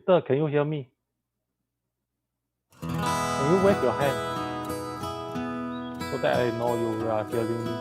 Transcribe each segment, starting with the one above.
Peter, can you hear me? Can you wave your hand so that I know you are hearing me?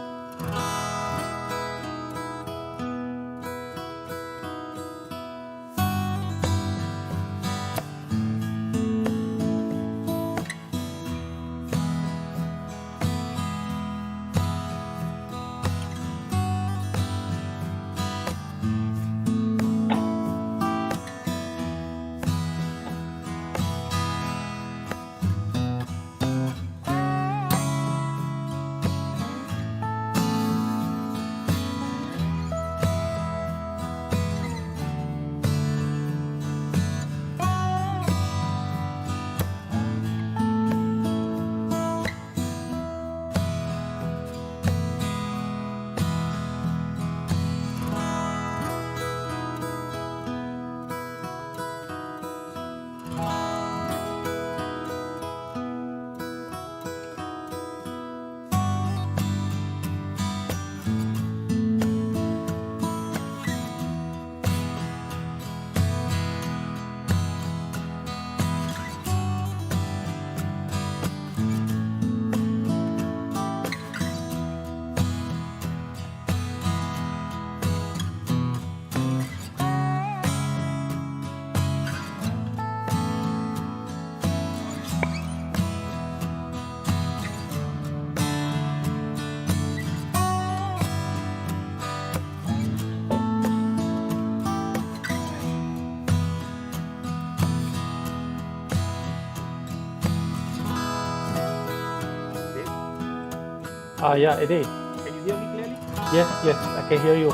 Yeah, it is. Can you hear me clearly? Yes, I can hear you.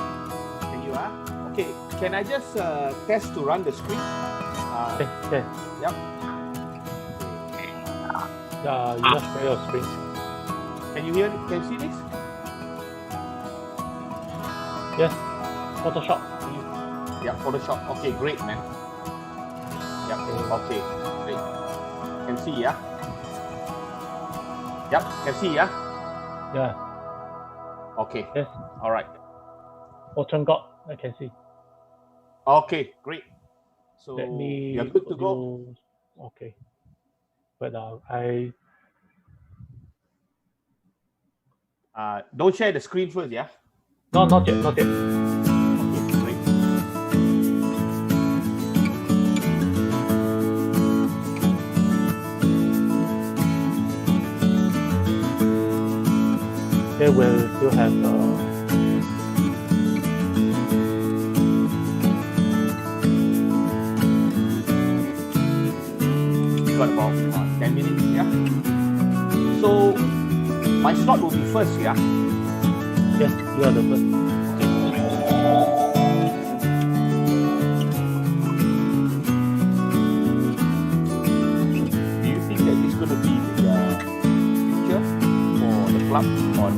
Can you? Okay. Can I just test to run the screen? Okay. Yep. You just share your screen. Can you hear? Can you see this? Yes. Photoshop. Yeah, Photoshop. Okay, great, man. Yep. Okay, great. Can see, yeah. Yep. Can see, yeah. Yeah. Okay. Yes. All right. Ocean God, I can see. Okay, great. So Let me. you're good to go. Okay. But don't share the screen first, yeah. No, not yet. Okay, great. Here we'll still have got about 10 minutes, yeah. So my slot will be first, yeah. yes, you are the first. Do you think that this is going to be the picture for the club on?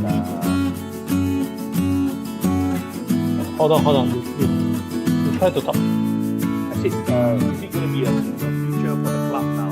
Hold on. You try to talk. I said, is it going to be a picture for the club now?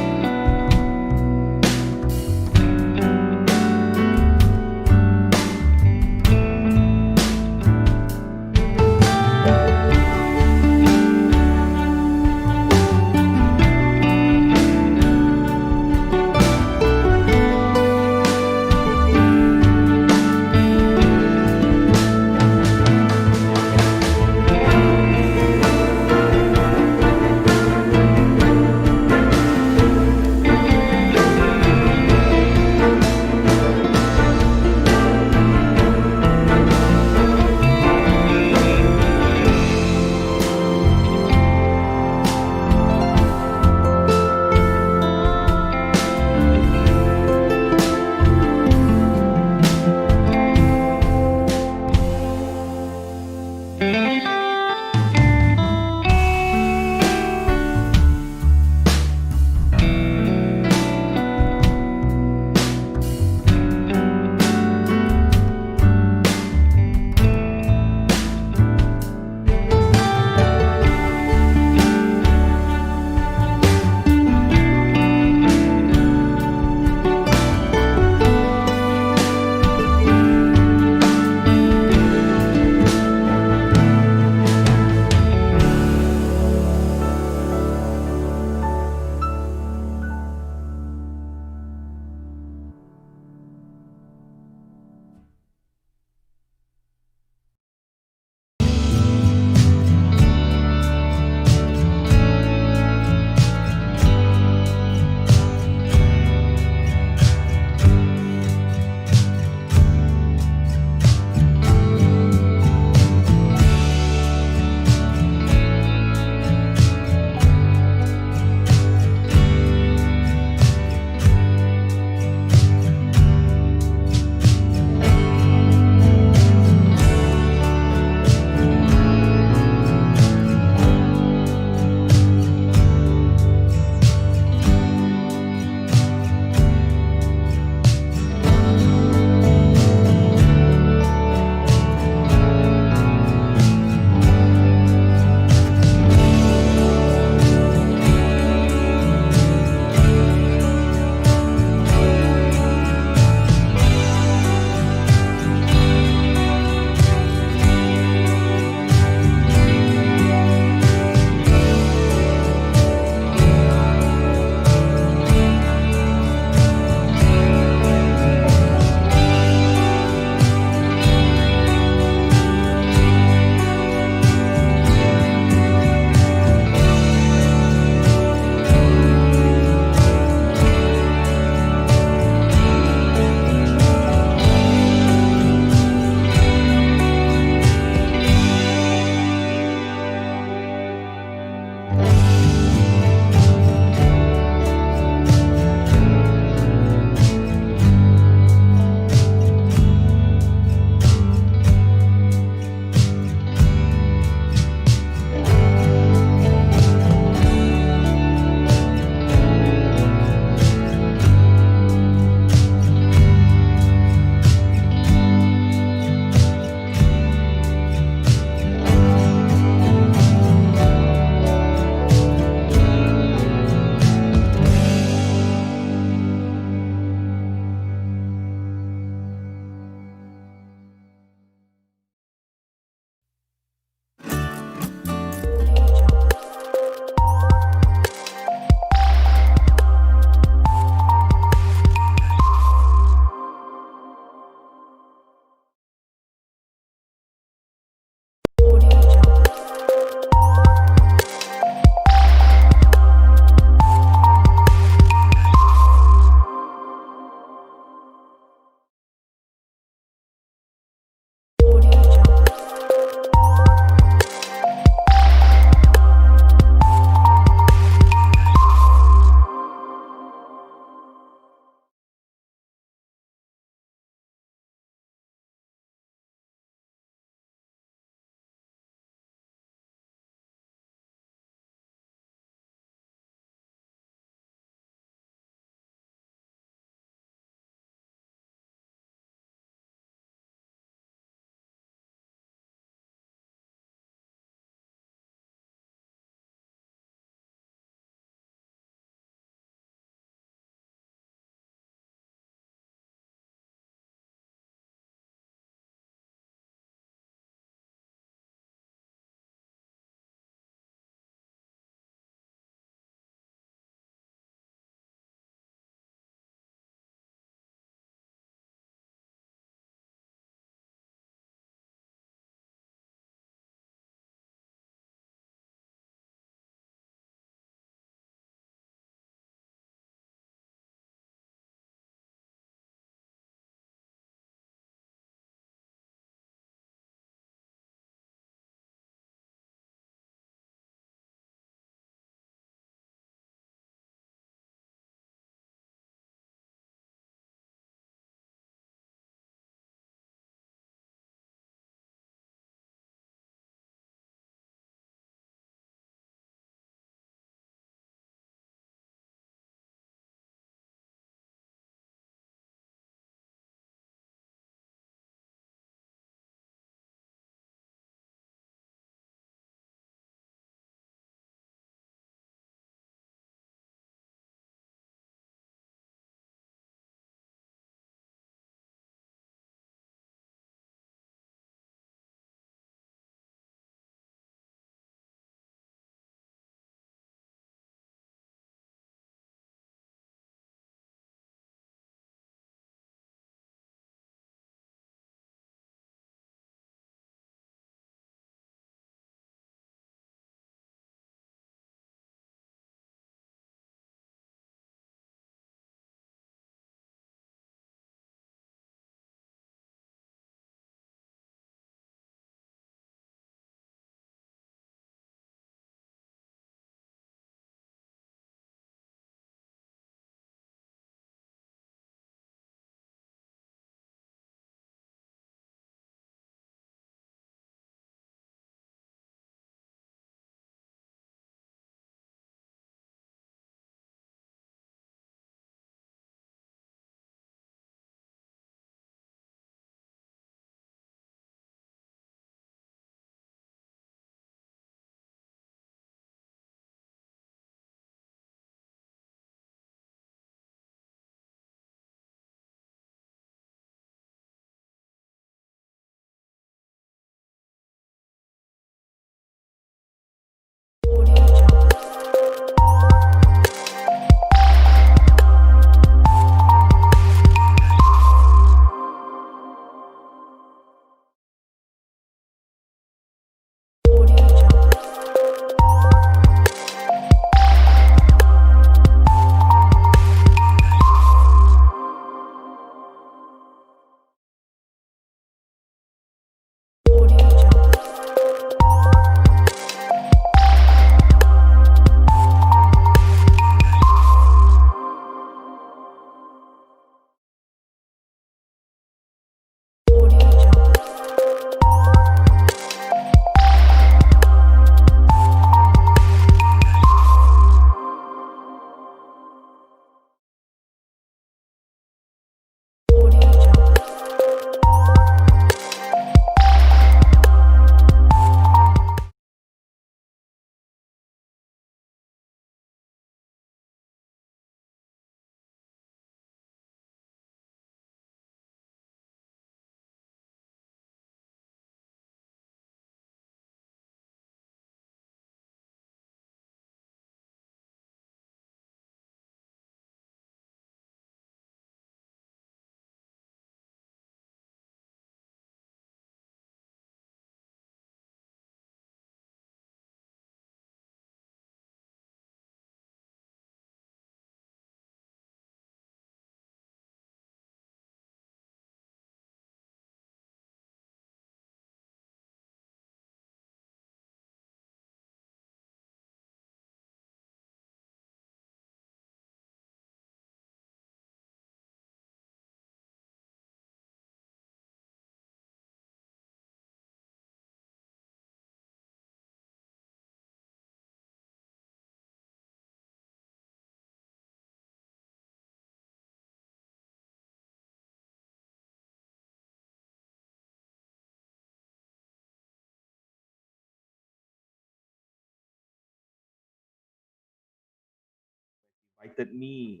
invited me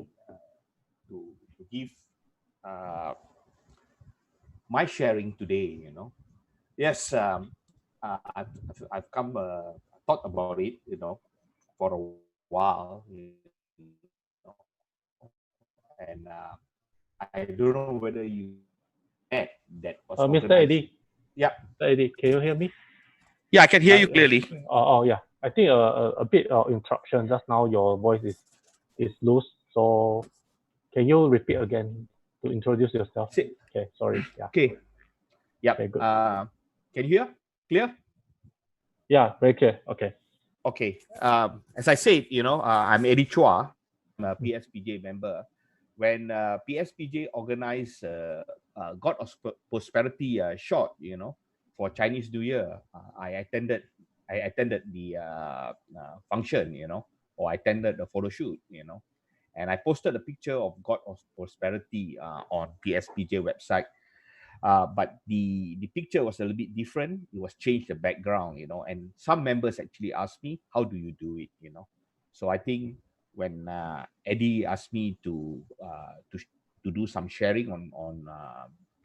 to give uh, my sharing today. Yes, I've come thought about it, for a while, and I don't know whether you met that was Mr. organized. Eddie, Yeah, Mr. Eddie, can you hear me? yeah, I can hear you Yeah. clearly. Yeah. I think a bit of interruption just now. Your voice is loose. So can you repeat again to introduce yourself? Okay. Sorry. Yeah. Okay, yep. Okay. Good. Can you hear clear? Yeah. Very clear. Okay. Okay. As I said, I'm Eddie Chua. I'm a PSPJ member. When PSPJ organized God of Prosperity short, for Chinese New Year, I attended. I attended the function, or I attended the photo shoot, and I posted a picture of God of Prosperity on PSPJ website. But the picture was a little bit different. It was changed the background, and some members actually asked me, how do you do it? So I think when Eddie asked me to do some sharing on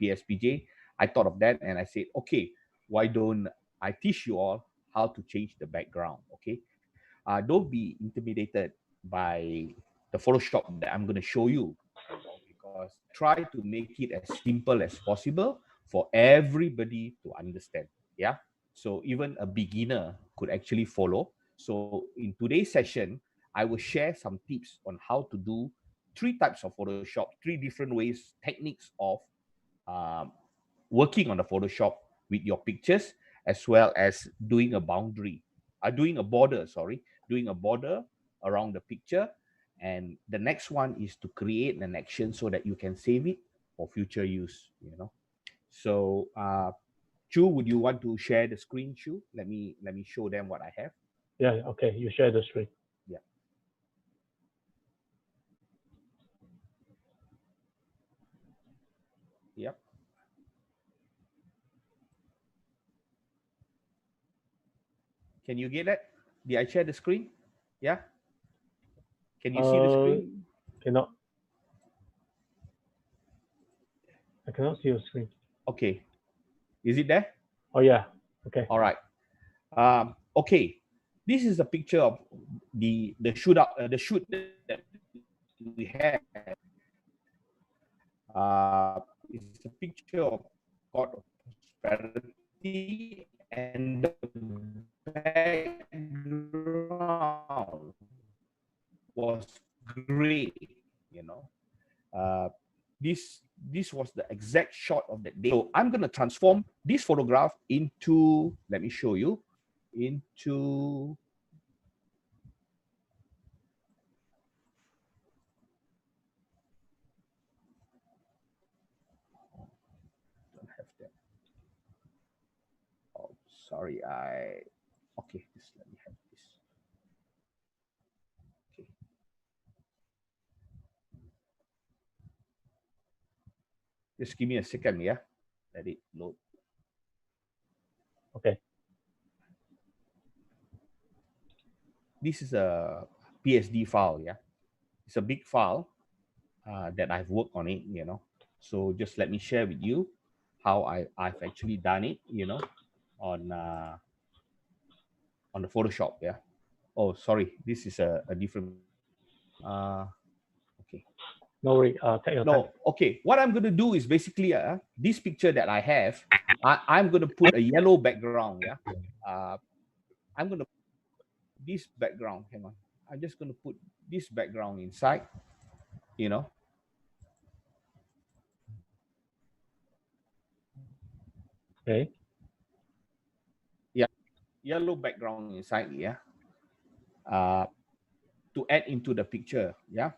PSPJ, I thought of that and I said, okay, why don't I teach you all how to change the background? Okay, don't be intimidated by the Photoshop that I'm going to show you, because I try to make it as simple as possible for everybody to understand. Yeah. So even a beginner could actually follow. So in today's session, I will share some tips on how to do three types of Photoshop, three different ways, techniques of um, working on the Photoshop with your pictures, as well as doing a boundary, doing a border, sorry, doing a border around the picture. And the next one is to create an action so that you can save it for future use. So, Chu, would you want to share the screen, Chu? Let me show them what I have. Yeah. Okay. You share the screen. Yeah. Yep. Can you get that? Did I share the screen? Yeah. Can you see the Uh, screen? cannot. I cannot see your screen. Okay. Is it there? Oh yeah. Okay. All right. Okay, this is a picture of the shoot up the shoot that we have. It's a picture of God of Prosperity, and the background was gray. You know, uh, this was the exact shot of that day. So I'm gonna transform this photograph into. Let me show you into. Don't have that. Oh, sorry. Okay. Just let me have this. Okay. Just give me a second, yeah. Let it load. Okay. This is a PSD file, yeah. It's a big file that I've worked on it. So just let me share with you how I've actually done it, on on the Photoshop, yeah. Oh, sorry. This is a different. Okay. No worry. Take your time. No, okay. What I'm going to do is basically this picture that I have, I'm going to put a yellow background. Yeah. I'm going to this background. Hang on. I'm just going to put this background inside. You know. Okay. Yeah. Yellow background inside. Yeah. Uh, to add into the picture. Yeah.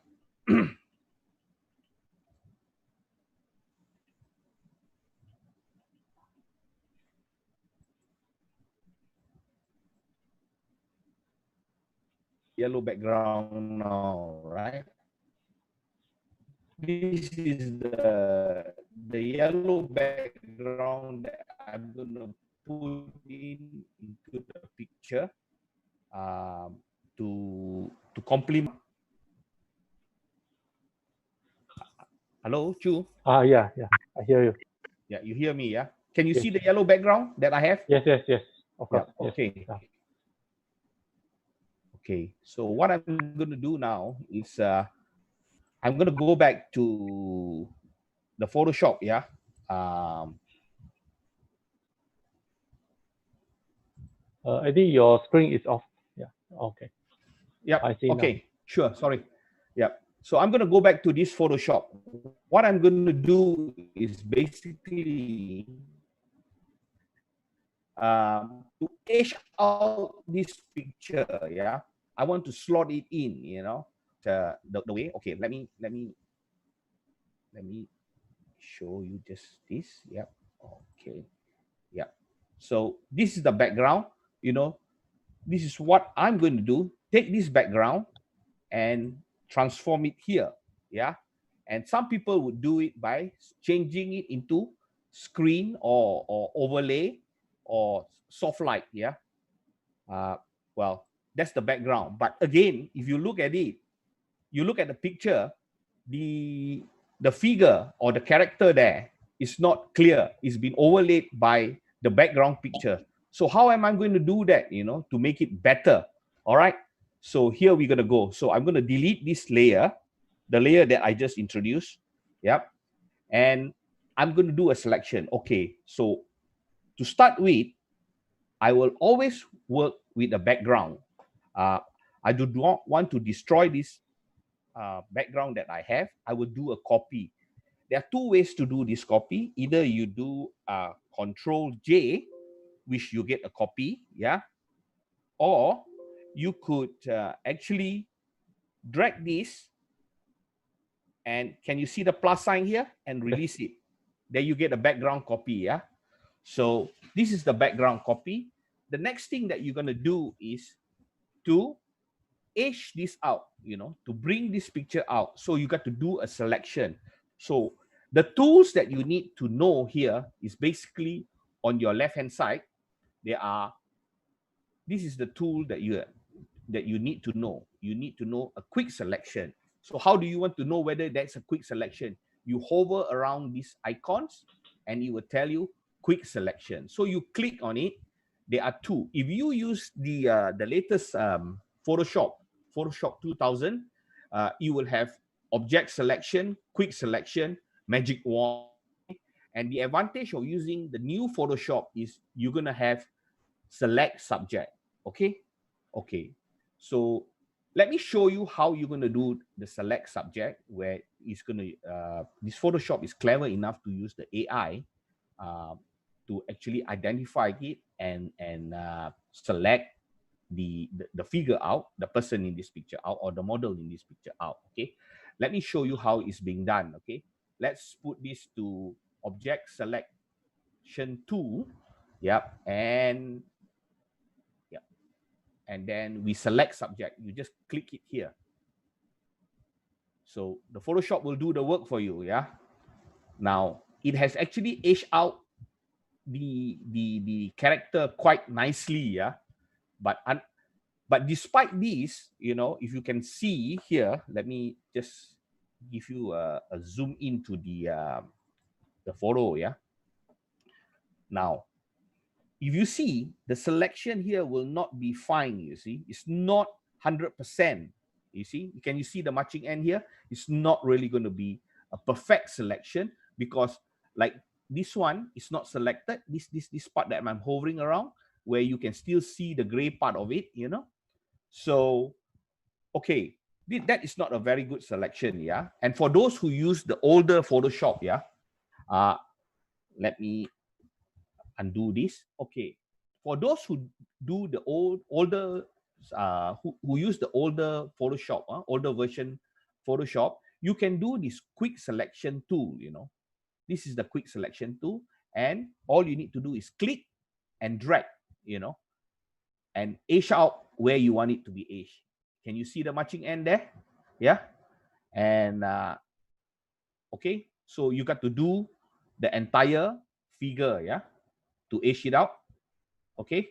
Yellow background now, right? This is the yellow background that I'm gonna put into the picture, um, to complement. Hello, Chu. Yeah, yeah. I hear you. Yeah, you hear me? Yeah. Can you Yes, see the yellow background that I have? yes. Of Yeah. course, yes. Okay. Yeah. Okay. So what I'm going to do now is I'm going to go back to the Photoshop. Yeah. Um, I think your screen is off. Yeah. Okay. yep. I see now. Okay. Sure. Sorry. Yep. So I'm going to go back to this Photoshop. What I'm going to do is basically to edge out this picture. Yeah. I want to slot it in. The way. Okay. Let me show you just this. Yep. Okay. Yeah. So this is the background. You know, this is what I'm going to do. Take this background and transform it here. Yeah. And some people would do it by changing it into screen or overlay or soft light. Yeah. Uh, well, that's the background. But again, if you look at it, you look at the picture, the the figure or the character there is not clear. It's been overlaid by the background picture. So how am I going to do that, to make it better? All right. So here we're going to go. So I'm going to delete this layer, the layer that I just introduced. Yep. And I'm going to do a selection. Okay. So to start with, I will always work with the background. Uh, I do not want to destroy this background that I have. I will do a copy. There are two ways to do this copy. Either you do Control J, which you get a copy, yeah, or you could actually drag this, and can you see the plus sign here, and Yes. release it. There you get a background copy, yeah. So this is the background copy. The next thing that you're gonna do is to edge this out, to bring this picture out. So you got to do a selection. So the tools that you need to know here is basically on your left hand side. There are, this is the tool that you need to know. You need to know a quick selection. So how do you want to know whether that's a quick selection? You hover around these icons and it will tell you quick selection. So you click on it. There are two. If you use the latest Photoshop 2000, you will have object selection, quick selection, magic wand. Okay? And the advantage of using the new Photoshop is you're going to have select subject. Okay. Okay. So let me show you how you're going to do the select subject, where it's going to, this Photoshop is clever enough to use the AI uh, to actually identify it and select the figure out, the person in this picture out, or the model in this picture out. Okay. Let me show you how it's being done. Okay. Let's put this to object selection tool. Yep. And then we select subject. You just click it here. So the Photoshop will do the work for you. Yeah. Now it has actually aged out the character quite nicely. Yeah. But despite this, if you can see here, let me just give you a zoom into the photo. Yeah. Now, if you see, the selection here will not be fine. You see, it's not 100%. You see, can you see the matching end here? It's not really going to be a perfect selection, because like this one is not selected. This part that I'm hovering around, where you can still see the gray part of it. So okay, that is not a very good selection. Yeah. And for those who use the older Photoshop, yeah, let me undo this. Okay, for those who do the older who use the older Photoshop, older version Photoshop, you can do this quick selection tool. This is the quick selection tool, and all you need to do is click and drag, and edge out where you want it to be edged. Can you see the matching end there? Yeah. And okay, so you got to do the entire figure, yeah, to edge it out. Okay.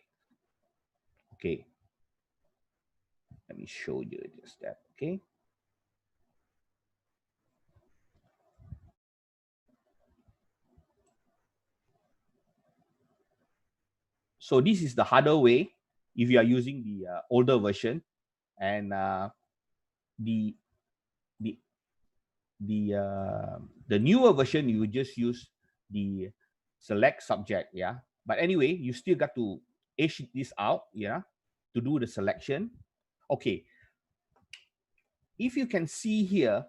Okay, let me show you just that. Okay. So this is the harder way if you are using the older version, and the the the newer version you just use the select subject, yeah. But anyway, you still got to H this out, yeah, to do the selection. Okay, if you can see here,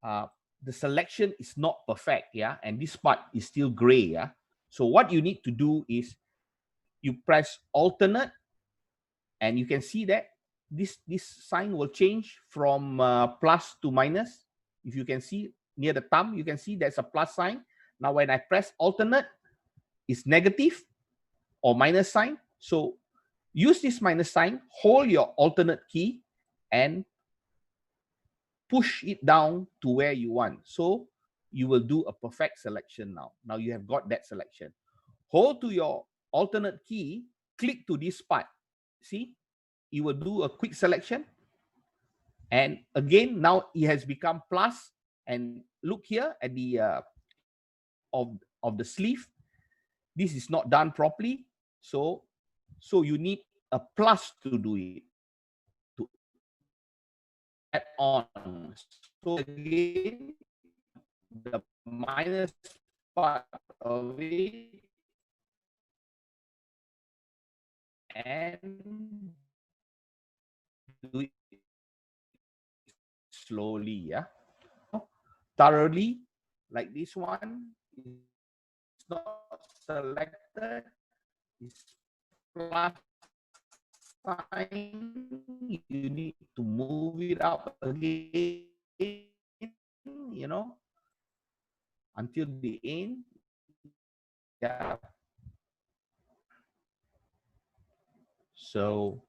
the selection is not perfect, yeah, and this part is still gray, yeah. So what you need to do is you press alternate, and you can see that this sign will change from plus to minus. If you can see near the thumb, you can see there's a plus sign. Now when I press alternate, it's negative or minus sign. So use this minus sign, hold your alternate key, and push it down to where you want. So you will do a perfect selection now. Now you have got that selection. Hold to your alternate key, click to this part. See, you will do a quick selection. And again, now it has become plus. And look here at the of the sleeve. This is not done properly. So you need a plus to do it, to add on. So again, the minus part of it, and do it slowly, yeah. Thoroughly, like this one is not selected, is plus sign. You need to move it up again, you know, until the end. Yeah. So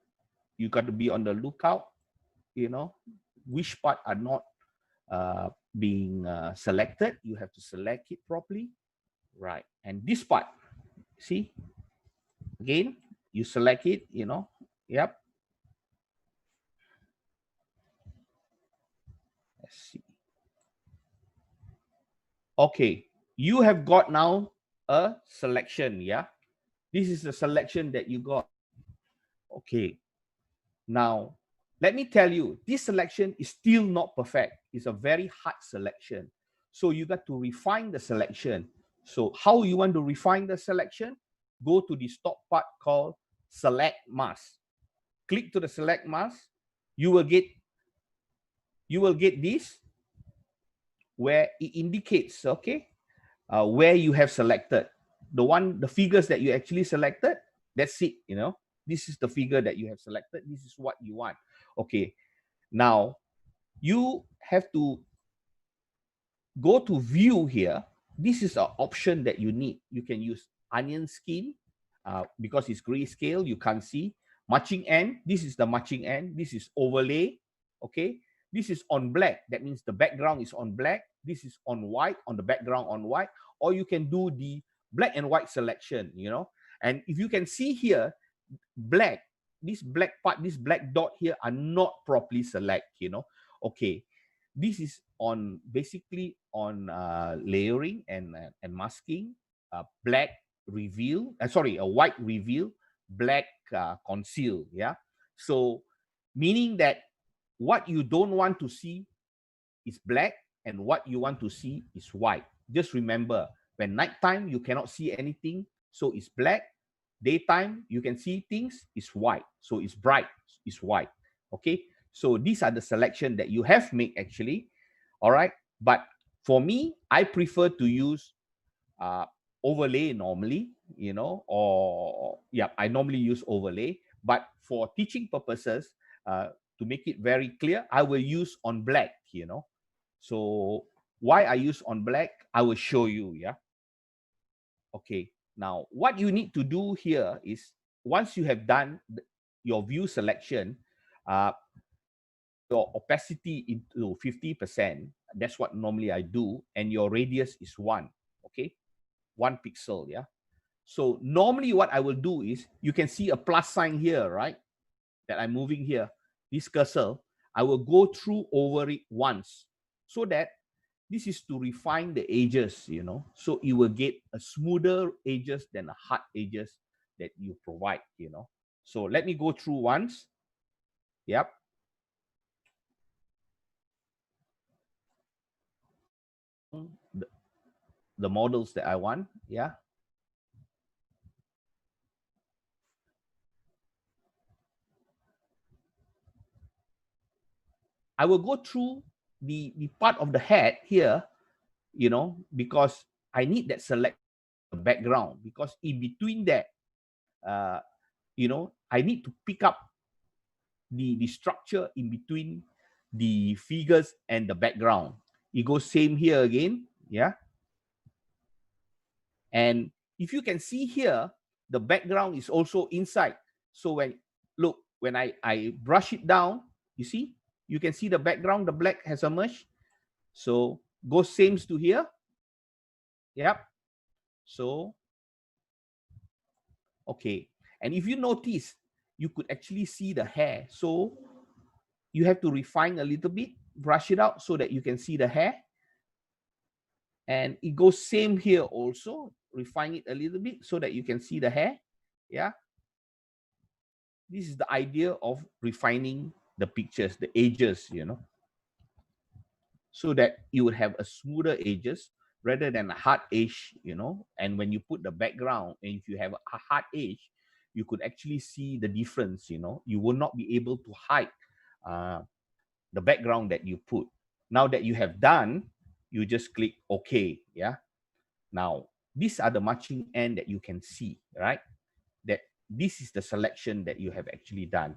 you got to be on the lookout, you know, which part are not being selected. You have to select it properly, right? And this part, see, again, you select it, you know, yep. Let's see. Okay, you have got now a selection, yeah. This is the selection that you got. Okay, now let me tell you, this selection is still not perfect. It's a very hard selection. So you got to refine the selection. So how you want to refine the selection? Go to the top part called select mask. Click to the select mask. You will get this where it indicates, okay, where you have selected. The figures that you actually selected, that's it, you know. This is the figure that you have selected. This is what you want. Okay, now you have to go to view here. This is an option that you need. You can use onion skin because it's grayscale, you can't see. Matching end, this is the matching end. This is overlay, okay. This is on black, that means the background is on black. This is on white, on the background on white. Or you can do the black and white selection, you know. And if you can see here, black, this black part, this black dot here are not properly select, you know. Okay, this is on basically on layering and masking. Black reveal, sorry, a white reveal, black conceal, yeah. So meaning that what you don't want to see is black and what you want to see is white. Just remember, when nighttime you cannot see anything, so it's black. Daytime you can see things, is white. So it's bright, it's white. Okay, so these are the selection that you have made actually. All right, but for me, I prefer to use overlay normally, you know, or yeah, I normally use overlay. But for teaching purposes, to make it very clear, I will use on black, you know. So why I use on black, I will show you, yeah. Okay, now what you need to do here is, once you have done your view selection, your opacity into 50%, that's what normally I do, and your radius is 1, okay, 1 pixel, yeah. So normally what I will do is, you can see a plus sign here, right, that I'm moving here, this cursor, I will go through over it once, so that this is to refine the edges, you know, so you will get a smoother edges than a hard edges that you provide, you know. So let me go through once. Yep. The, the models that I want. Yeah. I will go through the part of the head here, you know, because I need that select background, because in between that, uh, you know, I need to pick up the structure in between the figures and the background. It goes same here again. Yeah. And if you can see here, the background is also inside. So when, look, when I brush it down, you see, you can see the background, the black has emerged. So go same to here. Yep. So, okay. And if you notice, you could actually see the hair. So you have to refine a little bit, brush it out so that you can see the hair. And it goes same here also, refine it a little bit so that you can see the hair. Yeah. This is the idea of refining the pictures, the edges, you know, so that you would have a smoother edges rather than a hard edge, you know. And when you put the background, and if you have a hard edge, you could actually see the difference, you know. You will not be able to hide the background that you put. Now that you have done, you just click OK. Yeah. Now, these are the matching end that you can see, right? That this is the selection that you have actually done.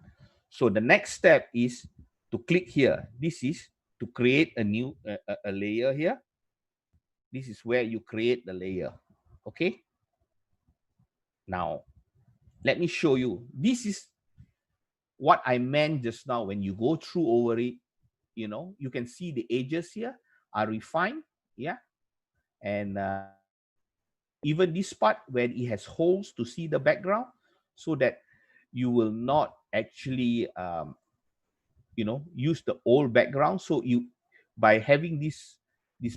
So the next step is to click here. This is to create a new a layer here. This is where you create the layer. Okay. Now, let me show you. This is what I meant just now. When you go through over it, you know, you can see the edges here are refined. Yeah. And even this part where it has holes to see the background, so that you will not actually you know, use the old background. So you, by having this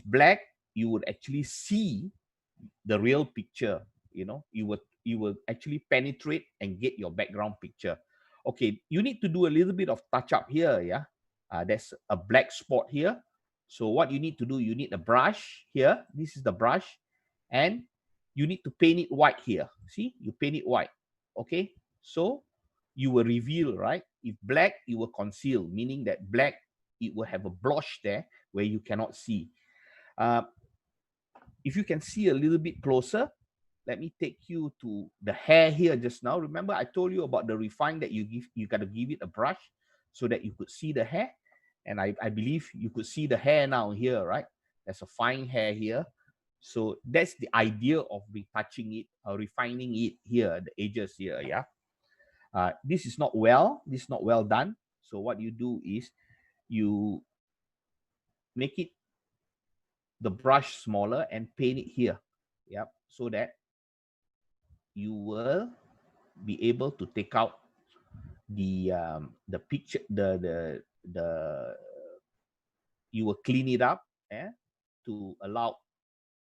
black, you would actually see the real picture. You know, you will actually penetrate and get your background picture. Okay, you need to do a little bit of touch up here. Yeah. There's a black spot here. So what you need to do, you need a brush here. This is the brush, and you need to paint it white here. See, you paint it white. Okay. So you will reveal, right? If black, you will conceal, meaning that black, it will have a blush there where you cannot see. If you can see a little bit closer, let me take you to the hair here just now. Remember, I told you about the refine that you got to give it a brush so that you could see the hair. And I believe you could see the hair now here, right? There's a fine hair here. So that's the idea of retouching it or refining it here, the edges here, yeah. This is not well done. So what you do is you make it the brush smaller and paint it here. Yep. So that you will be able to take out the picture, the you will clean it up, to allow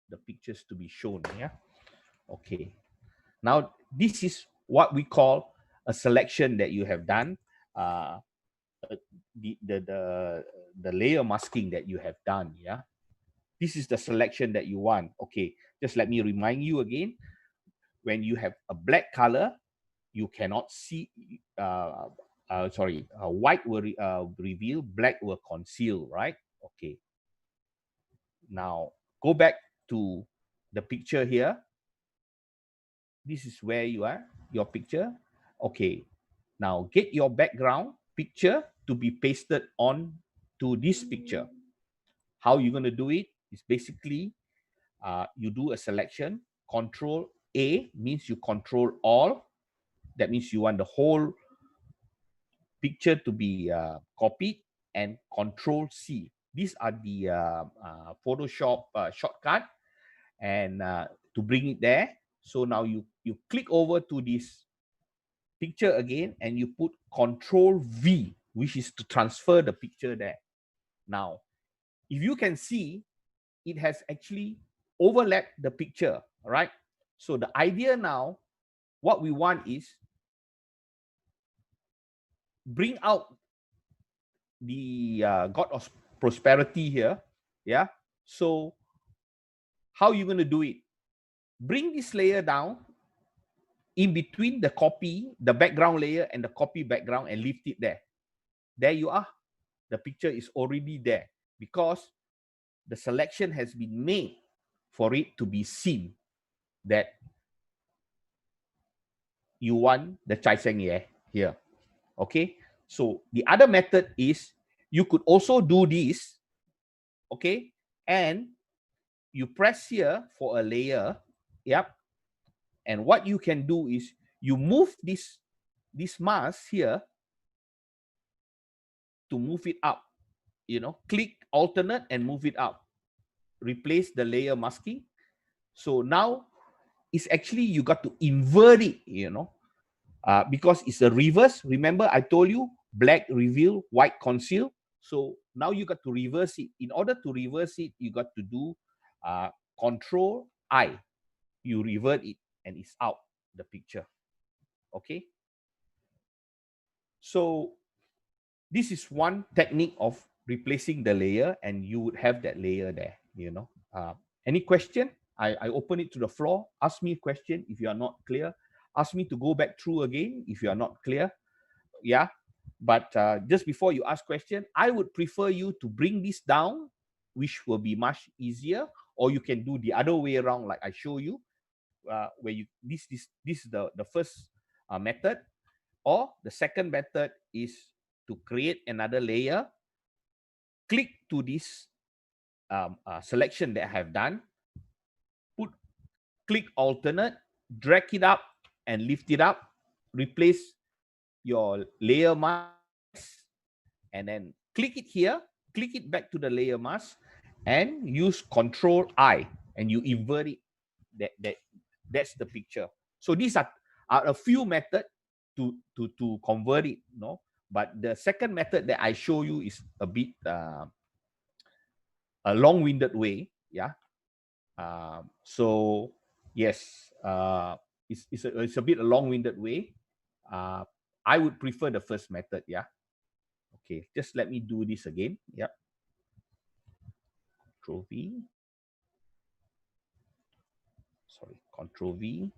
the pictures to be shown. Yeah. Okay. Now this is what we call a selection that you have done. The, the the the layer masking that you have done. Yeah. This is the selection that you want. Okay, just let me remind you again. When you have a black color, you cannot see, white will reveal, black will conceal, right? Okay. Now, go back to the picture here. This is where you are, your picture. Okay. Now, get your background picture to be pasted on to this picture. How you're going to do it is basically you do a selection. Control A means you control all. That means you want the whole picture to be copied, and Control C. These are the Photoshop shortcut, and to bring it there. So now you click over to this picture again, and you put Control V, which is to transfer the picture there. Now, if you can see, it has actually overlapped the picture, right? So the idea now what we want is bring out the God of prosperity here. Yeah. So how you going to do it? Bring this layer down in between the copy, the background layer and the copy background and lift it there. There you are. The picture is already there because the selection has been made for it to be seen that you want the Chai Seng Ye here. Okay. So the other method is you could also do this. Okay. And you press here for a layer. Yep. And what you can do is you move this mask here to move it up. Click alternate and move it up. Replace the layer masking. So now it's actually you got to invert it, because it's a reverse. Remember, I told you black reveal, white conceal. So now you got to reverse it. In order to reverse it, you got to do Control I. You revert it and it's out the picture. Okay. So this is one technique of replacing the layer, and you would have that layer there. Any question? I open it to the floor. Ask me a question if you are not clear. Ask me to go back through again if you are not clear. Yeah. But just before you ask question, I would prefer you to bring this down, which will be much easier, or you can do the other way around, like I show you, where you this is the first method, or the second method is to create another layer, click to this selection that I have done, click alternate, drag it up and lift it up, replace your layer mask, and then click it here, click it back to the layer mask, and use Control I, and you invert it. That's the picture. So these are a few methods to convert it, But the second method that I show you is a bit a long-winded way, yeah. So yes, it's a bit a long-winded way. I would prefer the first method, yeah. Okay, just let me do this again. Yep. Control V. Sorry, Control V,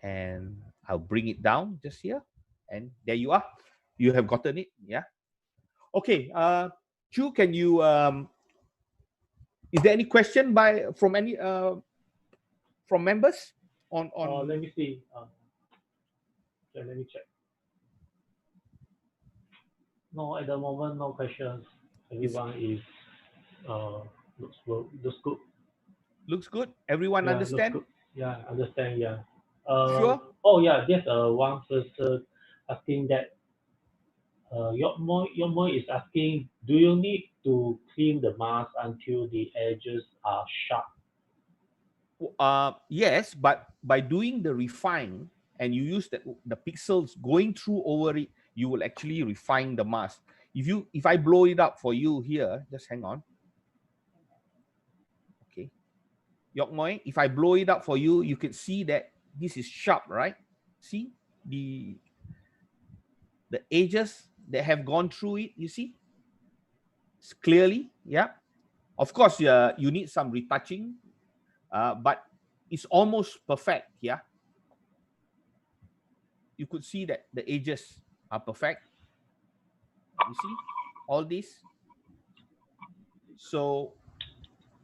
and I'll bring it down just here, and there you are. You have gotten it, yeah. Okay, Chu, can you? Is there any question from any from members on? Let me see. Okay, let me check. No, at the moment, no questions. Everyone is looks good. Looks good. Looks good. Everyone Yeah, looks understand? good. Yeah, understand. Yeah. Sure. Oh yeah, there's one person asking that. Your is asking, do you need to clean the mask until the edges are sharp? Yes, but by doing the refine and you use the pixels going through over it, you will actually refine the mask. If I blow it up for you here, just hang on. Okay. Yok Moi, if I blow it up for you, you can see that this is sharp, right? See the edges that have gone through it, you see? It's clearly, yeah. Of course, you need some retouching, but it's almost perfect, yeah. You could see that the edges are perfect. You see all this. So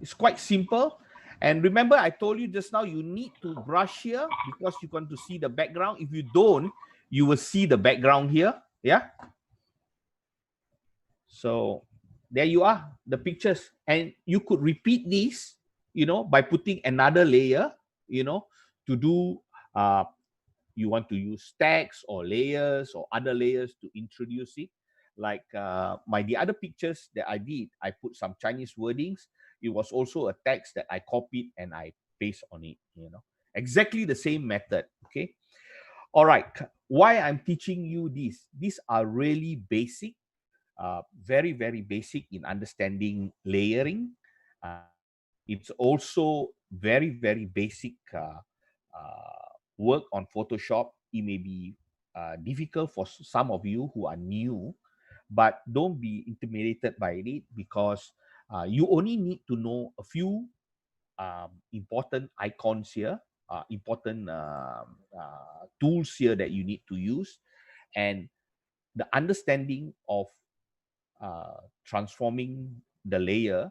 it's quite simple. And remember, I told you just now, you need to brush here because you want to see the background. If you don't, you will see the background here. Yeah. So there you are, the pictures. And you could repeat this, by putting another layer, to do, you want to use stacks or layers or other layers to introduce it. Like the other pictures that I did, I put some Chinese wordings. It was also a text that I copied and I paste on it, exactly the same method. Okay. All right. Why I'm teaching you this? These are really basic, very, very basic in understanding layering. It's also very, very basic work on Photoshop it may be difficult for some of you who are new, but don't be intimidated by it, because you only need to know a few important icons here, important tools here that you need to use, and the understanding of transforming the layer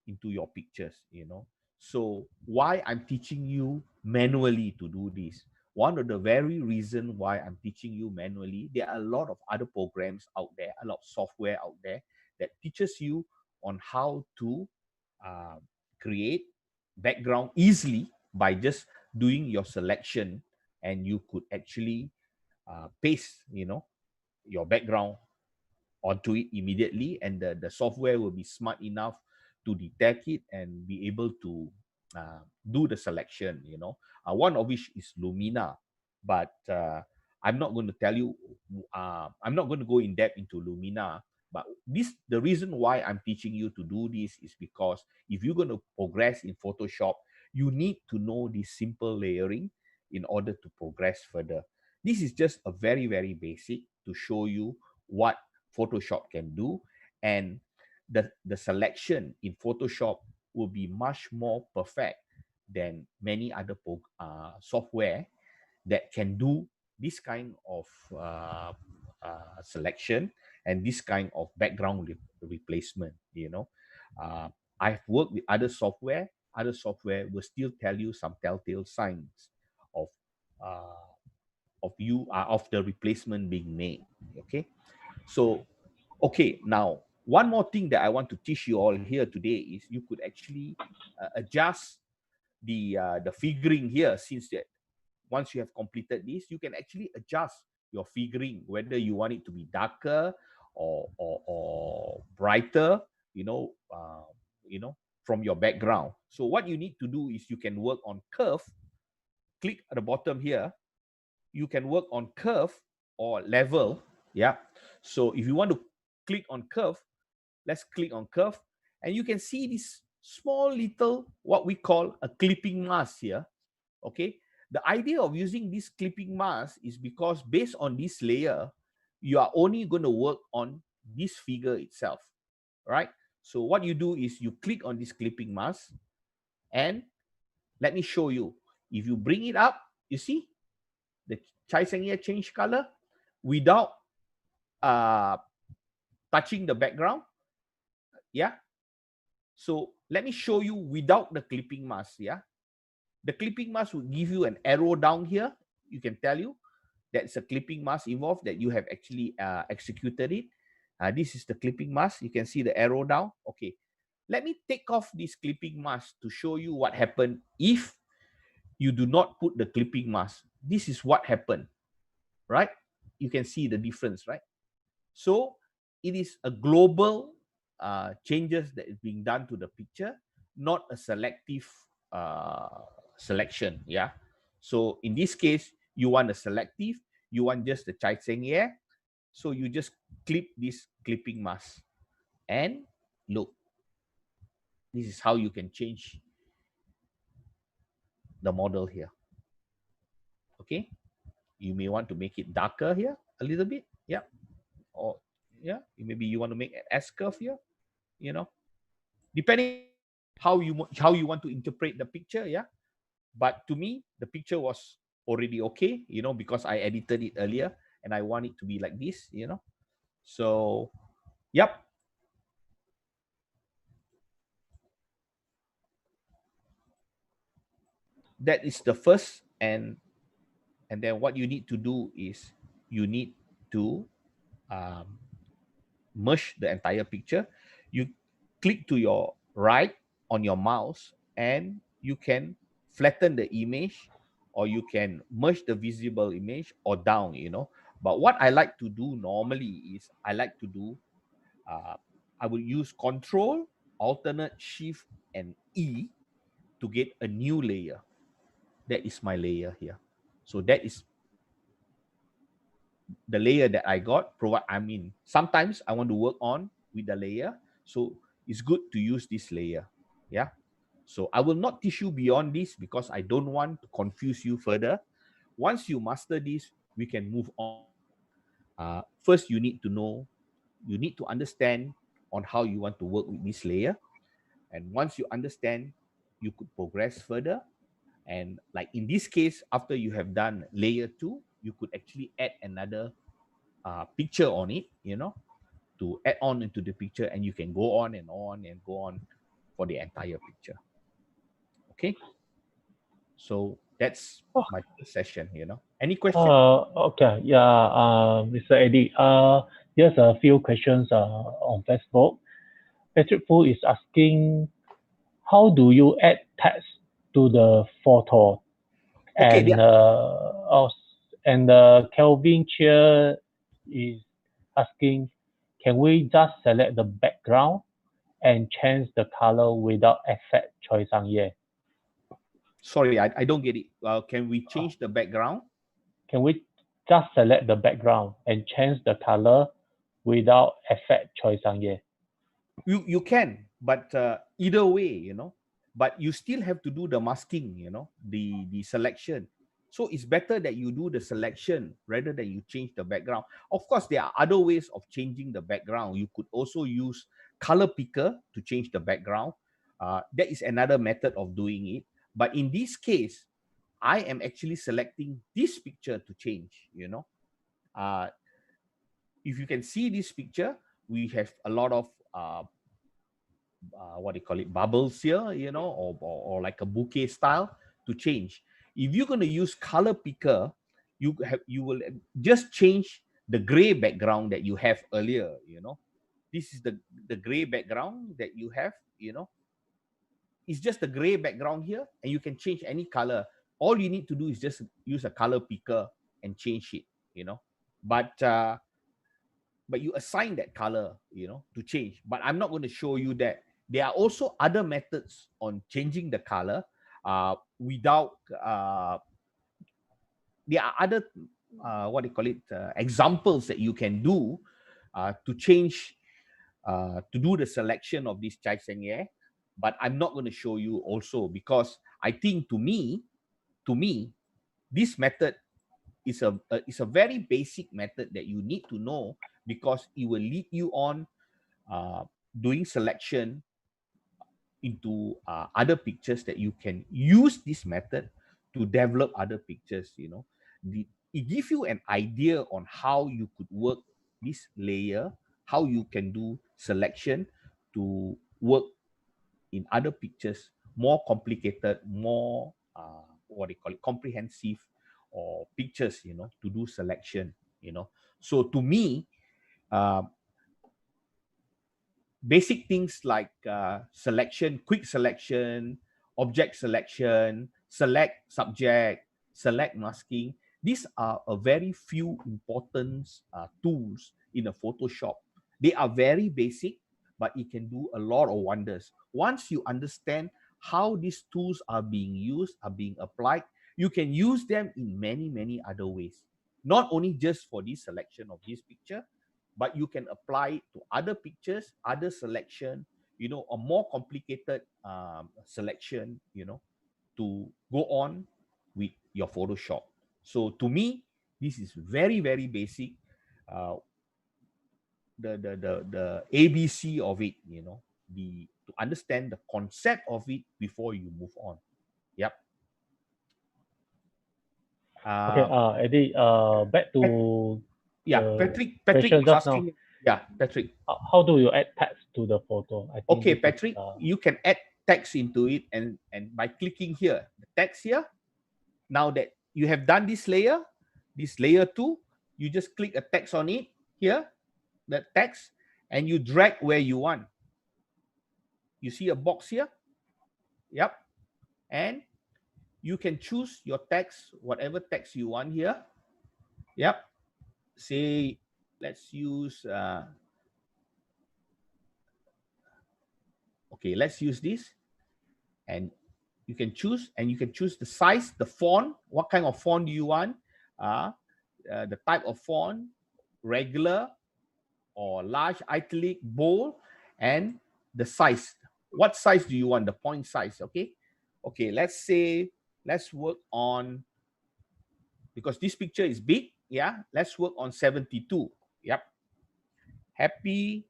into your pictures, you know. So why I'm teaching you manually to do this? One of the very reason why I'm teaching you manually, there are a lot of other programs out there, a lot of software out there that teaches you on how to uh, create background easily by just doing your selection, and you could actually paste, you know, your background onto it immediately, and the software will be smart enough to detect it and be able to do the selection, you know. One of which is Lumina, but I'm not going to tell you, I'm not going to go in depth into Lumina, but the reason why I'm teaching you to do this is because if you're going to progress in Photoshop, you need to know this simple layering in order to progress further. This is just a very, very basic to show you what Photoshop can do, and the selection in Photoshop will be much more perfect than many other software that can do this kind of selection and this kind of background replacement, you know. uh, I've worked with other software will still tell you some telltale signs of uh, of the replacement being made. Okay, so okay, now one more thing that I want to teach you all here today is you could actually adjust the figuring here. Since that once you have completed this, you can actually adjust your figuring, whether you want it to be darker or brighter, you know, from your background. So what you need to do is you can work on curve. Click at the bottom here. You can work on curve or level. Yeah. So if you want to click on curve, let's click on curve, and you can see this small little what we call a clipping mask here. Okay, the idea of using this clipping mask is because based on this layer, you are only going to work on this figure itself, right? So what you do is you click on this clipping mask, and let me show you. If you bring it up, you see the chai seng here change color without uh, touching the background. Yeah. So let me show you without the clipping mask. Yeah. The clipping mask will give you an arrow down here. You can tell you that's a clipping mask involved that you have actually executed it. This is the clipping mask. You can see the arrow down. Okay. Let me take off this clipping mask to show you what happened if you do not put the clipping mask. This is what happened, right? You can see the difference, right? So it is a global changes that is being done to the picture, not a selective selection. Yeah. So in this case, you want a selective, you want just the chai seng air. So you just clip this clipping mask, and look, this is how you can change the model here. Okay. You may want to make it darker here a little bit. Yeah. Or yeah, maybe you want to make an S curve here, you know, depending how you want to interpret the picture. Yeah, but to me the picture was already okay, you know, because I edited it earlier and I want it to be like this, you know. So yep, that is the first. And then what you need to do is you need to um, merge the entire picture. You click to your right on your mouse, and you can flatten the image, or you can merge the visible image or down, you know. But what I like to do normally is I like to do I will use Control, Alternate Shift, and E to get a new layer. That is my layer here. So that is the layer that I got. Sometimes I want to work on with the layer, so it's good to use this layer. Yeah. So I will not teach you beyond this because I don't want to confuse you further. Once you master this, we can move on. First, you need to know, you need to understand on how you want to work with this layer. And once you understand, you could progress further. And like in this case, after you have done layer 2, you could actually add another picture on it, to add on into the picture, and you can go on and on and go on for the entire picture. Okay. So that's Oh, my first session, Any question? okay, yeah, Mr. Eddie, here's a few questions on Facebook. Patrick Fu is asking, how do you add text to the photo? Okay, And Kelvin Chia is asking, can we just select the background and change the color without effect choice on here? sorry, I don't get it. Can we change the background? Can we just select the background and change the color without effect choice on here? You can, but either way, but you still have to do the masking, the selection. So it's better that you do the selection rather than you change the background. Of course, there are other ways of changing the background. You could also use color picker to change the background. That is another method of doing it. But in this case, I am actually selecting this picture to change, if you can see this picture, we have a lot of what do you call it, bubbles here, or like a bouquet style to change. If you're going to use color picker, you will just change the gray background that you have earlier. This is the gray background that you have. It's just the gray background here, and you can change any color. All you need to do is just use a color picker and change it. But you assign that color, to change. But I'm not going to show you that. There are also other methods on changing the color without. There are other what do you call it, examples that you can do to change, to do the selection of this Chai Seng Ye. But I'm not going to show you also, because I think to me, this method is a very basic method that you need to know, because it will lead you on doing selection into other pictures that you can use this method to develop other pictures. It gives you an idea on how you could work this layer, how you can do selection to work in other pictures, more complicated, more what do you call it, comprehensive, or pictures, to do selection. So to me, uh, basic things like selection, quick selection, object selection, select subject, select masking. These are a very few important tools in a Photoshop. They are very basic, but it can do a lot of wonders. Once you understand how these tools are being used, are being applied, you can use them in many, many other ways. Not only just for this selection of this picture, but you can apply it to other pictures, other selection, a more complicated selection, to go on with your Photoshop. So to me, this is very, very basic. The ABC of it, to understand the concept of it before you move on. Yep. Okay, Eddie, back to Yeah, the Patrick question was just now. asking. Yeah, Patrick. How do you add text to the photo? I think Okay, this is, Patrick, you can add text into it, and by clicking here, the text here. Now that you have done this layer 2, you just click a text on it here, the text, and you drag where you want. You see a box here? Yep. And you can choose your text, whatever text you want here. Yep. Say, let's use, okay, let's use this. And you can choose, the size, the font, what kind of font do you want, the type of font, regular or large, italic, bold, and the size. What size do you want? The point size. Okay. Let's say, let's work on because this picture is big. Yeah, let's work on 72. Yep. Happy,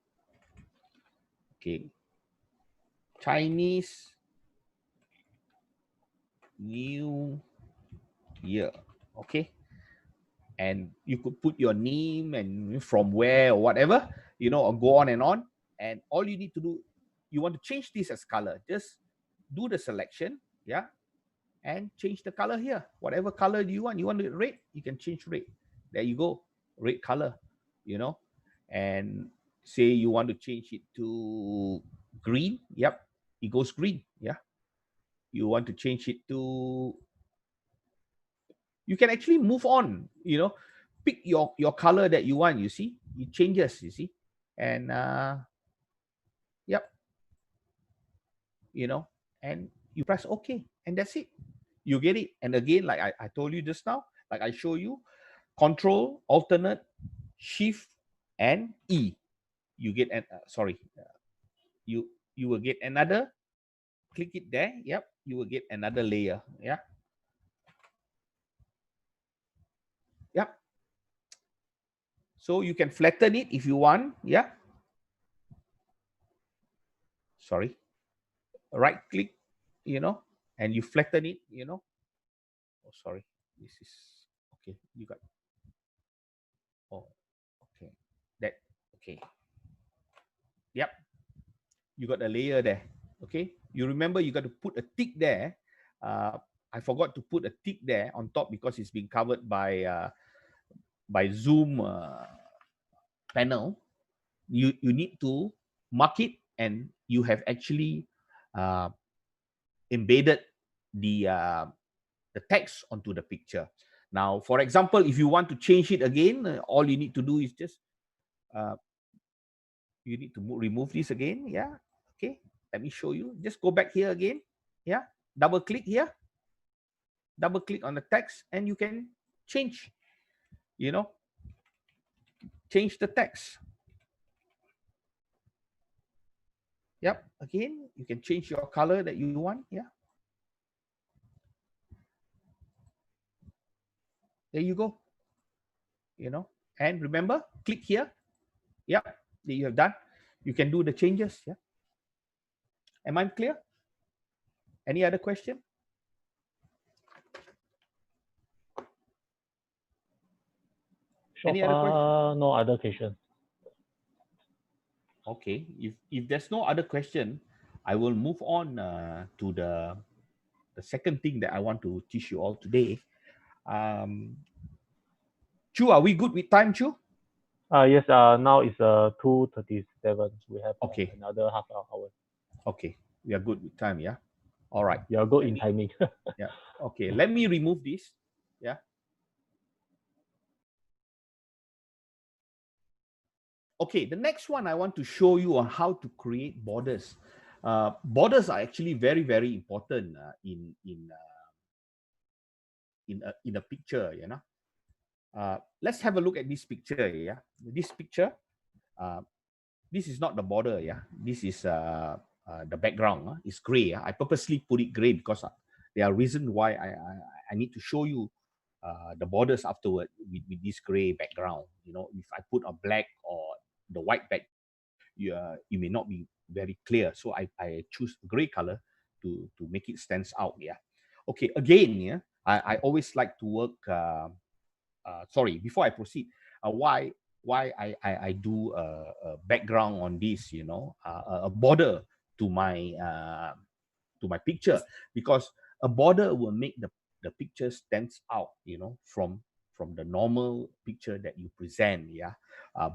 okay, Chinese New Year. Okay. And you could put your name and from where or whatever, or go on and on. And all you need to do, you want to change this as color, just do the selection, yeah, and change the color here. Whatever color do you want it red, you can change red. There you go, red color, and say you want to change it to green, yep, it goes green, yeah. You want to change it to, you can actually move on, pick your color that you want, you see, it changes, you see. And yep, and you press OK, and that's it. You get it. And again, like I told you just now, like I show you, Control, Alternate, Shift, and E. You get an you will get another. Click it there. Yep, you will get another layer. Yeah. Yep. So you can flatten it if you want. Yeah. Sorry. Right click, and you flatten it. Oh, sorry. This is okay. You got. Oh, okay. That okay. Yep. You got a layer there. Okay. You remember you got to put a tick there. I forgot to put a tick there on top because it's been covered by Zoom panel. You need to mark it, and you have actually uh, embedded the text onto the picture. Now, for example, if you want to change it again, all you need to do is just uh, you need to remove this again. Yeah. Okay. Let me show you. Just go back here again. Yeah. Double click here. Double click on the text, and you can change. Change the text. Yep. Again, you can change your color that you want. Yeah. There you go. And remember, click here. Yep. That you have done. You can do the changes. Yeah. Am I clear? Any other question? So Any other question? far, no other questions. Okay. If there's no other question, I will move on to the second thing that I want to teach you all today. Chu, are we good with time, Chu? Yes, now it's 2:37. We have Okay. another half an hour. Okay. We are good with time, yeah? All right. You are good Let in me, timing. yeah. Okay. Let me remove this. Yeah. Okay. The next one I want to show you on how to create borders. Borders are actually very, very important in a picture, let's have a look at this picture. Yeah, this picture, this is not the border. Yeah, this is the background. It's gray. I purposely put it gray because there are reasons why I need to show you the borders afterward with this gray background. If I put a black or the white back, you may not be very clear. So I choose gray color to make it stands out. Yeah. Okay. Again, yeah, I always like to work. Sorry, before I proceed, why I do a background on this, a border to my picture, because a border will make the picture stands out, from the normal picture that you present. Yeah,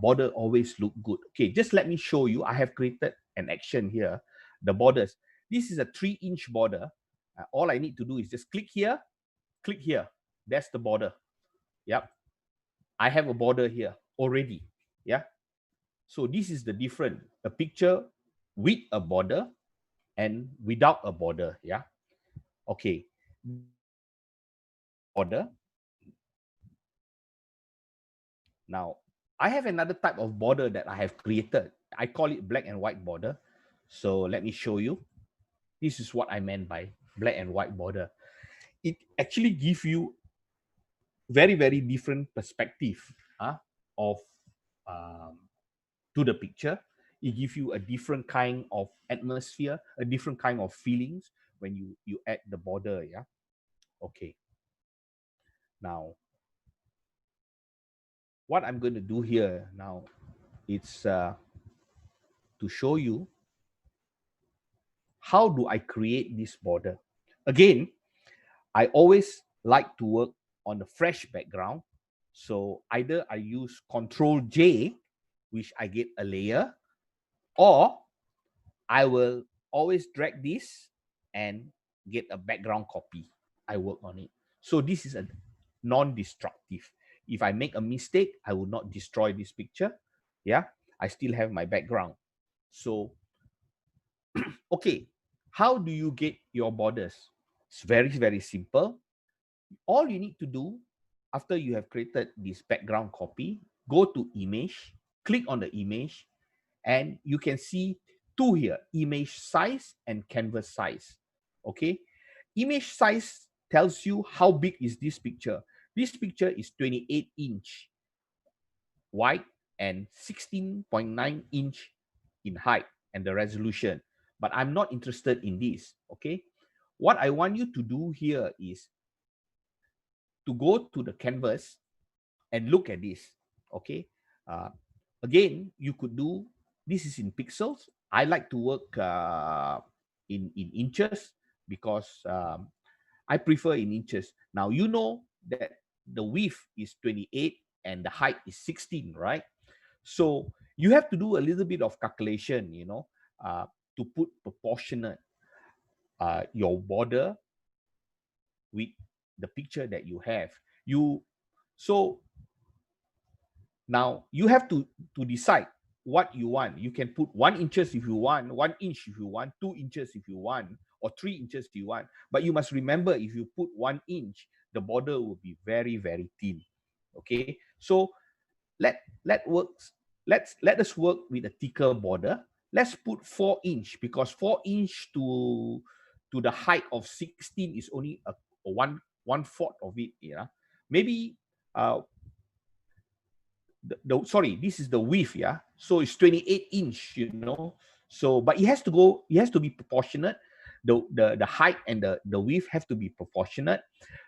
border always look good. Okay, just let me show you. I have created an action here. The borders. This is a 3-inch border. All I need to do is just click here, click here. That's the border. Yep. I have a border here already. Yeah. So this is the difference. A picture with a border and without a border. Yeah. Okay. Border. Now, I have another type of border that I have created. I call it black and white border. So let me show you. This is what I meant by black and white border. It actually gives you very different perspective of um, to the picture. It gives you a different kind of atmosphere, a different kind of feelings when you add the border. Yeah. Okay. Now, what I'm going to do here now, it's to show you how do I create this border. Again, I always like to work on the fresh background. So either I use Control J, which I get a layer, or I will always drag this and get a background copy. I work on it. So this is a non-destructive. If I make a mistake, I will not destroy this picture. Yeah, I still have my background. So, okay, how do you get your borders? It's very simple. All you need to do after you have created this background copy, go to image, click on the image, and you can see two here, image size and canvas size. Okay, image size tells you how big is this picture. This picture is 28-inch wide and 16.9-inch in height and the resolution. But I'm not interested in this. Okay, what I want you to do here is to go to the canvas and look at this. Okay, uh, again, you could do this is in pixels. I like to work in inches because I prefer in inches. Now you know that the width is 28 and the height is 16, right? So you have to do a little bit of calculation, to put proportionate your border with the picture that you have. You so Now you have to decide what you want. You can put 1 inches if you want, 1 inch if you want, 2 inches if you want, or 3 inches if you want. But you must remember, if you put 1 inch, the border will be very thin. Okay, so let us work with a thicker border. Let's put 4 inch, because 4 inch to the height of 16 is only a one fourth of it. Maybe uh sorry, this is the width, yeah. So it's 28-inch, So, but it has to be proportionate. The height and the width have to be proportionate.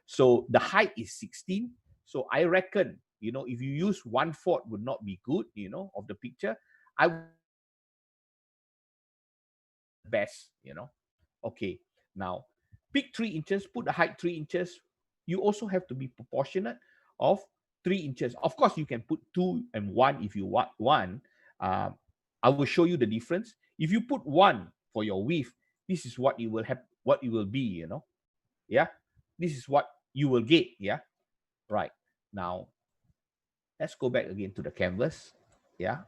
So the height is 16. So I reckon, if you use 1/4 would not be good, of the picture. I would best, Okay, now pick 3 inches, put the height 3 inches. You also have to be proportionate of 3 inches. Of course, you can put 2 and 1 if you want one. I will show you the difference. If you put 1 for your width, this is what it will have, what it will be, Yeah, this is what you will get. Yeah, right. Now let's go back again to the canvas. Yeah,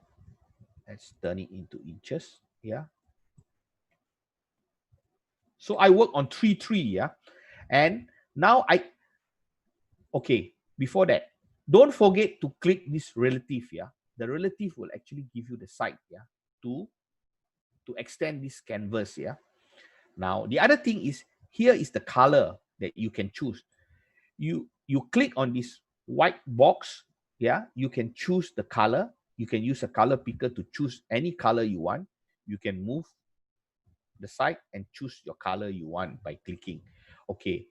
let's turn it into inches. Yeah. So I work on 3 3. Yeah. And now okay, before that, don't forget to click this relative. Yeah, the relative will actually give you the site. Yeah, to extend this canvas. Yeah. Now the other thing is, here is the color that you can choose. You click on this white box. Yeah, you can choose the color. You can use a color picker to choose any color you want. You can move the site and choose your color you want by clicking. Okay,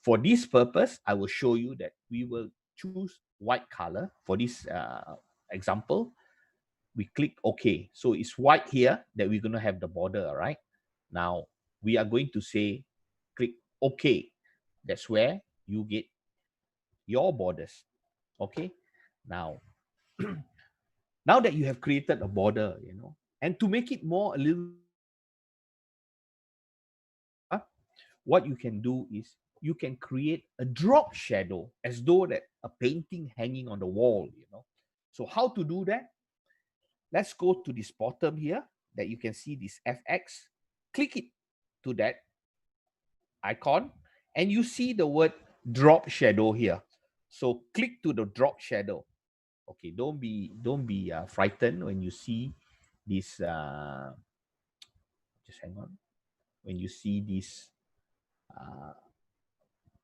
for this purpose, I will show you that we will choose white color. For this example, we click OK. So it's white here that we're going to have the border, right? Now, we are going to say, click OK. That's where you get your borders. Okay, now, now that you have created a border, and to make it more a little, what you can do is you can create a drop shadow as though that a painting hanging on the wall. So how to do that? Let's go to this bottom here that you can see this FX. Click it to that icon and you see the word drop shadow here. So click to the drop shadow. Okay, don't be frightened when you see this. Just hang on. When you see this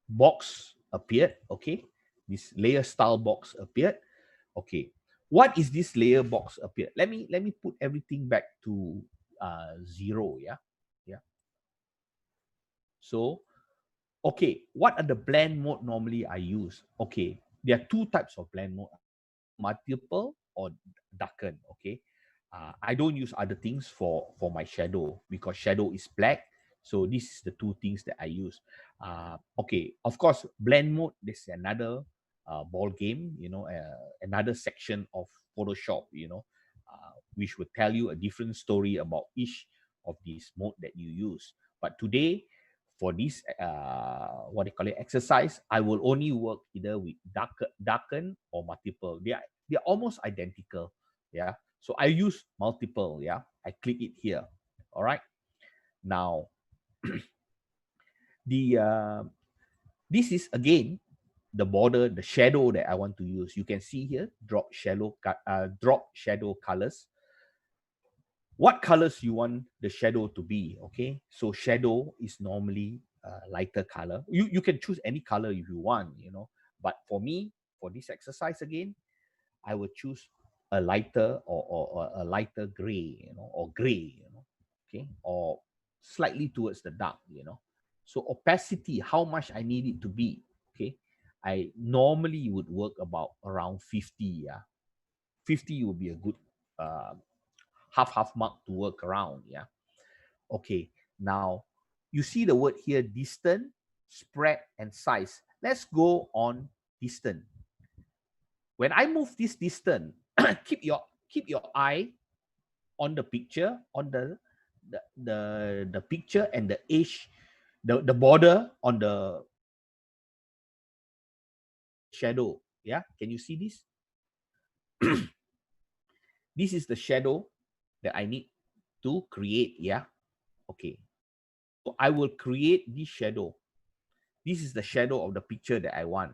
box appeared, okay, this layer style box appeared. Okay, what is this layer box appeared? Let me put everything back to 0. Yeah. So okay, what are the blend mode normally I use? Okay, there are two types of blend mode: multiple or darken. Okay, I don't use other things for my shadow because shadow is black. So this is the two things that I use. Okay, of course, blend mode. This is another ball game. Another section of Photoshop. Which would tell you a different story about each of these mode that you use. But today, for this what they call it exercise, I will only work either with darken or multiple. They're almost identical. Yeah. So I use multiple. Yeah. I click it here. All right. Now the this is again the border, the shadow that I want to use. You can see here drop shadow colors. What colors you want the shadow to be. Okay, so shadow is normally lighter color. You can choose any color if you want, but for me, for this exercise again, I would choose a lighter or a lighter gray, or gray, okay, or slightly towards the dark. So opacity, how much I need it to be. Okay, I normally would work about around 50. Yeah, 50 would be a good uh, half mark to work around. Yeah. Okay. Now you see the word here: distant, spread, and size. Let's go on distant. When I move this distant, keep your eye on the picture, on the picture and the edge, the border on the shadow. Yeah. Can you see this? This is the shadow that I need to create. Yeah. Okay. So I will create this shadow. This is the shadow of the picture that I want.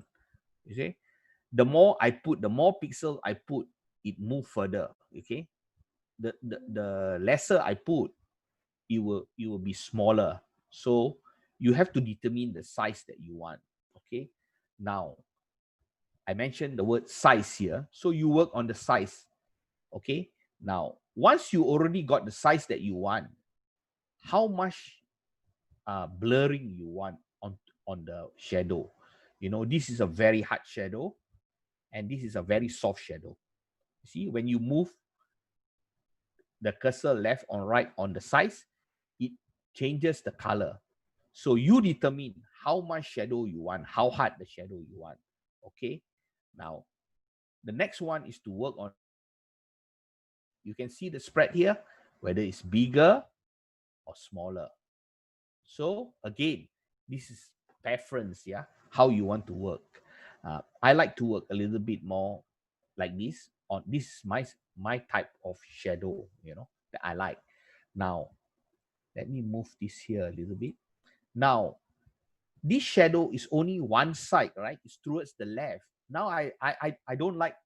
You see, the more pixel I put, it move further. Okay, the lesser I put, it will be smaller. So you have to determine the size that you want. Okay, now I mentioned the word size here, so you work on the size. Okay, now once you already got the size that you want, how much blurring you want on the shadow. This is a very hard shadow, and this is a very soft shadow. See, when you move the cursor left or right on the size, it changes the color. So you determine how much shadow you want, how hard the shadow you want. Okay. Now, the next one is to work on spread. You can see the spread here, whether it's bigger or smaller. So again, this is preference, yeah, how you want to work. I like to work a little bit more like this. On this is my type of shadow, that I like. Now, let me move this here a little bit. Now, this shadow is only one side, right? It's towards the left. Now, I don't like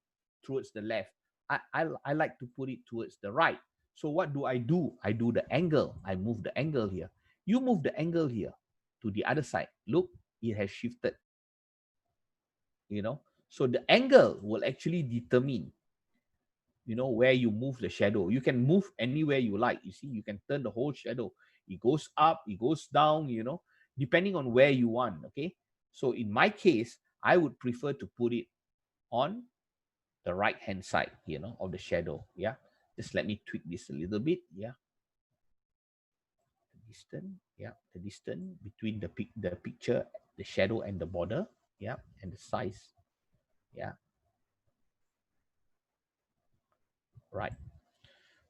towards the left. I like to put it towards the right. So what do? I do the angle. I move the angle here. You move the angle here to the other side. Look, it has shifted. So the angle will actually determine where you move the shadow. You can move anywhere you like. You see, you can turn the whole shadow. It goes up, it goes down, depending on where you want. Okay, so in my case, I would prefer to put it on the right hand side, of the shadow. Yeah, just let me tweak this a little bit. Yeah, the distance. Yeah, the distance between the picture, the shadow, and the border. Yeah, and the size. Yeah, right.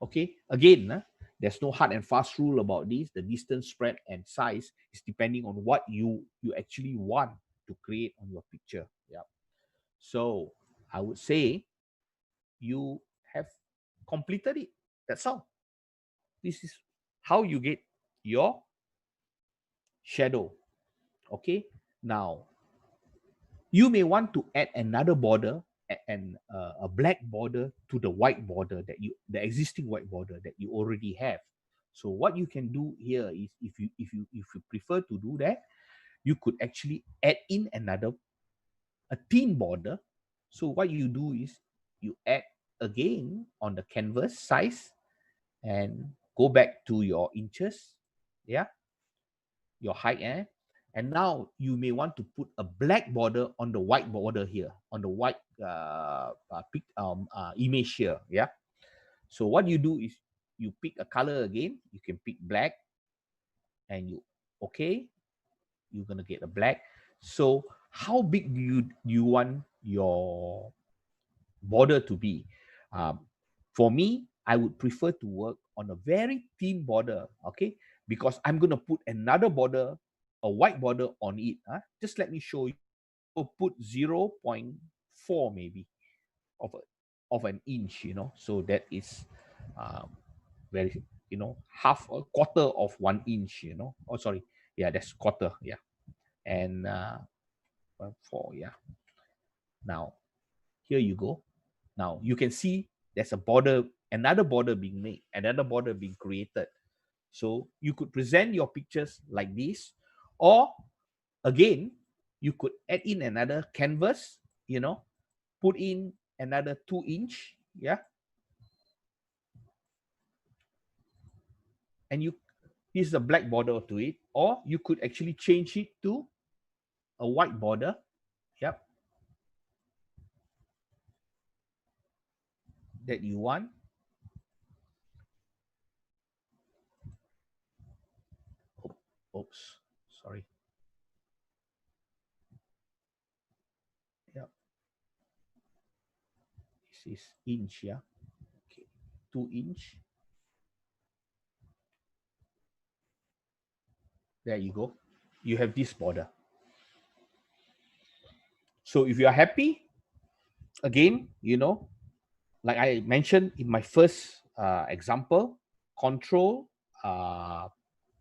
Okay, again, there's no hard and fast rule about this. The distance, spread, and size is depending on what you actually want to create on your picture. Yeah. So I would say you have completed it. That's all. This is how you get your shadow. Okay. Now you may want to add another border and a black border to the white border the existing white border that you already have. So what you can do here is, if you prefer to do that, you could actually add in another a thin border. So what you do is you add again on the canvas size and go back to your inches, yeah, your height, and now you may want to put a black border on the white border here, on the white image here, yeah. So what you do is you pick a color again. You can pick black, and okay, you're gonna get a black. So how big do you want your border to be? For me, I would prefer to work on a very thin border, okay? Because I'm gonna put another border, a white border on it. Just let me show you. I'll put 0.4 maybe of an inch, So that is um, very, half a quarter of 1 inch, Oh, sorry, yeah, that's quarter, yeah, and 4, yeah. Now here you go. Now you can see there's a border, another border being made, another border being created. So you could present your pictures like this, or again, you could add in another canvas, put in another 2 inch, yeah, and this is a black border to it, or you could actually change it to a white border, yep, that you want. Oops, sorry. Yeah, this is inch, yeah. Okay, 2 inch. There you go. You have this border. So if you are happy, again, like I mentioned in my first example, control,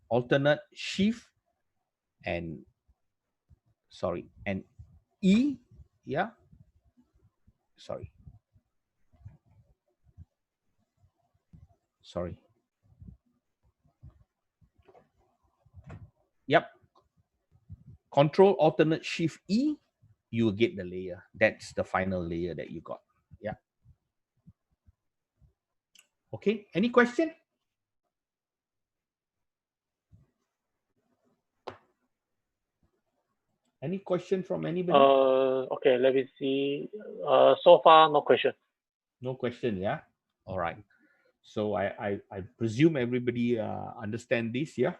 alternate shift, and sorry, and E, yeah, sorry, sorry. Yep, control alternate shift E, you will get the layer. That's the final layer that you got. Yeah. Okay. Any question? Any question from anybody? Okay, let me see. So far, no question. No question. Yeah. All right. So I presume everybody understand this. Yeah.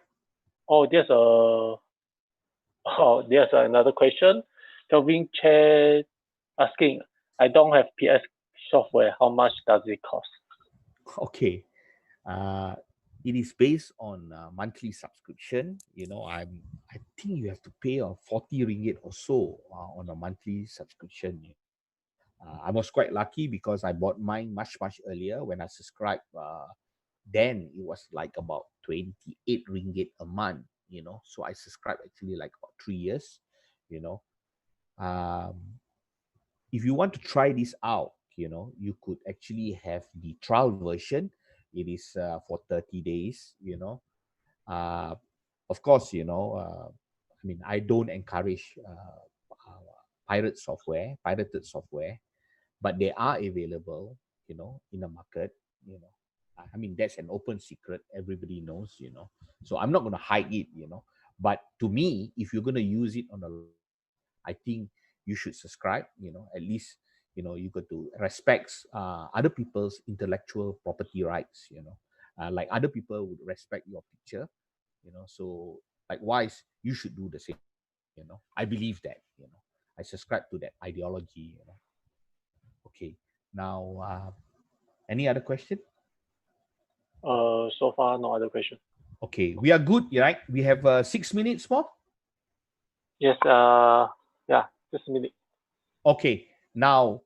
Oh, there's another question. Kelvin Chair asking, I don't have PS software. How much does it cost? Okay. Uh, it is based on monthly subscription. I think you have to pay 40 ringgit or so on a monthly subscription. I was quite lucky because I bought mine much earlier when I subscribed. Then it was like about 28 ringgit a month. So I subscribed actually like about 3 years. You know, um, if you want to try this out, you could actually have the trial version. It is for 30 days. Uh, of course, I mean, I don't encourage pirated software, but they are available, in the market. I mean, that's an open secret. Everybody knows. So I'm not going to hide it. But to me, if you're going to use it on a, I think you should subscribe. At least you got to respect other people's intellectual property rights. Like other people would respect your picture. So likewise, you should do the same. I believe that. I subscribe to that ideology. Okay. Now, any other question? So far, no other question. Okay, we are good, right? We have 6 minutes more. Yes, yeah, just a minute. Okay, now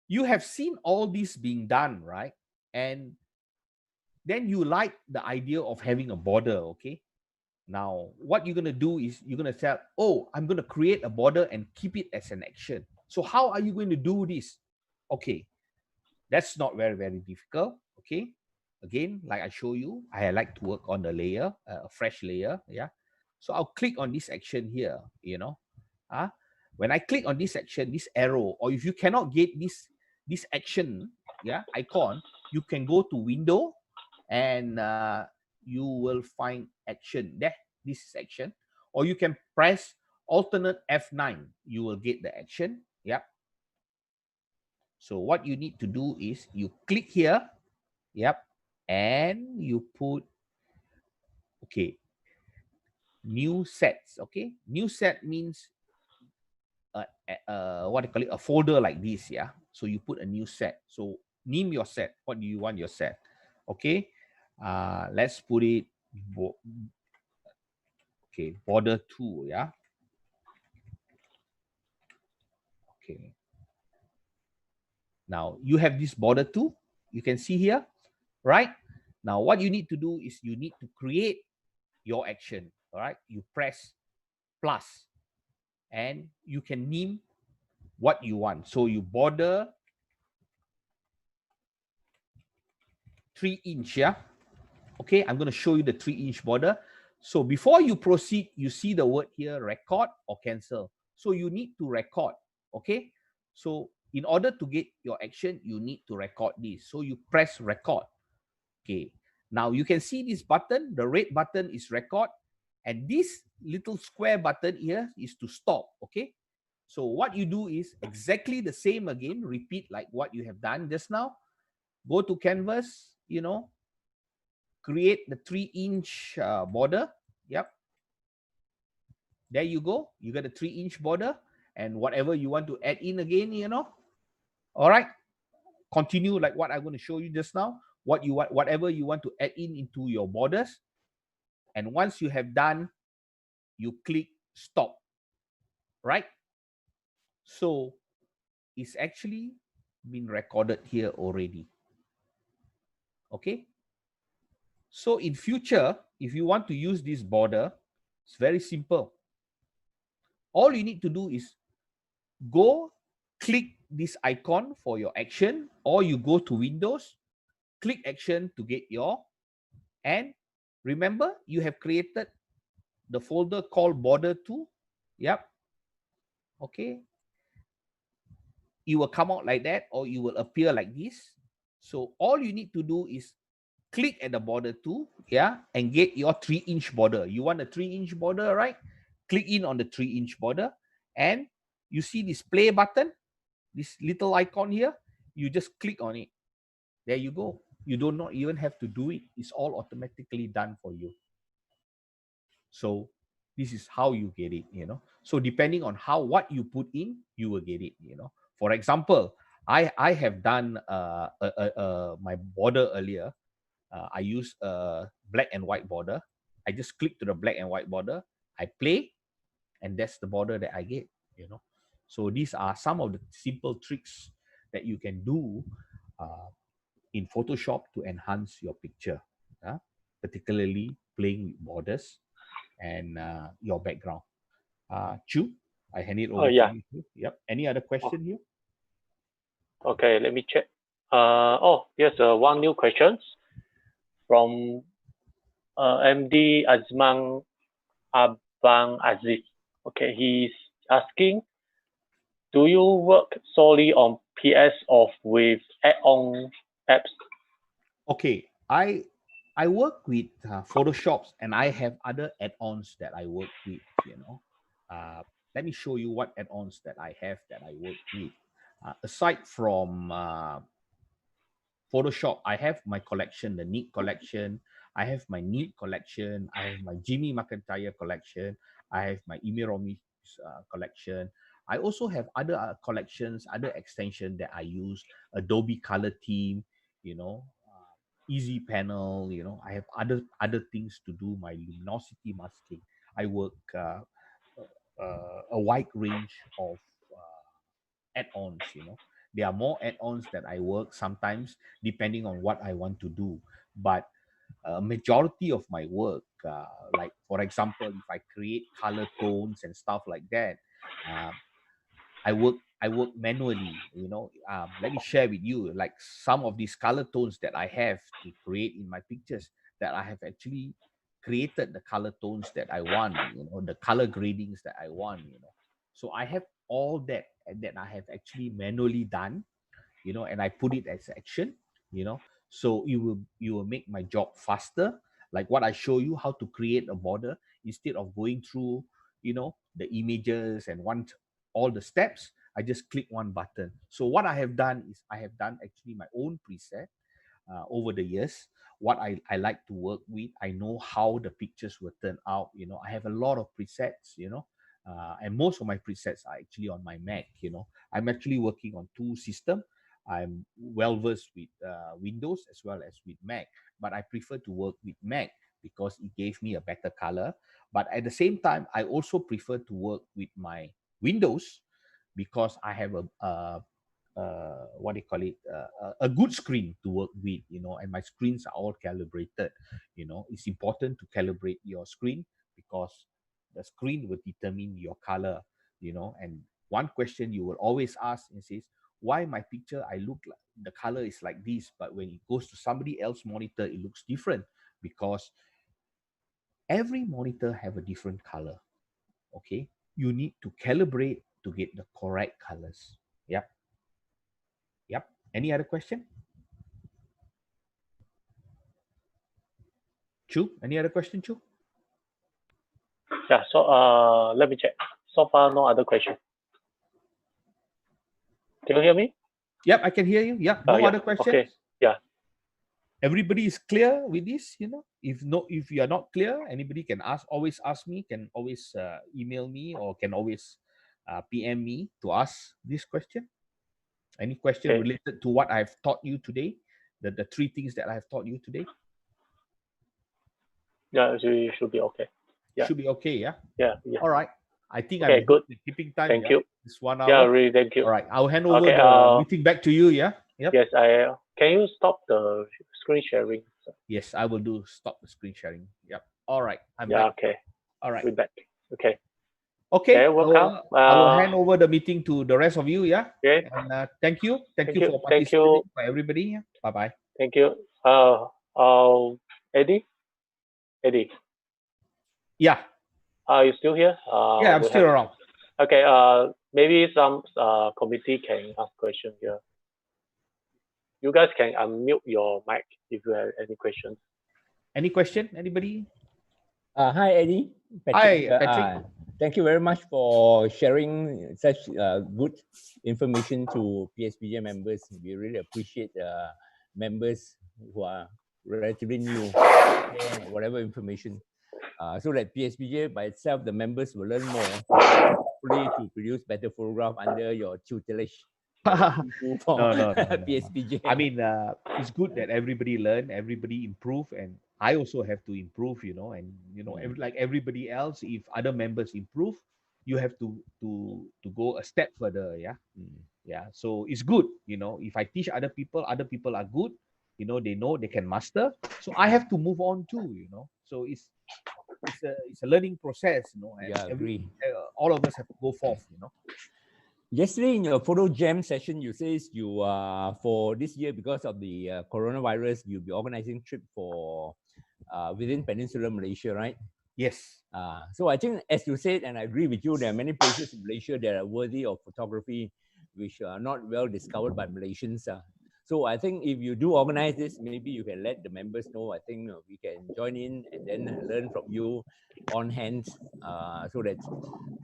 you have seen all this being done, right? And then you like the idea of having a border, okay? Now, what you're gonna do is you're gonna tell, oh, I'm gonna create a border and keep it as an action. So how are you going to do this? Okay, that's not very difficult. Okay, again, like I show you, I like to work on the layer, a fresh layer. Yeah, so I'll click on this action here. When I click on this action, this arrow, or if you cannot get this action, yeah, icon, you can go to window and you will find action there. This is action, or you can press alternate F9. You will get the action. Yep. So what you need to do is you click here. Yep. And you put, okay, new sets. Okay. New set means what I call it, a folder like this. Yeah. So you put a new set. So name your set. What do you want your set? Okay. Let's put it, okay, border 2. Yeah. Okay. Now you have this border 2. You can see here, right? Now what you need to do is you need to create your action. All right. You press plus and you can name what you want. So you border 3-inch. Yeah. Okay, I'm going to show you the 3-inch border. So before you proceed, you see the word here, record or cancel. So you need to record. Okay. So in order to get your action, you need to record this. So you press record. Okay. Now you can see this button. The red button is record. And this little square button here is to stop. Okay. So what you do is exactly the same again. Repeat like what you have done just now. Go to canvas, create the 3-inch border. Yep. There you go. You got a 3-inch border and whatever you want to add in again, All right. Continue like what I'm going to show you just now. Whatever you want to add in into your borders. And once you have done, you click stop. Right. So it's actually been recorded here already. Okay. So in future, if you want to use this border, it's very simple. All you need to do is go click this icon for your action, or you go to Windows, click action to get your, and remember you have created the folder called border 2. Yep. Okay. It will come out like that, or it will appear like this. So all you need to do is click at the border 2, yeah, and get your 3-inch border. You want a 3-inch border, right? Click in on the 3-inch border, and you see this play button, this little icon here. You just click on it. There you go. You do not even have to do it. It's all automatically done for you. So this is how you get it. So depending on what you put in, you will get it. For example, I have done my border earlier. I use a black and white border. I just click to the black and white border. I play, and that's the border that I get. So these are some of the simple tricks that you can do in Photoshop to enhance your picture, particularly playing with borders and your background. Chu, I hand it over to Yeah. you. Yep. Any other Oh, question here? okay, let me check. Here's one new question from MD Azman Abang Aziz. Okay, he's asking, do you work solely on PS or with add-on apps? Okay, I work with Photoshops, and I have other add-ons that I work with. Let me show you what add-ons that I have that I work with. Aside from Photoshop, I have my collection, the Neat collection. I have my Neat collection. I have my Jimmy McIntyre collection. I have my Imiromi collection. I also have other collections, other extensions that I use. Adobe Color Team, Easy Panel. I have other things to do. My luminosity masking. I work a wide range of add-ons. There are more add-ons that I work sometimes depending on what I want to do, but majority of my work, like for example, if I create color tones and stuff like that, uh, I work manually. Let me share with you like some of these color tones that I have to create in my pictures, that I have actually created the color tones that I want, the color gradings that I want. So I have all that I have actually manually done, and I put it as action, so you will make my job faster. Like what I show you how to create a border, instead of going through, the images and want all the steps, I just click one button. So what I have done is I have done actually my own preset over the years, what I like to work with. I know how the pictures will turn out. I have a lot of presets, and most of my presets are actually on my Mac. I'm actually working on two systems. I'm well versed with Windows as well as with Mac, but I prefer to work with Mac because it gave me a better color. But at the same time, I also prefer to work with my Windows because I have what do you call it, a good screen to work with, and my screens are all calibrated. It's important to calibrate your screen because the screen will determine your color. And one question you will always ask is why my picture I look like the color is like this, but when it goes to somebody else monitor it looks different, because every monitor have a different color. Okay, you need to calibrate to get the correct colors. Yep. Yep. Any other question? Chu, any other question, Chu? Yeah, so let me check. So far, no other question. Can you hear me? Yep, I can hear you. Yep, no Yeah. other questions. Okay. Yeah. Everybody is clear with this, if you are not clear, anybody can always ask me, can always email me, or can always PM me to ask this question. Any question Okay. related to what I've taught you today, the three things that I have taught you today? Yeah, it should be okay. Yeah. Should be okay, yeah? Yeah. Yeah. All right. I think Okay, I'm good. with keeping time. Thank Yeah? you. It's 1 Yeah, hour. really, thank you. All right. I'll hand over Okay. the meeting back to you, yeah? Yep. Yes, can you stop the screen sharing? Yes, I will do stop the screen sharing. Yep. All right. I'm Yeah. back. Okay. All right. We're back. Okay. Okay. Welcome. I will hand over the meeting to the rest of you, yeah? Okay. And thank you. Thank Thank you you. for Thank you. participating, for everybody. Yeah? Bye-bye. Thank you. Eddie. Eddie. Yeah. Are you still here? Yeah, I'm we still have. around. Okay. Maybe some committee can ask question here. You guys can unmute your mic if you have any questions. Any question? Anybody? Hi, Eddie. Hi, here. Patrick. Thank you very much for sharing such good information to PSPJ members. We really appreciate members who are relatively new, share whatever information, so that PSPJ by itself, the members will learn more, hopefully to produce better photograph under your tutelage. No. PSPJ. I mean, it's good that everybody learn, everybody improve, and I also have to improve, and like everybody else, if other members improve, you have to go a step further. Yeah. Yeah. So it's good, if I teach other people are good, they know they can master. So I have to move on too, So it's a learning process, and Yeah, agree. all of us have to go forth, Yesterday in your photo jam session, you says you for this year, because of the coronavirus, you'll be organizing trip for within Peninsular Malaysia, right? Yes. So I think, as you said, and I agree with you, there are many places in Malaysia that are worthy of photography, which are not well discovered by Malaysians. So I think if you do organize this, maybe you can let the members know. I think we can join in and then learn from you on hand, so that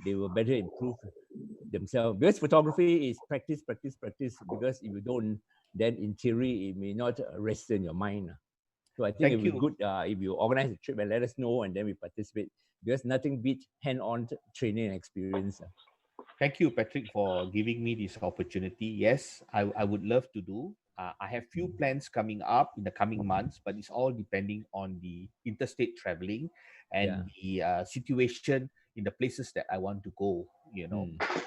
they will better improve themselves. Because photography is practice. Because if you don't, then in theory, it may not rest in your mind. So I think it would be good if you organize a trip and let us know, and then we participate. Because nothing beats hand-on training and experience. Thank you, Patrick, for giving me this opportunity. Yes, I would love to do. I have few plans coming up in the coming months, but it's all depending on the interstate traveling and the situation in the places that I want to go.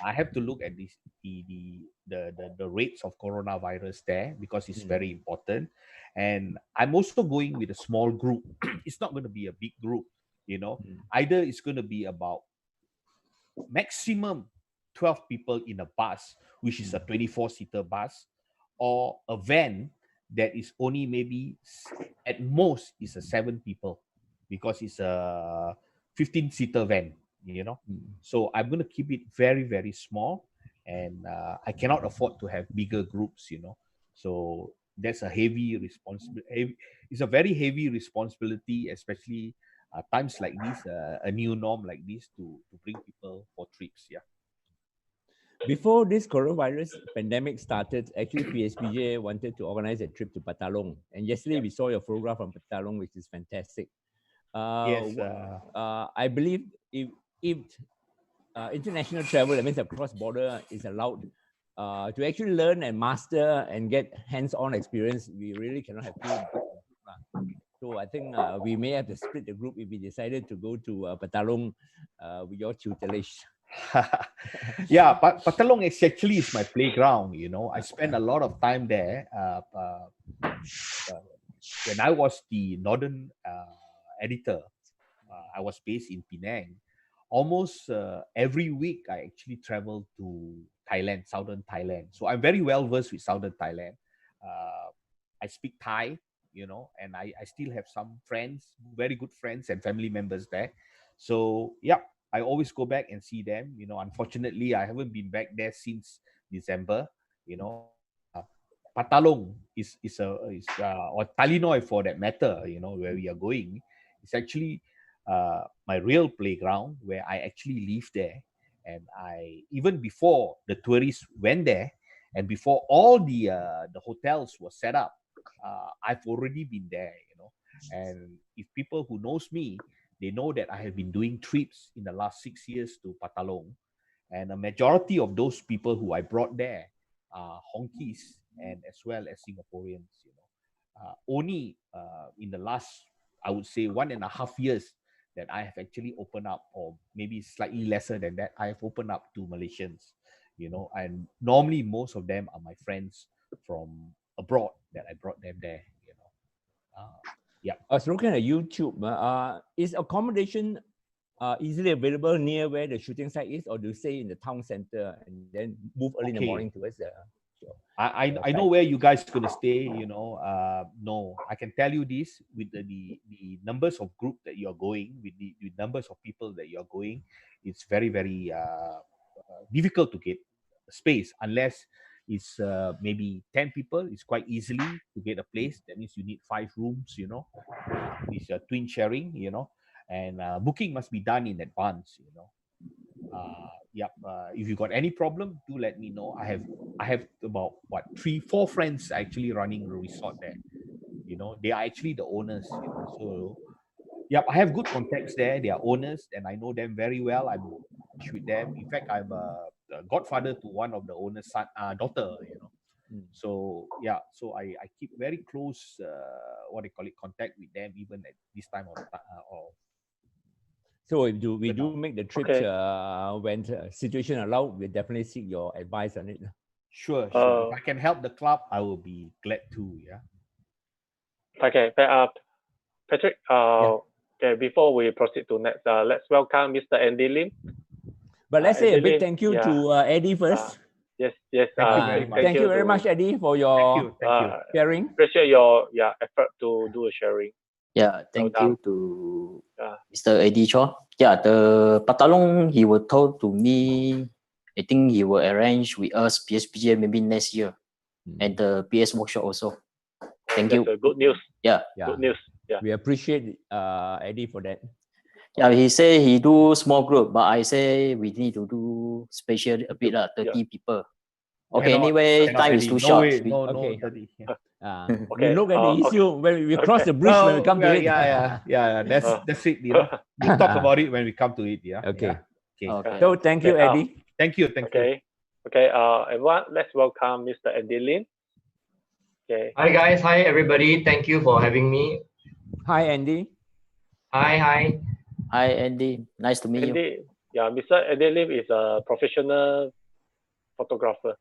I have to look at this the rates of coronavirus there, because it's very important. And I'm also going with a small group. It's not going to be a big group. Either it's going to be about maximum 12 people in a bus, which is a 24-seater bus, or a van that is only maybe at most is a 7 people, because it's a 15-seater van. So I'm going to keep it very, very small. and I cannot afford to have bigger groups, you know. So that's a heavy responsibility. It's a very heavy responsibility, especially times like this, a new norm like this, to bring people for trips. Yeah. Before this coronavirus pandemic started, actually PSPJ wanted to organize a trip to Patalong. And yesterday we saw your photograph from Patalong, which is fantastic. Yes. I believe if international travel, that means across border, is allowed, to actually learn and master and get hands-on experience, we really cannot have two groups of people. So I think we may have to split the group if we decided to go to Patalong with your tutelage. Yeah, but Patalong is actually is my playground. You know, I spent a lot of time there. When I was the northern editor, I was based in Penang. Almost every week, I actually travel to Thailand, southern Thailand. So I'm very well versed with southern Thailand. I speak Thai, you know, and I still have some friends, very good friends and family members there. So yeah, I always go back and see them. You know, unfortunately, I haven't been back there since December. You know, Patalong or Talinoy for that matter. You know, where we are going, it's actually my real playground where I actually live there. And I even before the tourists went there, and before all the hotels were set up, I've already been there. You know, and if people who knows me, they know that I have been doing trips in the last 6 years to Patalong, and a majority of those people who I brought there are honkies and as well as Singaporeans. You know, only in the last, I would say, 1.5 years that I have actually opened up, or maybe slightly lesser than that, I have opened up to Malaysians. You know, and normally most of them are my friends from abroad that I brought them there. You know, yeah. I was looking at YouTube. Is accommodation easily available near where the shooting site is, or do you stay in the town center and then move early in the Okay. morning towards the? I know where you guys gonna stay. You know, no, I can tell you this with the numbers of group that you're going with, the numbers of people that you're going, it's very difficult to get space unless it's maybe 10 people. It's quite easily to get a place. That means you need 5 rooms. You know, it's twin sharing. You know, and booking must be done in advance. You know. Yep. If you got any problem, do let me know. I have about 3-4 friends actually running a resort there. You know, they are actually the owners. You know, so yep, I have good contacts there. They are owners, and I know them very well. I'm in touch with them. In fact, I'm a godfather to one of the owner's son, daughter. You know, so yeah, so I keep very close, what they call it, contact with them even at this time of or So if we do now. make the trips Okay. when situation allow, we'll definitely seek your advice on it. Sure, sure. If I can help the club, I will be glad to. Yeah. Okay, Patrick. Okay, before we proceed to next, let's welcome Mr. Andy Lim. But let's say a Andy big Lim, thank you yeah. to Eddie first. Yes. Thank you very much. Thank you very much, Eddie, for Thank your you. Thank you. sharing. Appreciate your effort to do a sharing. Yeah, thank done. you to Yeah. Mr. Eddie Chua. Yeah, the Patalong, he will told to me, I think he will arrange with us PSPJ maybe next year, and the PS workshop also. Thank you. That's good news. Yeah. Good news. Yeah. We appreciate Eddie for that. Yeah, he say he do small group, but I say we need to do special a bit, 30 people. Okay, Cannot- anyway, cannot, time is Eddie. too No short. way. No, Okay. 30. Yeah. We look at the issue when we cross the bridge Well, when we come to it. yeah. That's it. You know, we'll talk about it when we come to it. Yeah. Okay. Yeah. Okay. So thank you, Okay, Eddie. Thank you. Thank you. Okay. Everyone, let's welcome Mr. Andy Lim. Okay. Hi guys, hi everybody. Thank you for having me. Hi, Andy. Hi. Hi, Andy. Nice to meet you. Andy, Mr. Andy Lim is a professional photographer.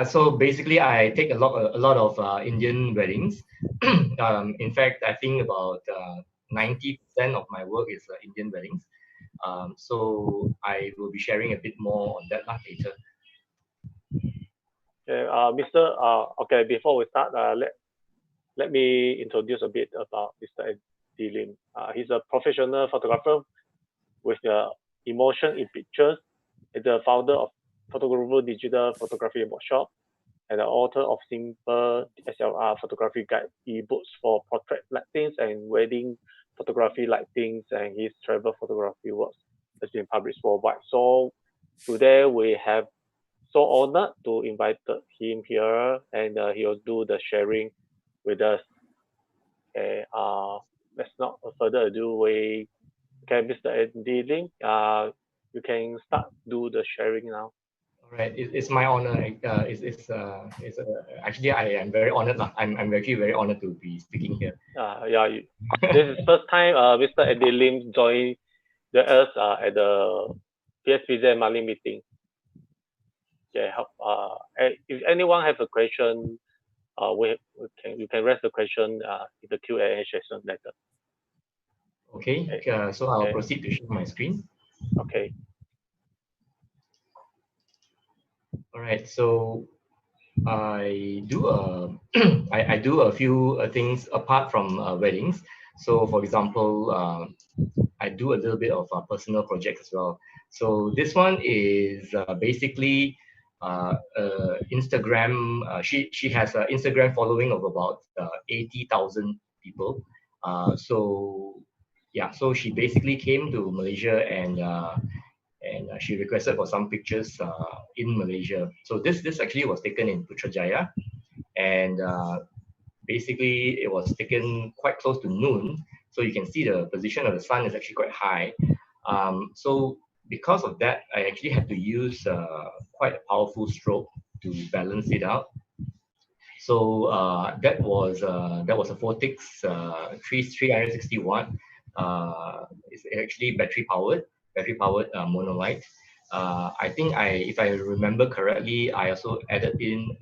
So basically, I take a lot of Indian weddings. In fact, I think about 90% of my work is Indian weddings. So I will be sharing a bit more on that later. Okay, before we start, let me introduce a bit about Mr. Andy Lim. He's a professional photographer with emotion in pictures is the founder of Photographer Digital Photography Workshop and the author of Simple SLR Photography Guide ebooks for portrait lightings and wedding photography lightings, and his travel photography works has been published worldwide. So today we have so honored to invite him here, and he will do the sharing with us. Okay, let's not further ado. Mr. Andy Lim, you can start do the sharing now. All right, it's my honor. Actually, I am very honored. I'm actually very honored to be speaking here. This is first time Mr. Andy Lim joined us at the PSPJ monthly meeting. Yeah, if anyone have a question, you can raise the question in the Q&A session later. Okay, so I'll proceed to share my screen. Okay. All right, so I do I do a few things apart from weddings. So, for example, I do a little bit of personal projects as well. So this one is basically Instagram. She has an Instagram following of about 80,000 people. So yeah, so she basically came to Malaysia and she requested for some pictures in Malaysia. So this actually was taken in Putrajaya, and basically it was taken quite close to noon, so you can see the position of the sun is actually quite high. So because of that, I actually had to use quite a powerful stroke to balance it out. So that was a Vortex 360 watt. It's actually battery powered monolight. I think if I remember correctly, I also added in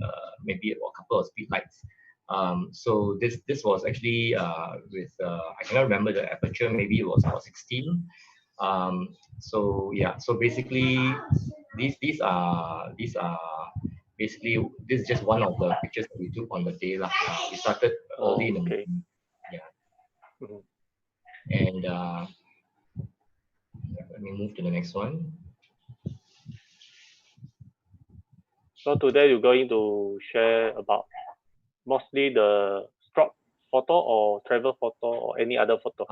maybe a couple of speed lights. So this was actually with I cannot remember the aperture. Maybe it was about 16. So yeah. So basically, these are basically this is just one of the pictures that we took on the day. We started early in the morning. Yeah. Mm-hmm. And let me move to the next one. So today you're going to share about mostly the stock photo or travel photo or any other photo?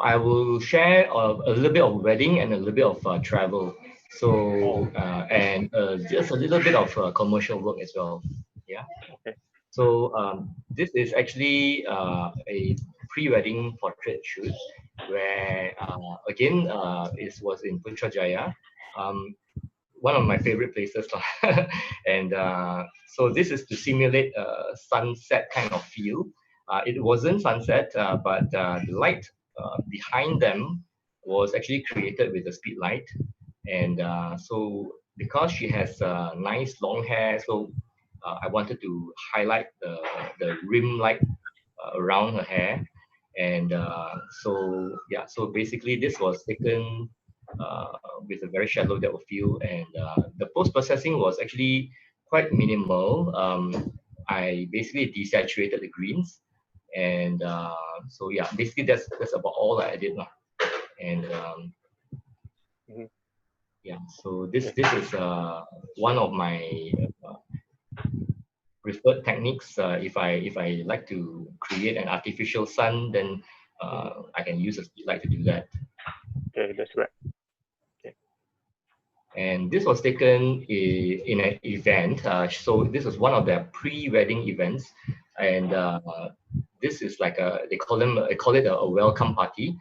I will share a little bit of wedding and a little bit of travel. So and just a little bit of commercial work as well. Yeah. Okay. So this is actually a pre-wedding portrait shoot where again it was in Putrajaya, one of my favorite places. And so this is to simulate a sunset kind of feel. It wasn't sunset, but the light behind them was actually created with a speed light. And so because she has nice long hair, so I wanted to highlight the rim light around her hair. And so yeah, so basically this was taken with a very shallow depth of field, and the post-processing was actually quite minimal. I basically desaturated the greens, and so yeah, basically that's about all that I did now. And yeah, so this is one of my preferred techniques. If I like to create an artificial sun, then I can use a speed light to do that. Okay, that's right. Okay. And this was taken in an event. So this was one of their pre-wedding events, and this is like they call it a welcome party.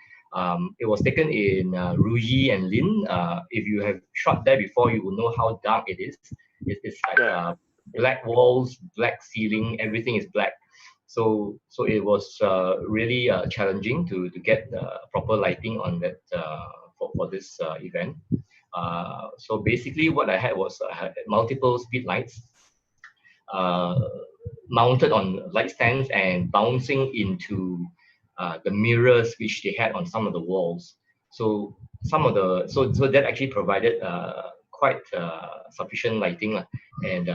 It was taken in Ruyi and Lin. If you have shot there before, you will know how dark it is. It's like black walls, black ceiling, everything is black. So it was really challenging to get proper lighting on that for this event. So basically, what I had was multiple speed lights mounted on light stands and bouncing into the mirrors which they had on some of the walls. So so that actually provided quite sufficient lighting. And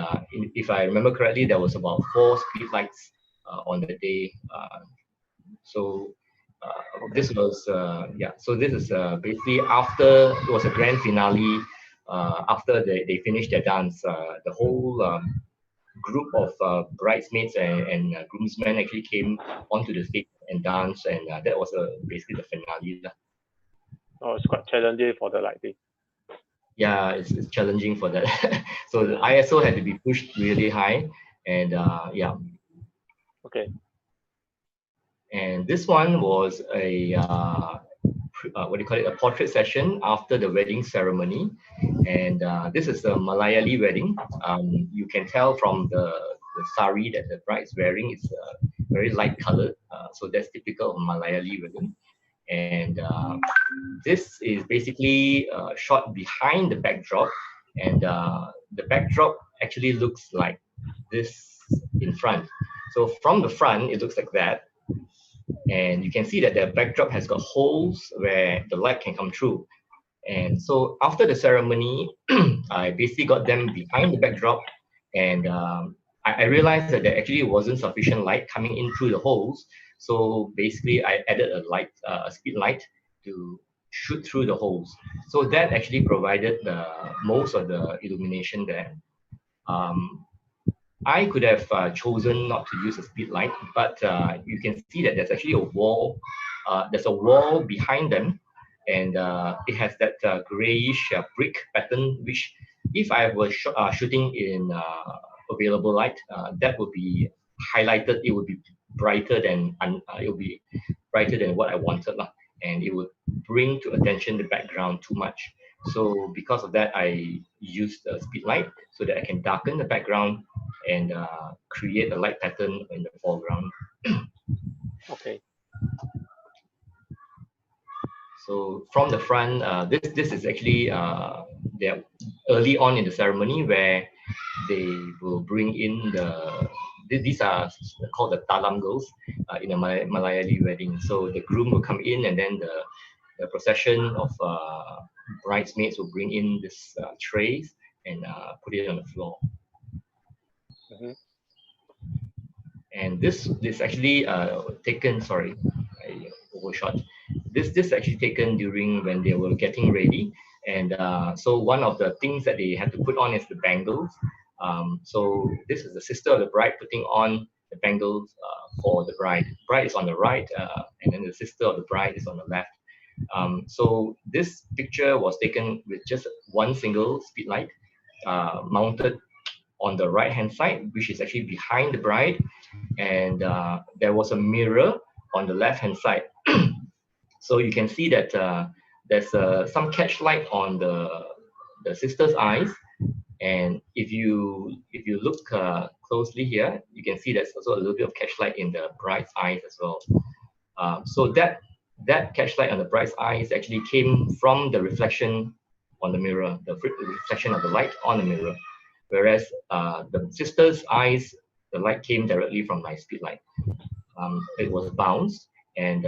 if I remember correctly, there was about 4 speed lights on the day. So this was yeah. So this is basically after it was a grand finale after they finished their dance, the whole group of bridesmaids and groomsmen actually came onto the stage and danced, and that was basically the finale. Oh, it's quite challenging for the lighting. Yeah, it's challenging for that. So the ISO had to be pushed really high, and yeah. Okay. And this one was a what do you call it? A portrait session after the wedding ceremony, and this is a Malayali wedding. You can tell from the sari that the bride is wearing. It's very light colored, so that's typical of Malayali wedding. And this is basically shot behind the backdrop, and the backdrop actually looks like this in front. So from the front, it looks like that, and you can see that the backdrop has got holes where the light can come through. And so after the ceremony, I basically got them behind the backdrop, and I realized that there actually wasn't sufficient light coming in through the holes. So basically, I added a light, a speed light, to shoot through the holes. So that actually provided most of the illumination there. I could have chosen not to use a speed light, but you can see that there's actually a wall. There's a wall behind them, and it has that grayish brick pattern, which if I was shooting in available light, that would be highlighted. It would be brighter than it would be brighter than what I wanted, and it would bring to attention the background too much. So because of that, I used the speed light so that I can darken the background and create a light pattern in the foreground. Okay. So from the front, this is actually they're early on in the ceremony where they will bring in these are called the talam girls in a Malayali wedding. So the groom will come in, and then the procession of bridesmaids will bring in this trays and put it on the floor. Mm-hmm. And this actually taken, sorry, I overshot. This actually taken during when they were getting ready, and so one of the things that they had to put on is the bangles. So this is the sister of the bride putting on the bangles for the bride. Bride is on the right, and then the sister of the bride is on the left. So this picture was taken with just one single speed light mounted on the right hand side, which is actually behind the bride, and there was a mirror on the left hand side. So you can see that there's some catch light on the sister's eyes, and if you look closely here, you can see there's also a little bit of catch light in the bride's eyes as well. So that catch light on the bride's eyes actually came from the reflection on the mirror, the reflection of the light on the mirror. Whereas the sister's eyes, the light came directly from my speed light. It was bounced, and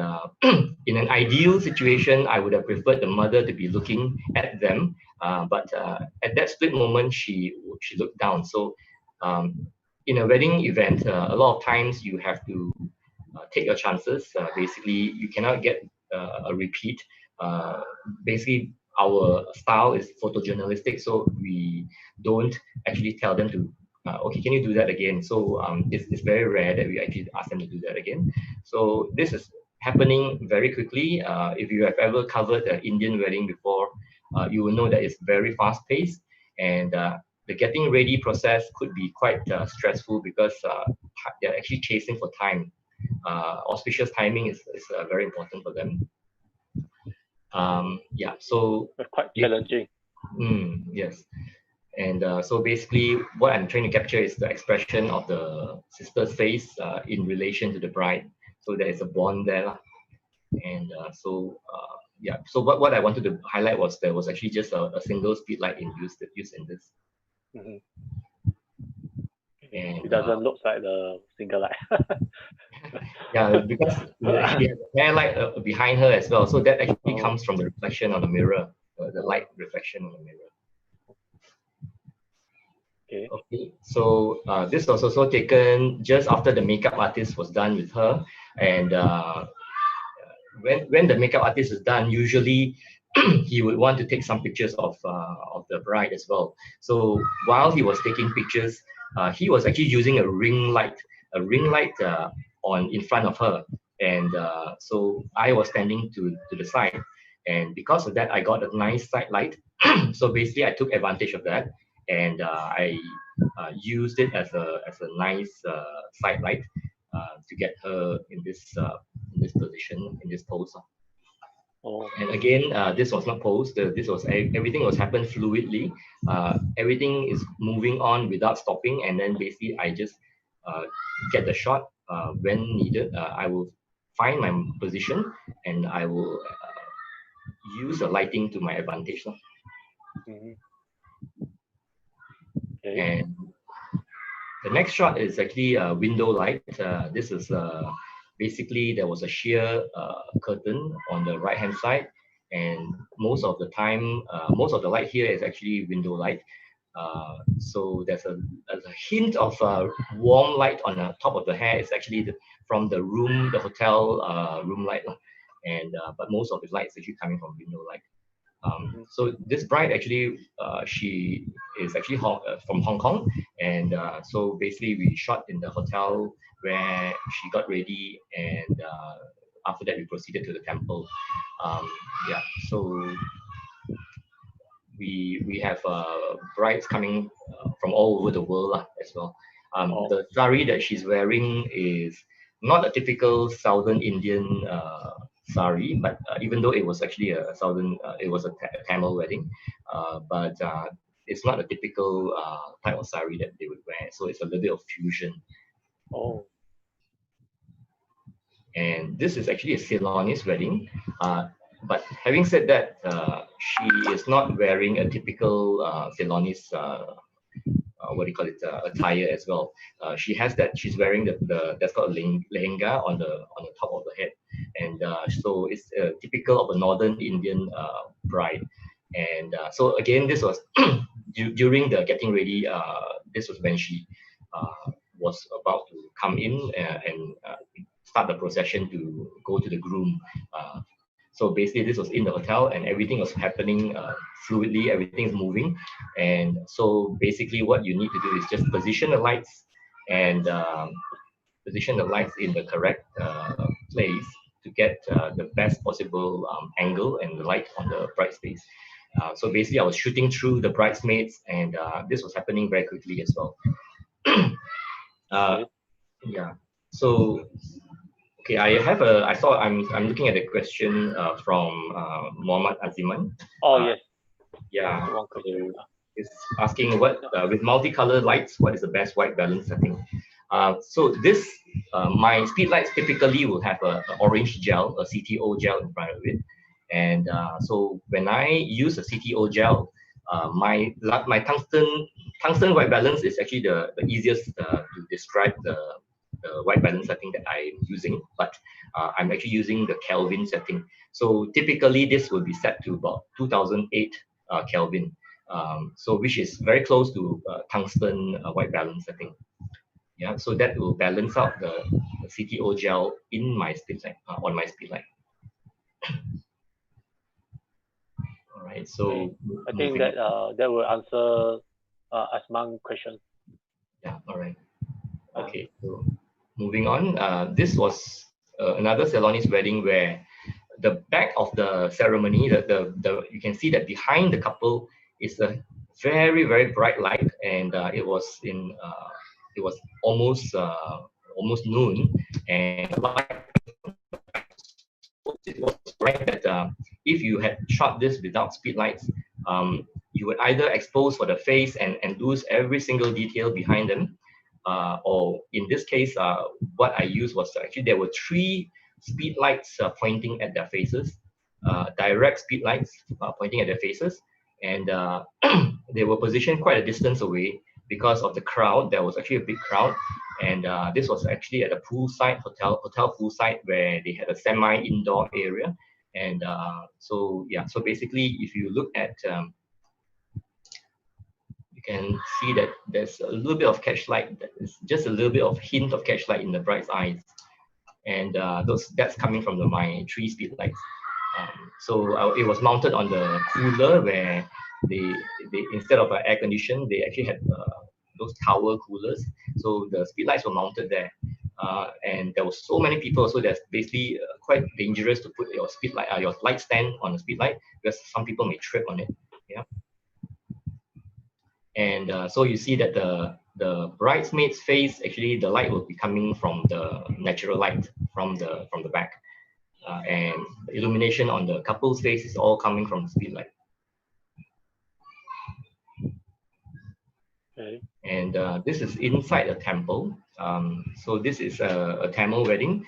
in an ideal situation, I would have preferred the mother to be looking at them, but at that split moment, she looked down. So in a wedding event, a lot of times you have to take your chances. Basically, you cannot get a repeat. Basically, our style is photojournalistic, so we don't actually tell them to, okay, can you do that again? So it's very rare that we actually ask them to do that again. So this is happening very quickly. If you have ever covered an Indian wedding before, you will know that it's very fast paced, and the getting ready process could be quite stressful because they're actually chasing for time. Auspicious timing is very important for them. Yeah, so quite challenging. Yes, and so basically what I'm trying to capture is the expression of the sister's face in relation to the bride. So there is a bond there, and yeah. So what I wanted to highlight was there was actually just a single speed light used in this. Mm-hmm. And it doesn't look like the single light. Yeah, because she has a hair light behind her as well, so that actually comes from the reflection on the mirror, the light reflection on the mirror. Okay, so this was also taken just after the makeup artist was done with her, and when the makeup artist is done, usually he would want to take some pictures of the bride as well. So while he was taking pictures, he was actually using a ring light on in front of her, and so I was standing to the side, and because of that, I got a nice side light. So basically, I took advantage of that, and I used it as a nice side light to get her in this position, in this pose. Oh, And again, this was not posed. This was everything was happened fluidly. Everything is moving on without stopping, and then basically I just get the shot when needed. I will find my position, and I will use the lighting to my advantage. mhm. Okay. And the next shot is actually a window light. This is basically there was a sheer curtain on the right hand side, and most of the time, most of the light here is actually window light. So there's a hint of warm light on the top of the hair. It's actually from the room, the hotel room light, and but most of the light is actually coming from window light. So this bride actually, she is actually from Hong Kong, and so basically we shot in the hotel where she got ready, and after that we proceeded to the temple. Yeah, so we have brides coming from all over the world as well. The sari that she's wearing is not a typical Southern Indian sari, but even though it was actually a Southern, it was a Tamil wedding, but it's not a typical type of sari that they would wear. So it's a little bit of fusion. Oh, And this is actually a Ceylonese wedding. But having said that, she is not wearing a typical Ceylonese what do you call it, attire as well. She has that. She's wearing the that's called lehenga on the top of the head, and so it's typical of a Northern Indian bride. And so again, this was during the getting ready. This was when she was about to come in and start the procession to go to the groom. So basically, this was in the hotel, and everything was happening fluidly. Everything is moving, and so basically, what you need to do is just position the lights and position the lights in the correct place to get the best possible angle and the light on the bride's face. So basically, I was shooting through the bridesmaids, and this was happening very quickly as well. Yeah. So okay, I'm looking at a question from Muhammad Aziman. yes. Yeah. One question. Is asking what with multicolored lights, what is the best white balance setting? So this my speed lights typically will have a orange gel, a CTO gel in front of it, and so when I use a CTO gel, my tungsten white balance is actually the easiest to describe the white balance setting that I'm using, but I'm actually using the Kelvin setting. So typically this will be set to about 2008 Kelvin, so which is very close to tungsten white balance setting. Yeah, so that will balance out the CTO gel in my speed light, on my speed light. All right, so I think that that will answer Asman's question. Yeah, all right. Okay, so moving on. This was another Ceylonese wedding where the back of the ceremony, the you can see that behind the couple is a very, very bright light, and it was almost noon, and the light, it was right that if you had shot this without speed lights, you would either expose for the face and lose every single detail behind them, or in this case, what I used was actually there were 3 speed lights pointing at their faces, direct speed lights pointing at their faces, and they were positioned quite a distance away because of the crowd. There was actually a big crowd, and this was actually at a poolside hotel poolside where they had a semi-indoor area, and so yeah. So basically, if you look at you can see that there's a little bit of catchlight, just a little bit of hint of catchlight in the bride's eyes, and that's coming from my 3 speed lights. It was mounted on the cooler where they instead of an air condition, they actually had those tower coolers. So the speed lights were mounted there. And there was so many people, so that's basically quite dangerous to put your speed light, your light stand on a speed light, because some people may trip on it. Yeah. And so you see that the bridesmaid's face, actually the light will be coming from the natural light from the back, and the illumination on the couple's face is all coming from the speed light. Okay. And this is inside a temple. So this is a Tamil wedding,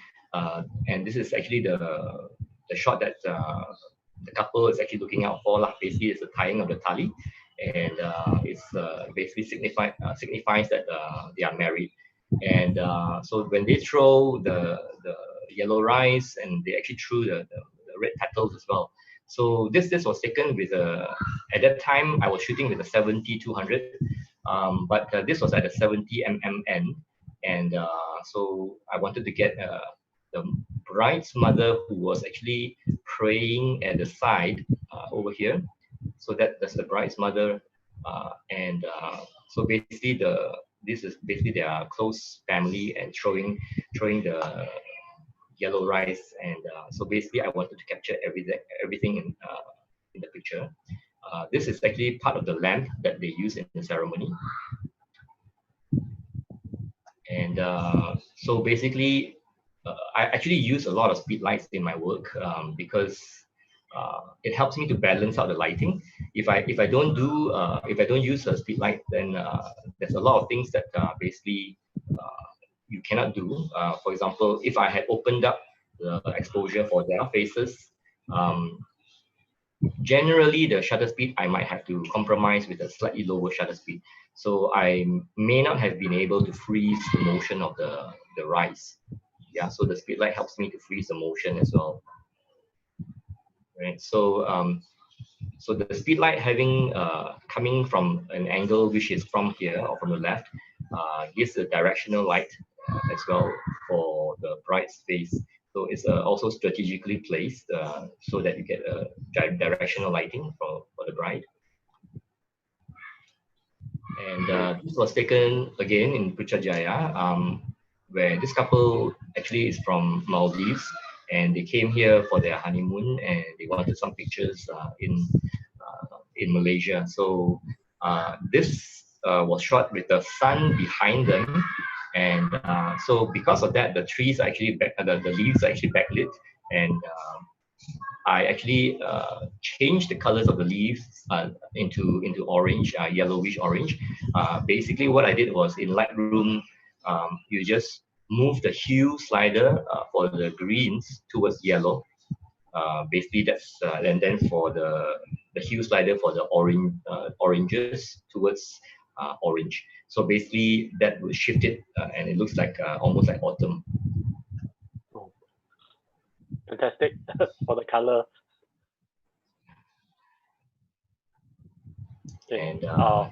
and this is actually the shot that the couple is actually looking out for. Basically, it's the tying of the tali, and it's basically signifies that they are married. And so when they throw the yellow rice, and they actually threw the red petals as well. So this was taken with at that time I was shooting with a 70-200. But this was at a 70 mm, and so I wanted to get the bride's mother, who was actually praying at the side over here. So that's the bride's mother, and so basically this is basically their close family, and throwing the yellow rice, and so basically I wanted to capture everything in the picture. This is actually part of the lamp that they use in the ceremony. And so basically, I actually use a lot of speed lights in my work, because it helps me to balance out the lighting. If I don't use a speed light, then there's a lot of things that basically you cannot do. For example, if I had opened up the exposure for their faces, generally the shutter speed I might have to compromise with a slightly lower shutter speed. So I may not have been able to freeze the motion of the rise. Yeah, so the speed light helps me to freeze the motion as well. Right. So so the speed light having coming from an angle which is from here or from the left gives a directional light as well for the bride's face. So it's also strategically placed so that you get a directional lighting for the bride. And this was taken again in Putrajaya, where this couple actually is from Maldives, and they came here for their honeymoon, and they wanted some pictures in Malaysia. So this was shot with the sun behind them, and so because of that, the trees are actually the leaves are actually backlit, and I actually changed the colors of the leaves into orange, yellowish orange. Basically, what I did was in Lightroom, you just move the hue slider for the greens towards yellow. Basically, that's and then for the hue slider for the oranges towards orange. So basically, that will shift it, and it looks like almost like autumn. Fantastic for the color. Okay. And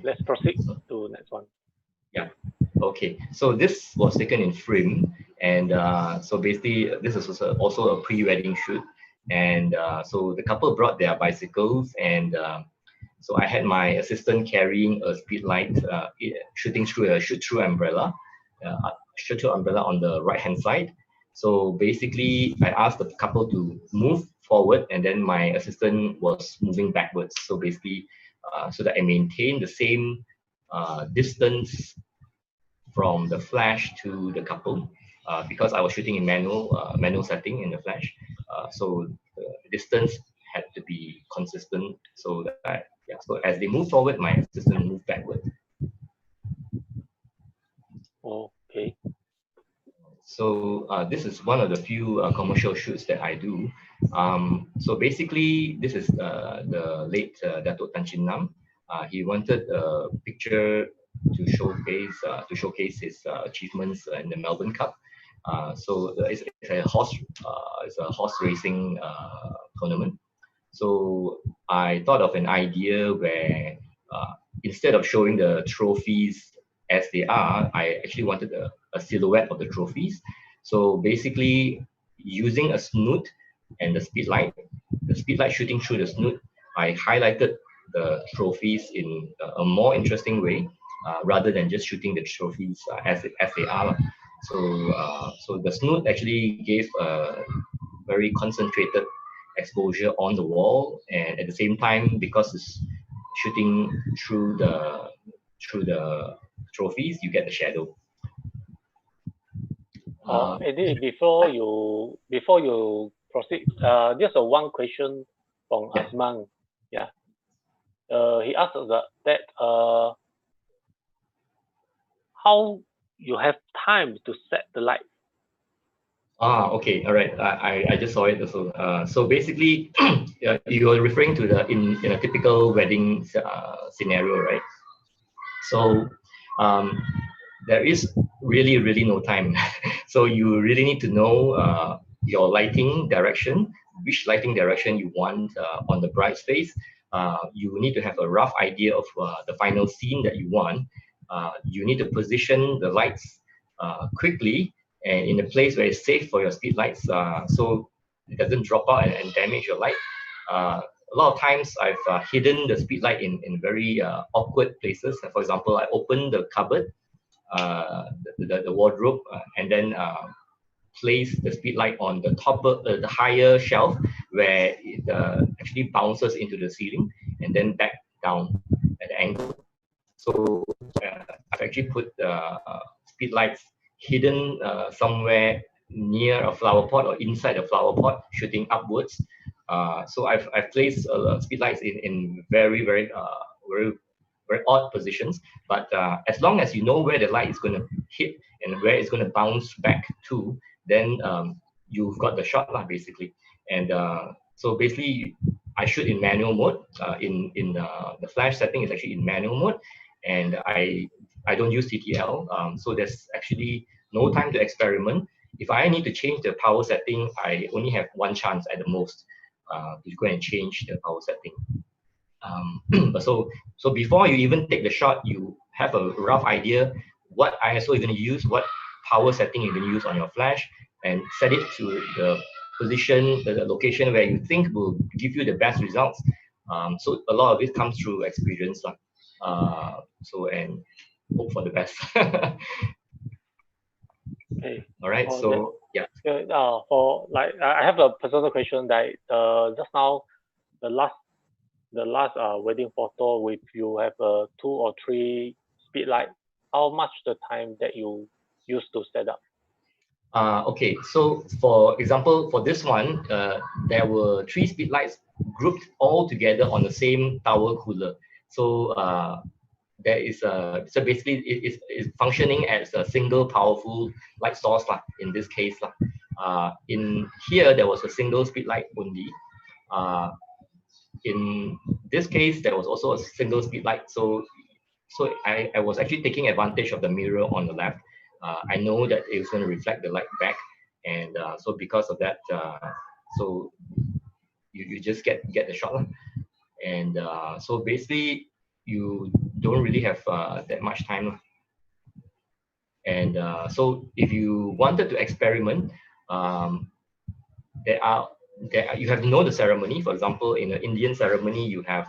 let's proceed to next one. Yeah. Okay. So this was taken in film, and so basically this is also a pre-wedding shoot, and so the couple brought their bicycles, and so I had my assistant carrying a speed light, shooting through a shoot-through umbrella on the right-hand side. So basically, I asked the couple to move forward, and then my assistant was moving backwards. So basically, so that I maintain the same distance from the flash to the couple, because I was shooting in manual setting in the flash. So the distance had to be consistent, so that so as they move forward, my assistant moved backward. Okay. So this is one of the few commercial shoots that I do. So basically, this is the late Dato' Tan Chin Nam. He wanted a picture to showcase his achievements in the Melbourne Cup. So it's a horse racing tournament. So I thought of an idea where instead of showing the trophies as they are, I actually wanted a silhouette of the trophies. So basically, using a snoot, and the speed light shooting through the snoot, I highlighted the trophies in a more interesting way, rather than just shooting the trophies as they are. So the snoot actually gave a very concentrated exposure on the wall, and at the same time, because it's shooting through the trophies, you get the shadow. Eddie, before you proceed, just one question from Yeah. Asman. Yeah. He asked that how you have time to set the light. Okay, all right. I just saw it also. So basically, you are referring to the in a typical wedding scenario, right? So there is really no time. So you really need to know your lighting direction, which lighting direction you want on the bride's face. You need to have a rough idea of the final scene that you want. You need to position the lights quickly and in a place where it's safe for your speed lights, so it doesn't drop out and damage your light. A lot of times I've hidden the speed light in very awkward places. For example, I open the cupboard, the wardrobe, and then place the speed light on the top of the higher shelf where it actually bounces into the ceiling and then back down at the angle. So I've actually put speed lights hidden somewhere near a flower pot or inside a flower pot, shooting upwards. So I've placed speed lights in very odd positions. But as long as you know where the light is going to hit and where it's going to bounce back to, then you've got the shot lah, basically. And so basically, I shoot in manual mode. The flash setting is actually in manual mode, and I don't use TTL. So there's actually no time to experiment. If I need to change the power setting, I only have one chance at the most to go and change the power setting. But so before you even take the shot, you have a rough idea what ISO you're going to use, what power setting you're going to use on your flash, and set it to the position, the location where you think will give you the best results. So a lot of it comes through experience, and hope for the best. Okay. All right. So yeah. For like, I have a personal question that just now the last wedding photo with you have 2 or 3 speed light. How much the time that you used to set up? Okay, so for example, for this one, there were 3 speed lights grouped all together on the same towel cooler. So there is so basically it's functioning as a single powerful light source lah, in this case lah. In here there was a single speed light only. In this case there was also a single speed light. So I was actually taking advantage of the mirror on the left. I know that it was going to reflect the light back, and so because of that, so you just get the shot, and so basically you don't really have that much time. And so if you wanted to experiment, you have to know the ceremony. For example, in an Indian ceremony, you have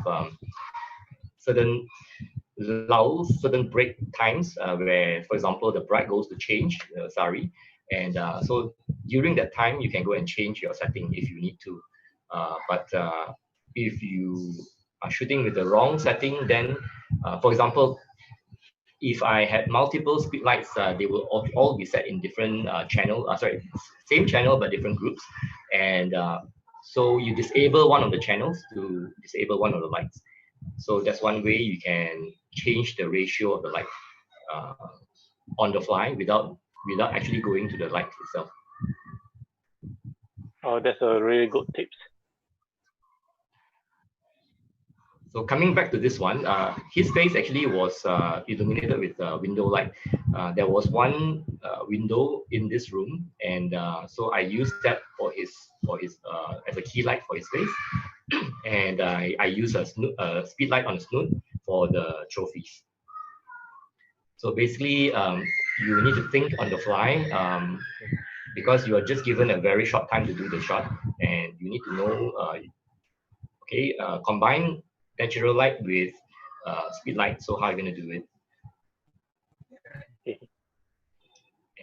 certain lulls, certain break times where, for example, the bride goes to change sari, and so during that time you can go and change your setting if you need to. But if you are shooting with the wrong setting, then for example, if I had multiple speed lights, they will all be set in different same channel but different groups, and so you disable one of the channels to disable one of the lights. So that's one way you can change the ratio of the light on the fly without actually going to the light itself. Oh, that's a really good tips. So coming back to this one, his face actually was illuminated with window light. There was one window in this room, and so I used that for his as a key light for his face, and I used a speed light on the snoot for the trophies. So basically, you need to think on the fly. because you are just given a very short time to do the shot, and you need to know, combine natural light with speed light. So how are you going to do it? Okay.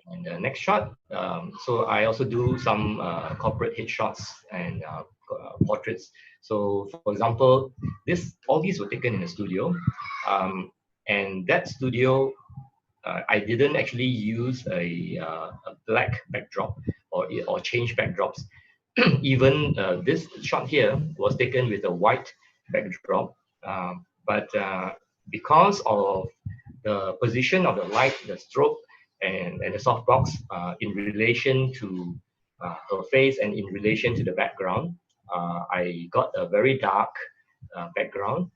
And the next shot, so I also do some corporate headshots and portraits. So for example, all these were taken in a studio, and that studio, I didn't actually use a black backdrop or change backdrops. Even this shot here was taken with a white backdrop, but because of the position of the light, the strobe, and the softbox in relation to her face and in relation to the background, I got a very dark background.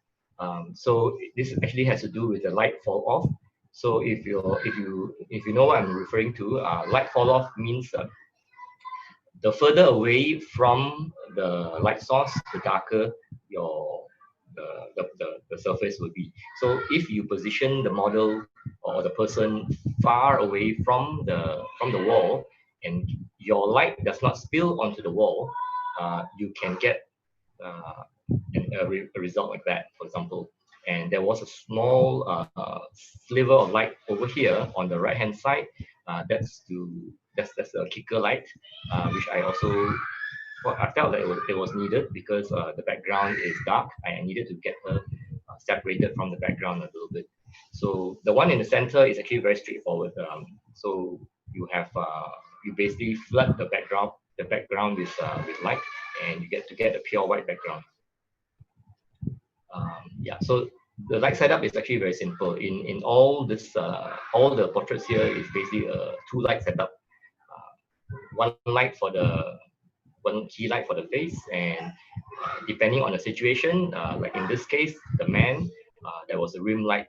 So this actually has to do with the light fall off. So if you know what I'm referring to, light fall off means the further away from the light source, the darker the surface will be. So if you position the model or the person far away from the wall, and your light does not spill onto the wall, you can get a result like that, for example. And there was a small sliver of light over here on the right hand side. That's a kicker light, which I felt that it was needed because the background is dark. I needed to get her separated from the background a little bit. So the one in the center is actually very straightforward. So you have you basically flood the background with light, and you get a pure white background. Yeah, so the light setup is actually very simple. In all the portraits here is basically a 2 light setup. One key light for the face, and depending on the situation, like in this case, the man, there was a rim light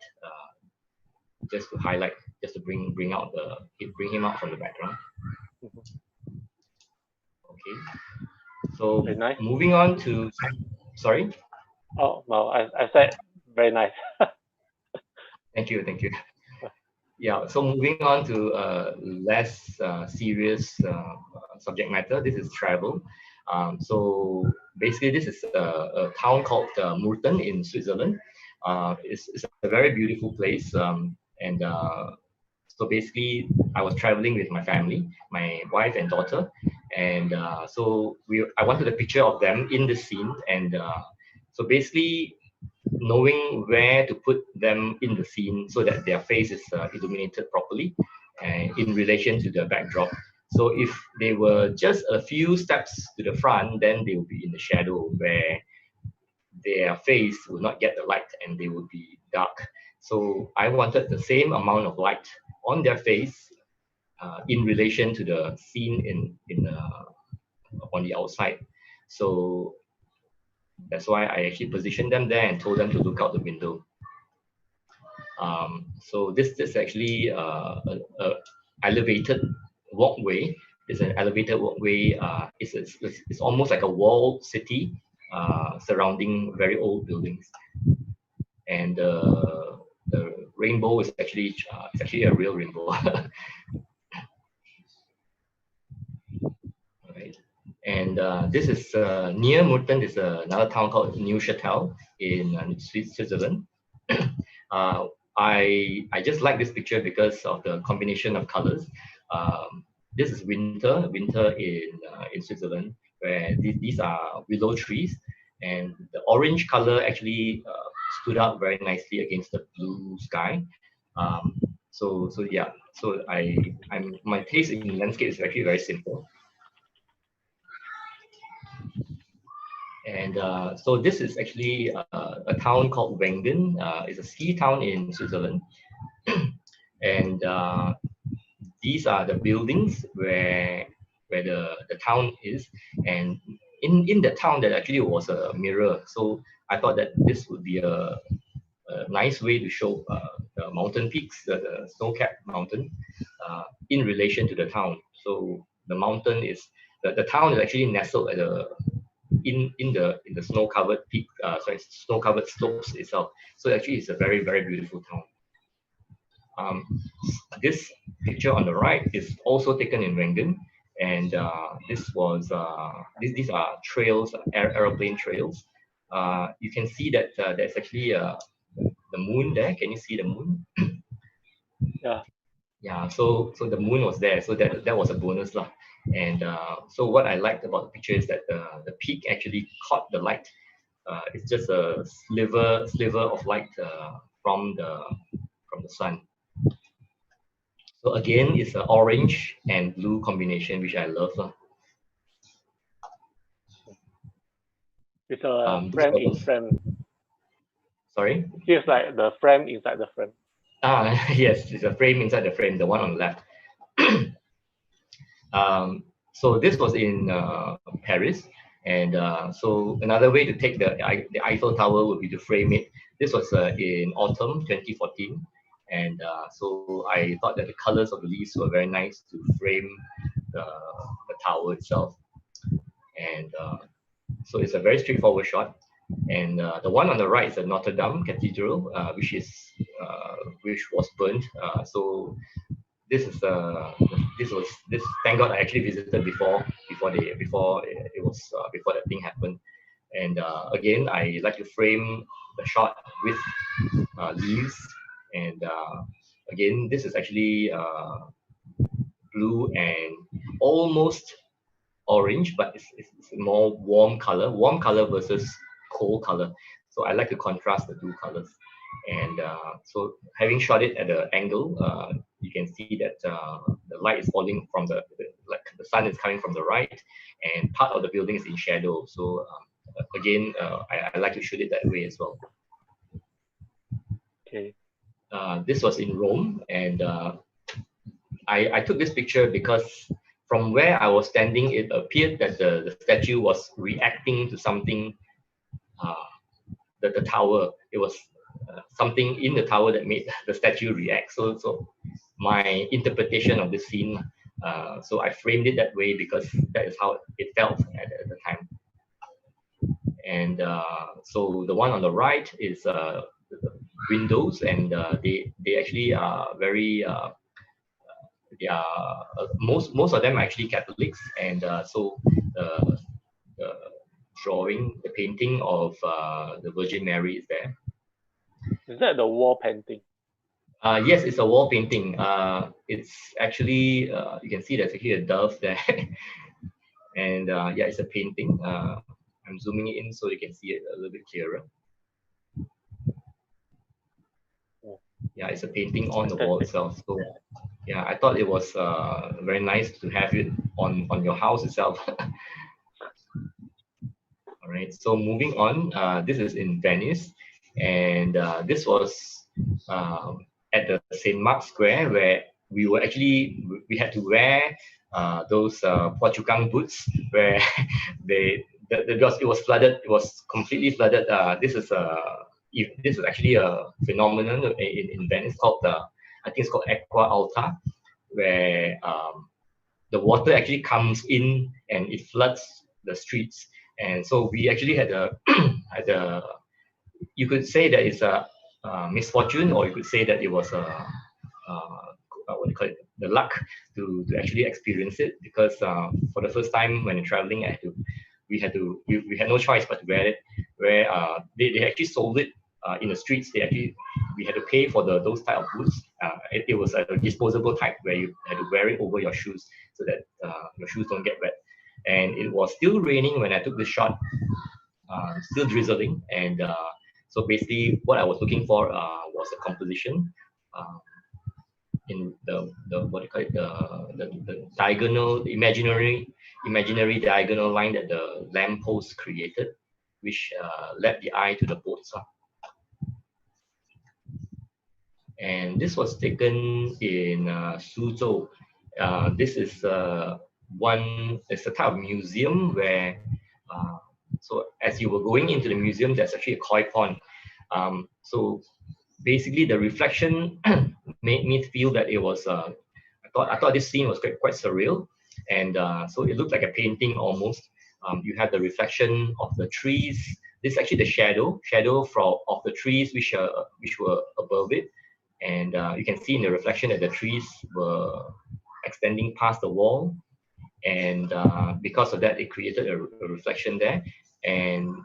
just to highlight, just to bring him out from the background. Okay, so Very nice. moving on to, sorry. Oh no, I said very nice. Thank you. Yeah, so moving on to less serious subject matter. This is travel. So basically, this is a town called Murten in Switzerland. It's a very beautiful place. And so basically, I was traveling with my family, my wife and daughter. And so I wanted a picture of them in the scene. And so basically, knowing where to put them in the scene so that their face is illuminated properly and in relation to the backdrop. So if they were just a few steps to the front, then they will be in the shadow where their face will not get the light and they will be dark. So I wanted the same amount of light on their face in relation to the scene on the outside. So that's why I actually positioned them there and told them to look out the window. So this is actually a elevated walkway. It's an elevated walkway. It's almost like a walled city surrounding very old buildings. And the rainbow is actually it's actually a real rainbow. Right. And this is near Murten. There's another town called Neuchâtel in Switzerland. I just like this picture because of the combination of colors. This is winter in Switzerland, where these are willow trees, and the orange color actually stood out very nicely against the blue sky. So yeah, so my taste in landscape is actually very simple. And so this is actually a town called Wengen. It's a ski town in Switzerland. And these are the buildings where the town is. And in the town, there actually was a mirror. So I thought that this would be a nice way to show the mountain peaks, the snow-capped mountain, in relation to the town. So the mountain is, the town is actually nestled at in the snow-covered peak, snow-covered slopes itself. So actually, it's a very, very beautiful town. This picture on the right is also taken in Wengen, And these are trails, aeroplane trails. You can see that there's actually the moon there. Can you see the moon? Yeah. Yeah, so the moon was there, so that was a bonus lah. And so what I liked about the picture is that the peak actually caught the light. It's just a sliver of light from the sun. So again, it's an orange and blue combination, which I love lah. It's a This frame in was- frame. Sorry. It feels like the frame inside the frame. Yes, it's a frame inside the frame, the one on the left. So this was in Paris, and so another way to take the Eiffel Tower would be to frame it. This was in autumn 2014, and so I thought that the colors of the leaves were very nice to frame the tower itself. And so it's a very straightforward shot. And the one on the right is the Notre Dame Cathedral, which was burnt. So this is this. Thank God I actually visited before that thing happened. And again, I like to frame the shot with leaves. And again, this is actually blue and almost orange, but it's a more warm color versus cold color. So I like to contrast the two colors. And so having shot it at the angle, you can see that the light is falling from the sun is coming from the right, and part of the building is in shadow. So again, I like to shoot it that way as well. Okay. This was in Rome, and I took this picture because from where I was standing, it appeared that the statue was reacting to something. The tower, it was something in the tower that made the statue react. So my interpretation of the scene, so I framed it that way because that is how it felt at the time. And so the one on the right is windows, and they actually are very they are most of them are actually Catholics, and so the drawing, the painting of the Virgin Mary is there. Is that the wall painting? Yes, it's a wall painting. It's actually you can see there's actually a dove there, and yeah, it's a painting. I'm zooming it in so you can see it a little bit clearer. Yeah, it's a painting on the wall itself. So yeah, I thought it was very nice to have it on your house itself. All right, so moving on, this is in Venice, and this was at the St. Mark's Square, where we had to wear those Phua boots, where it was flooded. It was completely flooded. This is actually a phenomenon in Venice called I think it's called Aqua Alta, where the water actually comes in and it floods the streets. And so we actually had a you could say that it's a misfortune, or you could say that it was what do you call it, the luck to actually experience it, because for the first time when traveling, we had no choice but to wear it. Where they actually sold it in the streets. We had to pay for those type of boots. It was a disposable type where you had to wear it over your shoes so that your shoes don't get wet. And it was still raining when I took the shot, still drizzling, and so basically what I was looking for was a composition in the what do you call it, the diagonal, imaginary diagonal line that the lamppost created, which led the eye to the boats. And this was taken in Suzhou. This is it's a type of museum where so as you were going into the museum, there's actually a koi pond. So basically the reflection made me feel that it was I thought this scene was quite surreal, and so it looked like a painting almost. You have the reflection of the trees. This is actually the shadow of the trees which were above it, and you can see in the reflection that the trees were extending past the wall, and because of that, it created a reflection there, and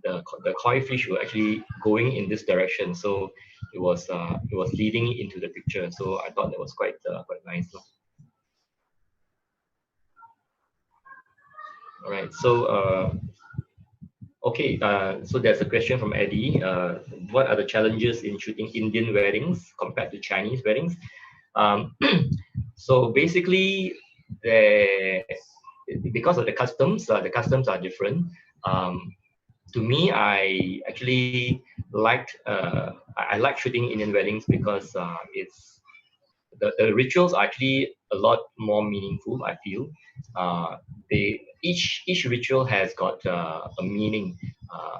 the koi fish were actually going in this direction, so it was leading into the picture. So I thought that was quite nice. All right, so okay, so there's a question from Eddie. What are the challenges in shooting Indian weddings compared to Chinese weddings? So basically, because of the customs are different. To me, I actually liked I like shooting Indian weddings because it's the rituals are actually a lot more meaningful. I feel each ritual has got a meaning,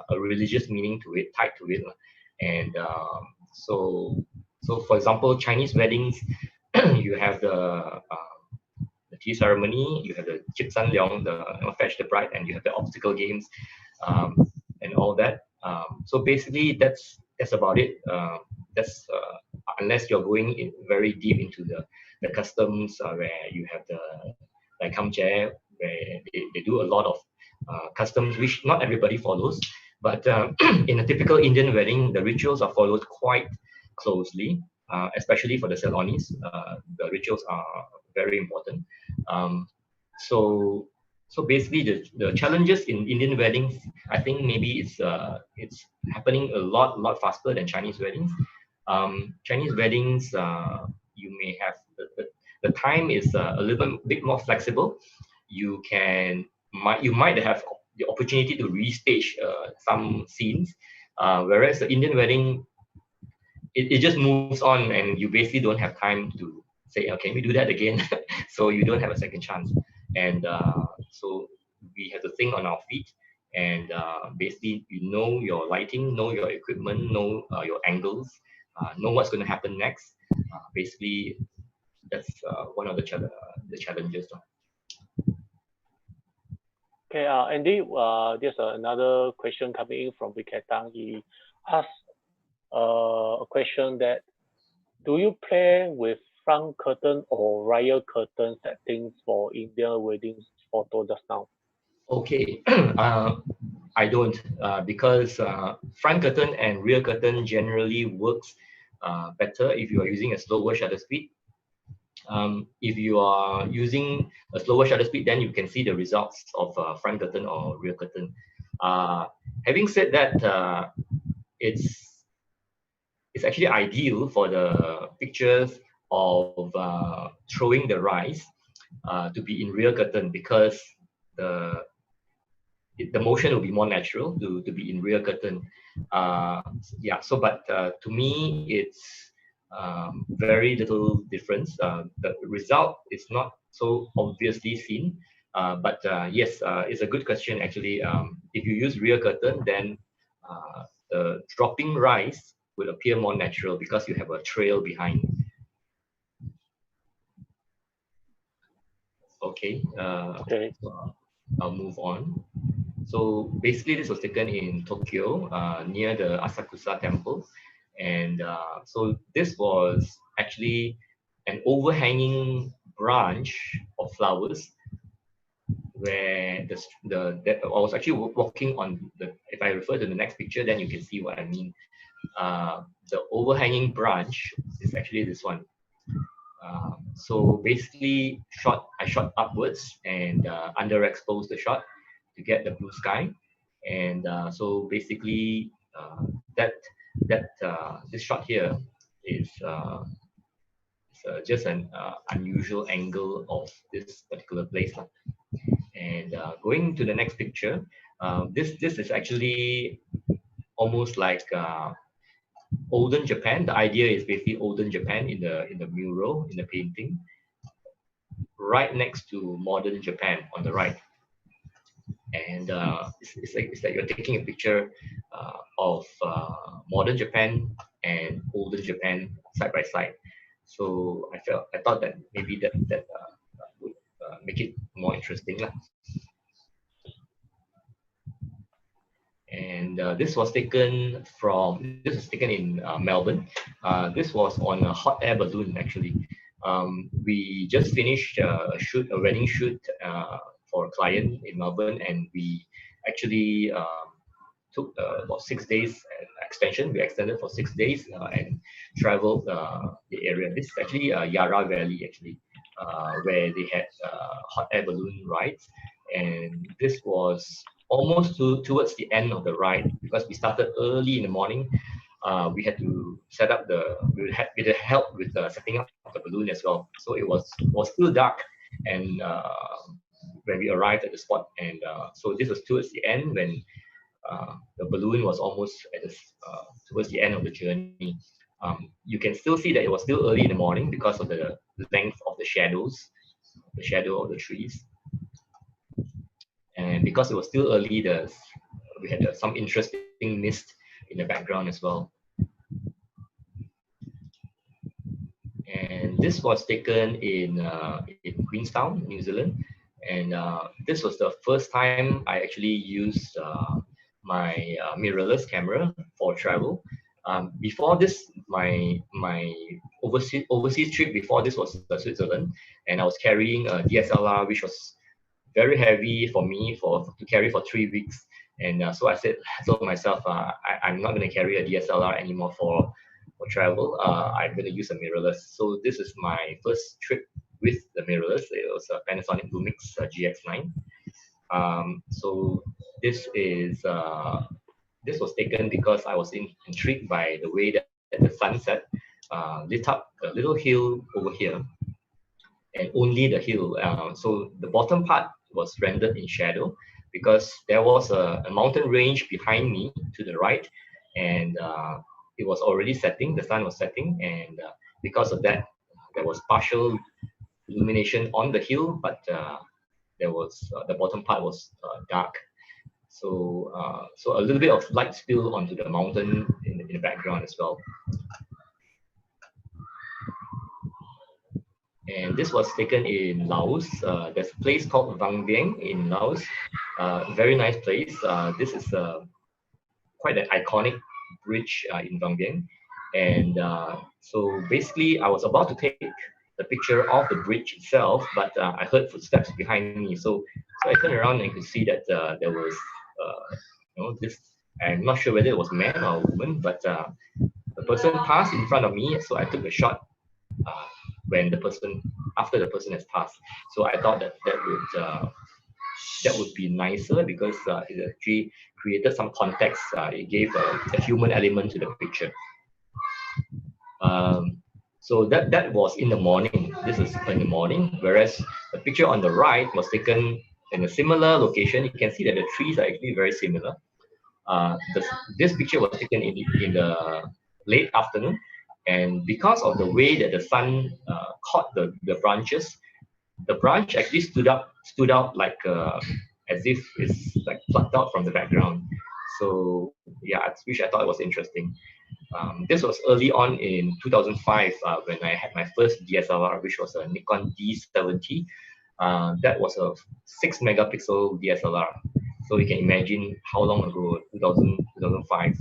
a religious meaning to it, tied to it, and so for example, Chinese weddings, you have the tea ceremony, you have the Chip San Leong, the fetch the bride, and you have the obstacle games, and all that. So basically, that's about it. That's unless you're going in very deep into the customs, where you have the like Kamche, where they do a lot of customs which not everybody follows. But in a typical Indian wedding, the rituals are followed quite closely, especially for the Ceylonese. The rituals are very important. So basically, the challenges in Indian weddings, I think maybe it's happening a lot faster than Chinese weddings. Chinese weddings, you may have the time is a little bit more flexible. You might have the opportunity to restage some scenes, whereas the Indian wedding, it just moves on, and you basically don't have time to say, okay, we do that again. So you don't have a second chance, and so we have to think on our feet, and basically you know your lighting, know your equipment, know your angles, know what's going to happen next. Basically, that's one of the challenges. Okay, Andy, there's another question coming in from Viketang. He asked a question that, do you play with front curtain or rear curtain settings for Indian weddings photo just now? Okay, I don't, because front curtain and rear curtain generally works better if you are using a slower shutter speed. If you are using a slower shutter speed, then you can see the results of front curtain or rear curtain. Having said that, it's actually ideal for the pictures of throwing the rice to be in rear curtain, because the motion will be more natural to be in rear curtain. Yeah, so but to me, it's very little difference. The result is not so obviously seen, but yes, it's a good question actually. If you use rear curtain, then the dropping rice will appear more natural because you have a trail behind. Okay, Okay. so I'll move on. So basically, this was taken in Tokyo, near the Asakusa temple. And so this was actually an overhanging branch of flowers, where I was actually walking on if I refer to the next picture, then you can see what I mean. The overhanging branch is actually this one. So basically, I shot upwards and underexposed the shot to get the blue sky, and so basically this shot here is just an unusual angle of this particular place. And going to the next picture, this is actually almost like olden Japan. The idea is basically olden Japan in the mural, in the painting, right next to modern Japan on the right. And it's like you're taking a picture of modern Japan and olden Japan side by side. So I thought that maybe that would make it more interesting. And this was taken in Melbourne. This was on a hot air balloon actually. We just finished a wedding shoot for a client in Melbourne, and we actually took about 6 days extension. We extended for 6 days and traveled the area. This is actually Yarra Valley, actually, where they had hot air balloon rides. And this was almost towards the end of the ride, because we started early in the morning. We had to set up we had help with setting up the balloon as well. So it was still dark, and when we arrived at the spot, and so this was towards the end when the balloon was almost towards the end of the journey. You can still see that it was still early in the morning because of the length of the shadow of the trees. And because it was still early, we had some interesting mist in the background as well. And this was taken in Queenstown, New Zealand. And this was the first time I actually used my mirrorless camera for travel. Before this, my overseas trip before this was Switzerland, and I was carrying a DSLR, which was very heavy for me to carry for 3 weeks. And so I told myself, I'm not going to carry a DSLR anymore for travel. I'm going to use a mirrorless. So this is my first trip with the mirrorless. It was a Panasonic Lumix GX9. So this was taken because I was intrigued by the way that the sunset lit up a little hill over here, and only the hill. So the bottom part was rendered in shadow because there was a mountain range behind me to the right, and it was already setting. The sun was setting, and because of that, there was partial illumination on the hill, but there was the bottom part was dark. So so a little bit of light spill onto the mountain in the background as well. And this was taken in Laos. There's a place called Vang Vieng in Laos. Very nice place. This is quite an iconic bridge in Vang Vieng. And so basically, I was about to take the picture of the bridge itself, but I heard footsteps behind me. So I turned around and could see that there was, this. I'm not sure whether it was a man or a woman, but the person passed in front of me. So I took a shot after the person has passed. So I thought that would be nicer because it actually created some context. It gave a human element to the picture. So that was in the morning. This is in the morning, whereas the picture on the right was taken in a similar location. You can see that the trees are actually very similar. This picture was taken in the late afternoon, and because of the way that the sun caught the branches, the branch actually stood out like as if it's like plucked out from the background. So yeah, which I thought it was interesting. This was early on in 2005 when I had my first DSLR, which was a Nikon D70. That was a 6 megapixel DSLR. So you can imagine how long ago, 2005.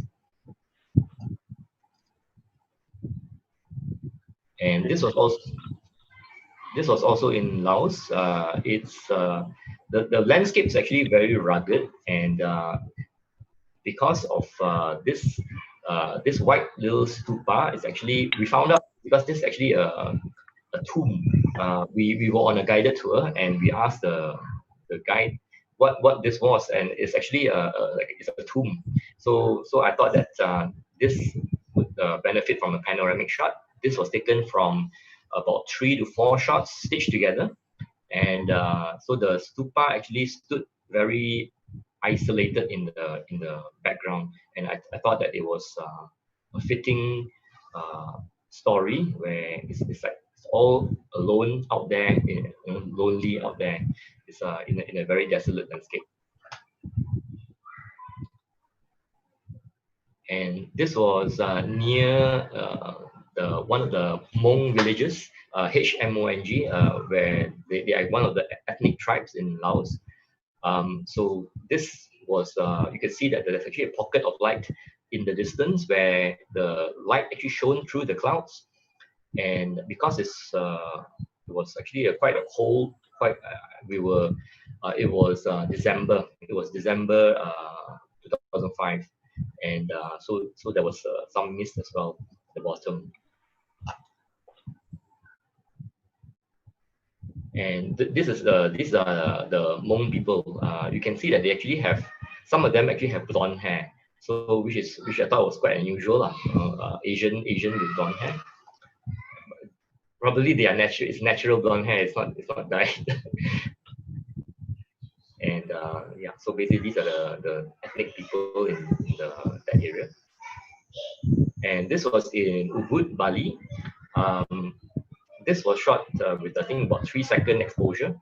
And this was also in Laos. It's the landscape is actually very rugged, and because of this white little stupa is actually, we found out because this is actually a tomb. We were on a guided tour, and we asked the guide what this was, and it's actually it's a tomb. So I thought that this would benefit from a panoramic shot. This was taken from about 3 to 4 shots stitched together, and so the stupa actually stood very isolated in the background, and I thought that it was a fitting story where it's like it's all alone out there, lonely out there. It's in a very desolate landscape. And this was near one of the Hmong villages, HMONG, where they are one of the ethnic tribes in Laos. So this was, you can see that there's actually a pocket of light in the distance where the light actually shone through the clouds. and because it was actually quite a cold, quite we were it was December. It was December 2005, and so there was some mist as well at the bottom. And these are the Hmong people. You can see that they actually have, some of them actually have blonde hair. So which I thought was quite unusual, Asian with blonde hair. Probably they are natural. It's natural blonde hair. It's not dyed. And yeah, so basically these are the ethnic people in that area. And this was in Ubud, Bali. This was shot with, I think, about 3-second exposure.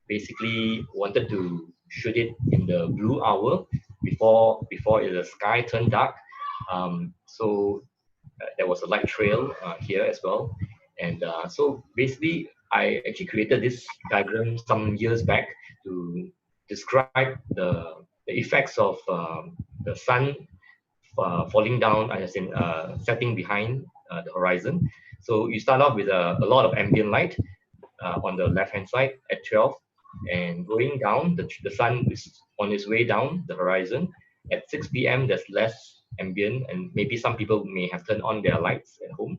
Basically wanted to shoot it in the blue hour before the sky turned dark. So there was a light trail here as well. And so basically I actually created this diagram some years back to describe the effects of the sun falling down, as in setting behind the horizon. So you start off with a lot of ambient light on the left hand side at 12, and going down, the sun is on its way down the horizon. At 6 p.m. there's less ambient, and maybe some people may have turned on their lights at home.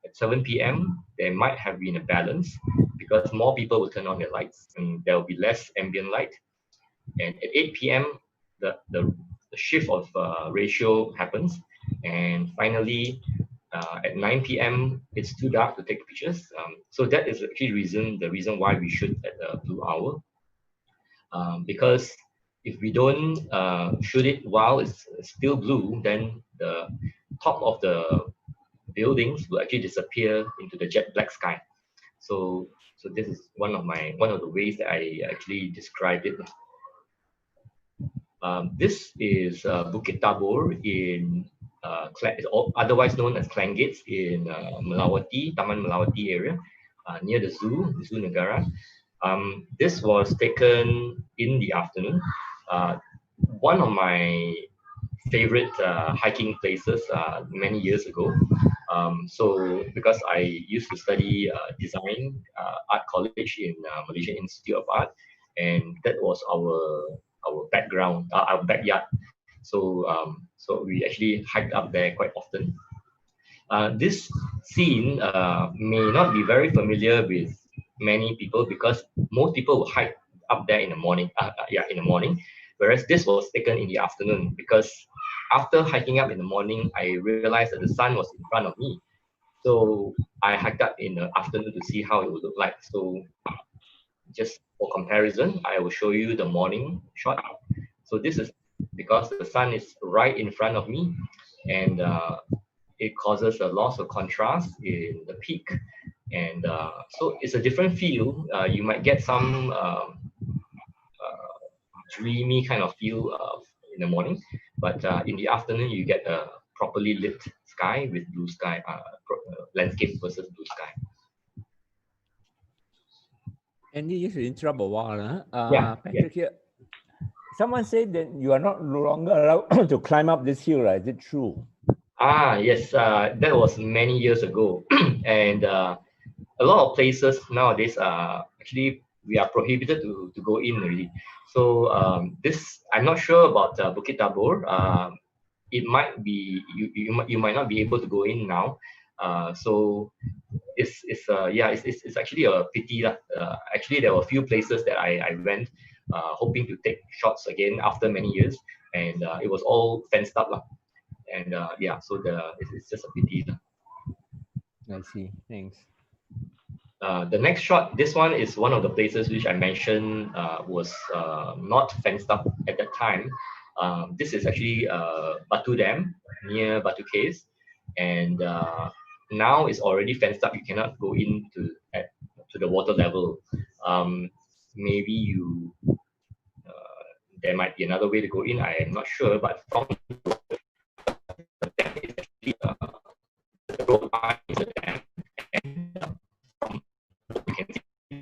At 7 p.m. there might have been a balance because more people will turn on their lights and there will be less ambient light. And at 8 p.m. the shift of ratio happens, and finally at 9 p.m. it's too dark to take pictures. So that is actually the reason why we shoot at the blue hour, because if we don't shoot it while it's still blue, then the top of the buildings will actually disappear into the jet black sky. So this is one of the ways that I actually described it. This is Bukit Tabor in otherwise known as Klang Gates in Melawati, Taman Melawati area, near the zoo Negara. This was taken in the afternoon. One of my favorite hiking places many years ago. So because I used to study design art college in Malaysian Institute of Art, and that was our background, our backyard. So so we actually hiked up there quite often. This scene may not be very familiar with many people because most people will hike up there in the morning. In the morning, whereas this was taken in the afternoon because after hiking up in the morning, I realized that the sun was in front of me. So I hiked up in the afternoon to see how it would look like. So just for comparison, I will show you the morning shot. So this is because the sun is right in front of me, and it causes a loss of contrast in the peak. And so it's a different feel. You might get some dreamy kind of feel in the morning, but in the afternoon you get a properly lit sky with blue sky, landscape versus blue sky. Andy, just to interrupt a while, yeah. Patrick here. Someone said that you are no longer allowed to climb up this hill, right? Is it true? Yes, that was many years ago. And a lot of places nowadays actually we are prohibited to go in already. So this, I'm not sure about Bukit Tabor. It might be, you might not be able to go in now. So it's actually a pity. Actually, there were a few places that I went hoping to take shots again after many years, and it was all fenced up. And yeah, so it's just a pity. I see. Thanks. The next shot, this one is one of the places which I mentioned was not fenced up at that time. This is actually Batu Dam near Batu Caves, and now it's already fenced up. You cannot go into to the water level. Maybe you there might be another way to go in. I am not sure, but from the dam is actually the road line is the dam, and from you can see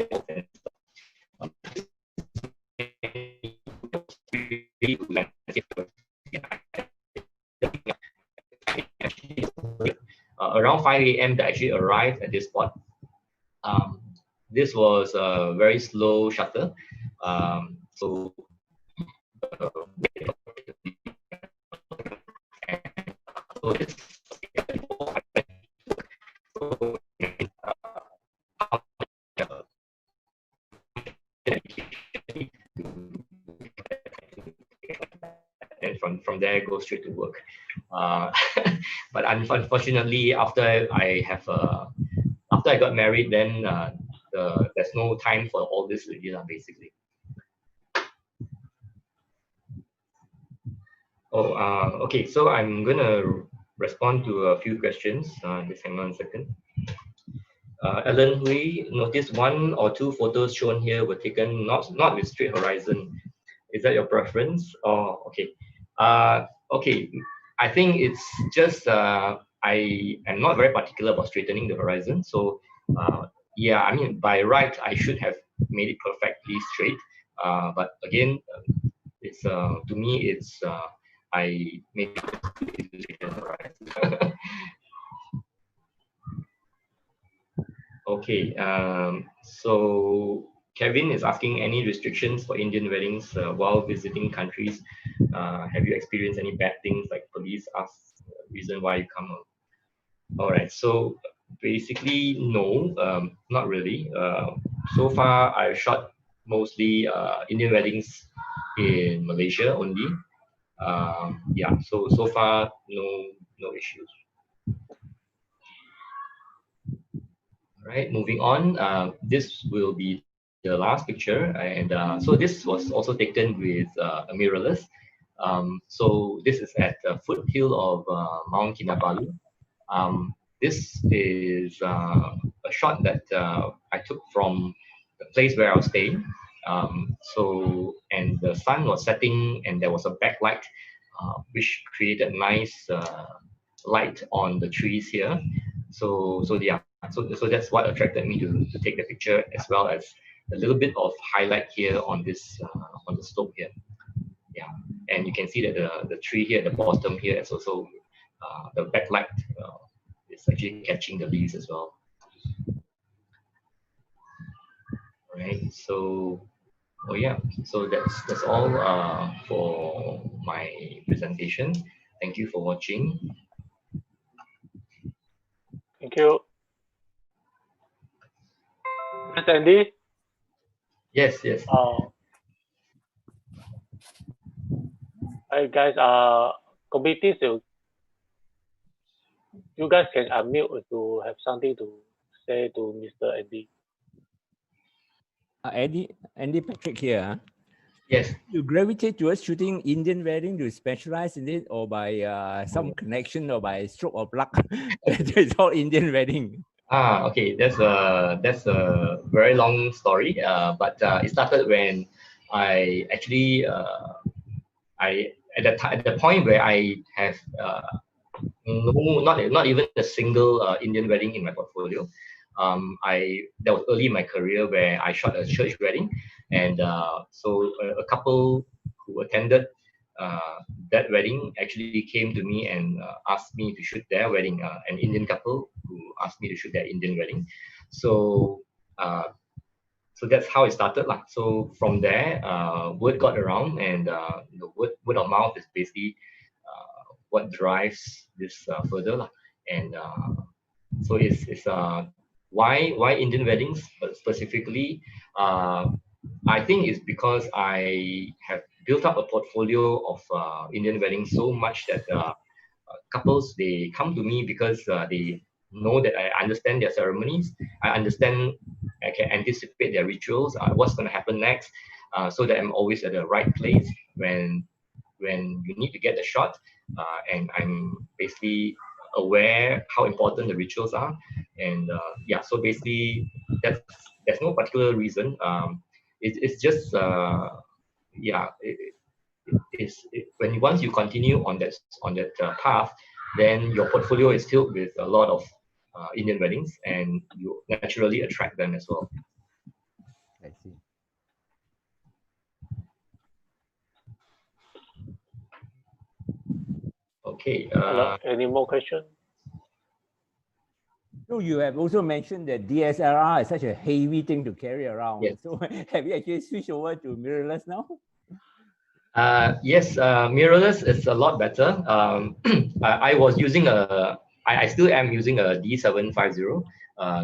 around 5 a.m. they actually arrived at this spot. This was a very slow shuttle. So this and from there go straight to work. But unfortunately, after I got married, then there's no time for all this basically. Oh, okay. So I'm gonna respond to a few questions. Just hang on a second. Alan Hui noticed 1 or 2 photos shown here were taken not with straight horizon. Is that your preference? Oh, okay. Okay. I think it's just I am not very particular about straightening the horizon. So yeah, I mean by right I should have made it perfectly straight. But again, it's to me it's I made it horizon. Okay, so Kevin is asking any restrictions for Indian weddings while visiting countries. Have you experienced any bad things like police ask reason why you come? All right, so basically no, not really. So far I've shot mostly Indian weddings in Malaysia only. Yeah, so far no issues. Right, moving on. This will be the last picture, and so this was also taken with a mirrorless. So this is at the foothill of Mount Kinabalu. This is a shot that I took from the place where I was staying. And the sun was setting, and there was a backlight, which created nice light on the trees here. So yeah, so that's what attracted me to take the picture, as well as a little bit of highlight here on this on the slope here. Yeah, and you can see that the tree here at the bottom here is also the backlight is actually catching the leaves as well. Right. So oh yeah, so that's all for my presentation. Thank you for watching. Thank you. Mr. Andy? Yes. Hi guys, committees, you guys can unmute to have something to say to Mr. Andy. Andy Patrick here. Huh? Yes. You gravitate towards shooting Indian wedding? Do you specialize in it, or by some connection, or by stroke of luck? It's all Indian wedding. Okay. That's a very long story. But it started when I actually at the point where I have not even a single Indian wedding in my portfolio. That was early in my career where I shot a church wedding, and so a couple who attended that wedding actually came to me and asked me to shoot their wedding. An Indian couple who asked me to shoot their Indian wedding. So so that's how it started. So from there, word got around, and the word of mouth is basically what drives this further. And so it's why Indian weddings, but specifically, I think it's because I have built up a portfolio of Indian weddings so much that couples, they come to me because they know that I understand their ceremonies. I understand, I can anticipate their rituals, what's going to happen next, so that I'm always at the right place when you need to get the shot, and I'm basically aware how important the rituals are. And yeah, so basically there's no particular reason. It's just yeah, when once you continue on that path, then your portfolio is filled with a lot of Indian weddings, and you naturally attract them as well. I see. Okay. Hello, any more questions? No, you have also mentioned that DSLR is such a heavy thing to carry around. Yes. So have you actually switched over to mirrorless now? Yes, mirrorless is a lot better. I was using I still am using a D750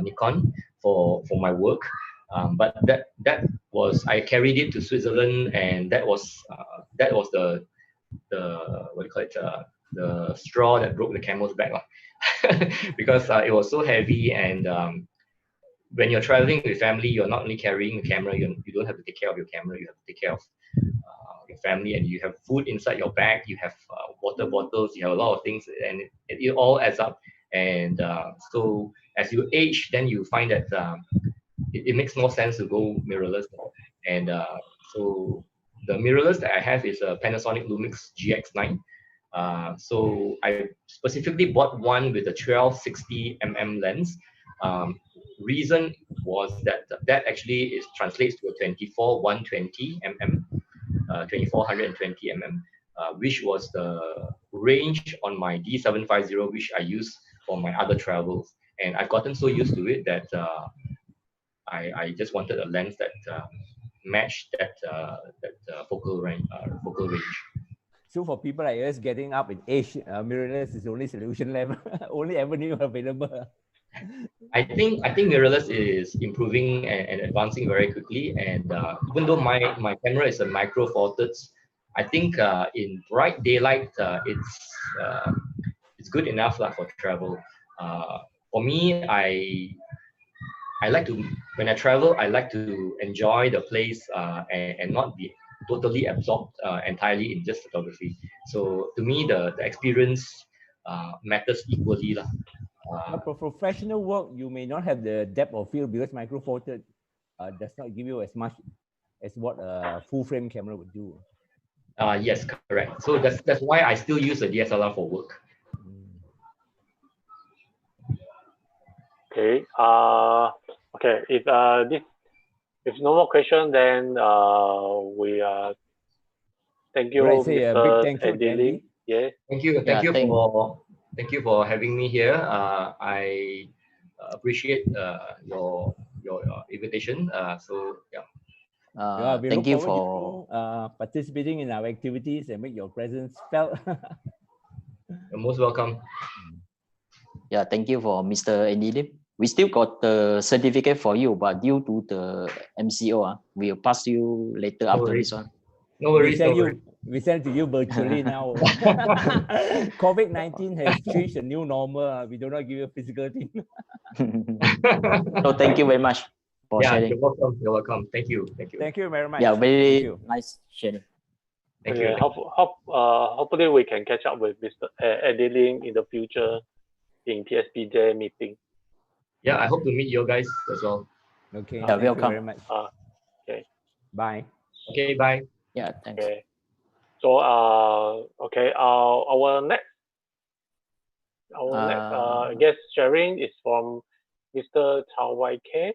Nikon for my work, but that was, I carried it to Switzerland, and that was the what do you call it, the straw that broke the camel's back lah. Because it was so heavy, and when you're traveling with family, you're not only carrying a camera, you don't have to take care of your camera, you have to take care of your family, and you have food inside your bag, you have water bottles, you have a lot of things, and it all adds up. And so as you age, then you find that it makes more sense to go mirrorless. And so the mirrorless that I have is a Panasonic Lumix GX9. So I specifically bought one with a 1260 mm lens. Reason was that actually translates to a 24-120 mm, 2420 mm, which was the range on my D750, which I use for my other travels. And I've gotten so used to it that I just wanted a lens that matched that focal range. So for people like us getting up in age, mirrorless is the only solution level, only avenue available. I think mirrorless is improving and advancing very quickly. And even though my camera is a micro four thirds, I think in bright daylight it's good enough for travel. For me, I like to, when I travel, I like to enjoy the place and not be totally absorbed entirely in just photography. So to me, the experience matters equally lah. But for professional work, you may not have the depth of field because micro four thirds does not give you as much as what a full frame camera would do. Yes, correct. So that's why I still use a DSLR for work. Okay. Okay. If no more question, then we thank you, Right, say a big Mr. thank you, Andy Lim. Yeah. Thank you for having me here. I appreciate your invitation. So yeah. We Thank look you forward for to participating in our activities and make your presence felt. You're most welcome. thank you for Mr. Andy Lim. We still got the certificate for you, but due to the MCO, we'll pass you later after worries. this one. No worries. We send to you virtually now. COVID-19 has changed the new normal. We do not give you a physical thing. So thank you very much for sharing. You're welcome. You're welcome. Thank you. Thank you very much. Yeah, very Thank you. nice sharing. Thank Okay. you. Hopefully we can catch up with Mr. Andy Lim in the future in PSPJ meeting. Yeah, I hope to meet you guys as well. Okay. Yeah, Thank you welcome. very much. Okay. Bye. Okay, bye. Yeah, thanks. Okay. So okay. Our next guest sharing is from Mr. Chao Wai K.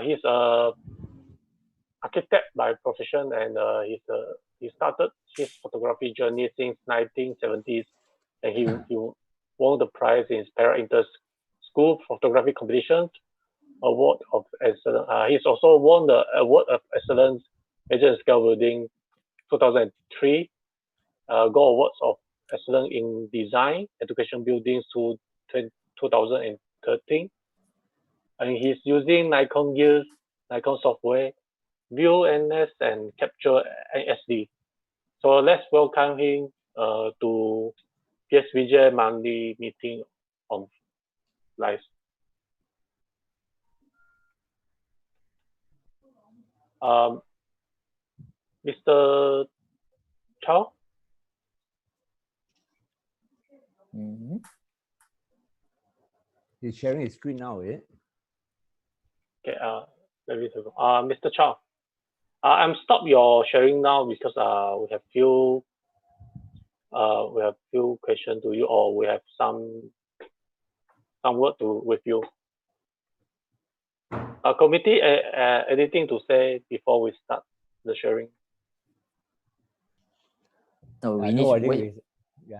He's a architect by profession, and he started his photography journey since 1970s, and he won the prize in Para Inter School Photography Competition Award of Excellence. He's also won the Award of Excellence Major and Scale Building 2003, Gold Awards of Excellence in Design Education Buildings to 2013. And he's using Nikon gears, Nikon software, View NS, and Capture SD. So let's welcome him to PSPJ monthly meeting on live. Mr. Chow? He's sharing his screen now, is it? Okay, let me take Mr. Chow. I'm stop your sharing now because we have few questions to you, or we have some word with you. Committee, anything to say before we start the sharing? No, we No, need to wait.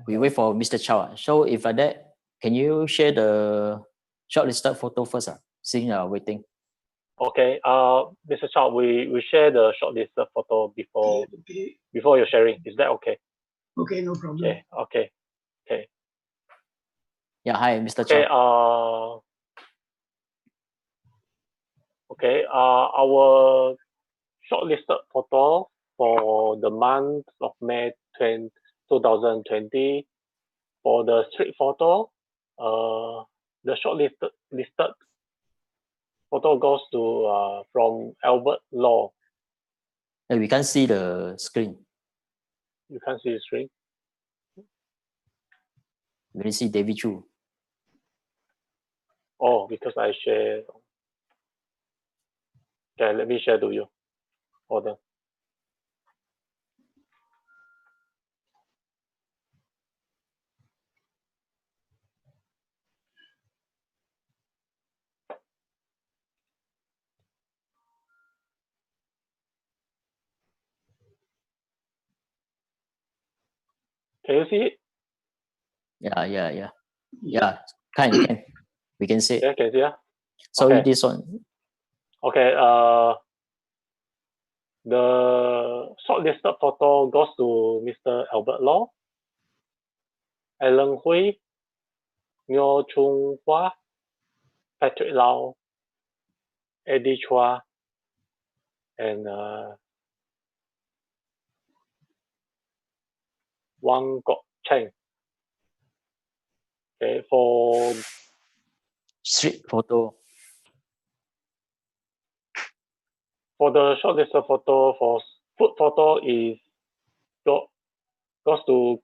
We wait for Mr. Chow. So if like that, can you share the shortlisted photo first? Seeing waiting. Okay. Mr. Chow, we share the shortlisted photo before Okay. before your sharing. Is that okay? Okay, no problem. Okay. Yeah, hi, Mr. Okay. Chow. Our shortlisted photo for the month of May 2020 for the street photo. The shortlisted listed photo goes to from Albert Law. Hey, we can't see the screen. You can't see the screen. We can see David Chu. Oh, because I share. Okay, let me share to you. Hold on. Can you see it? Yeah. Can. We can see it. Yeah, can see. So Okay. this one. Okay. The shortlisted photo goes to Mr. Albert Law, Alan Hui, Nyo Chung Hua, Patrick Lau, Eddie Chua, and Wang Gok Cheng. Okay, for Street photo. for the shortlisted photo for food photo is goes to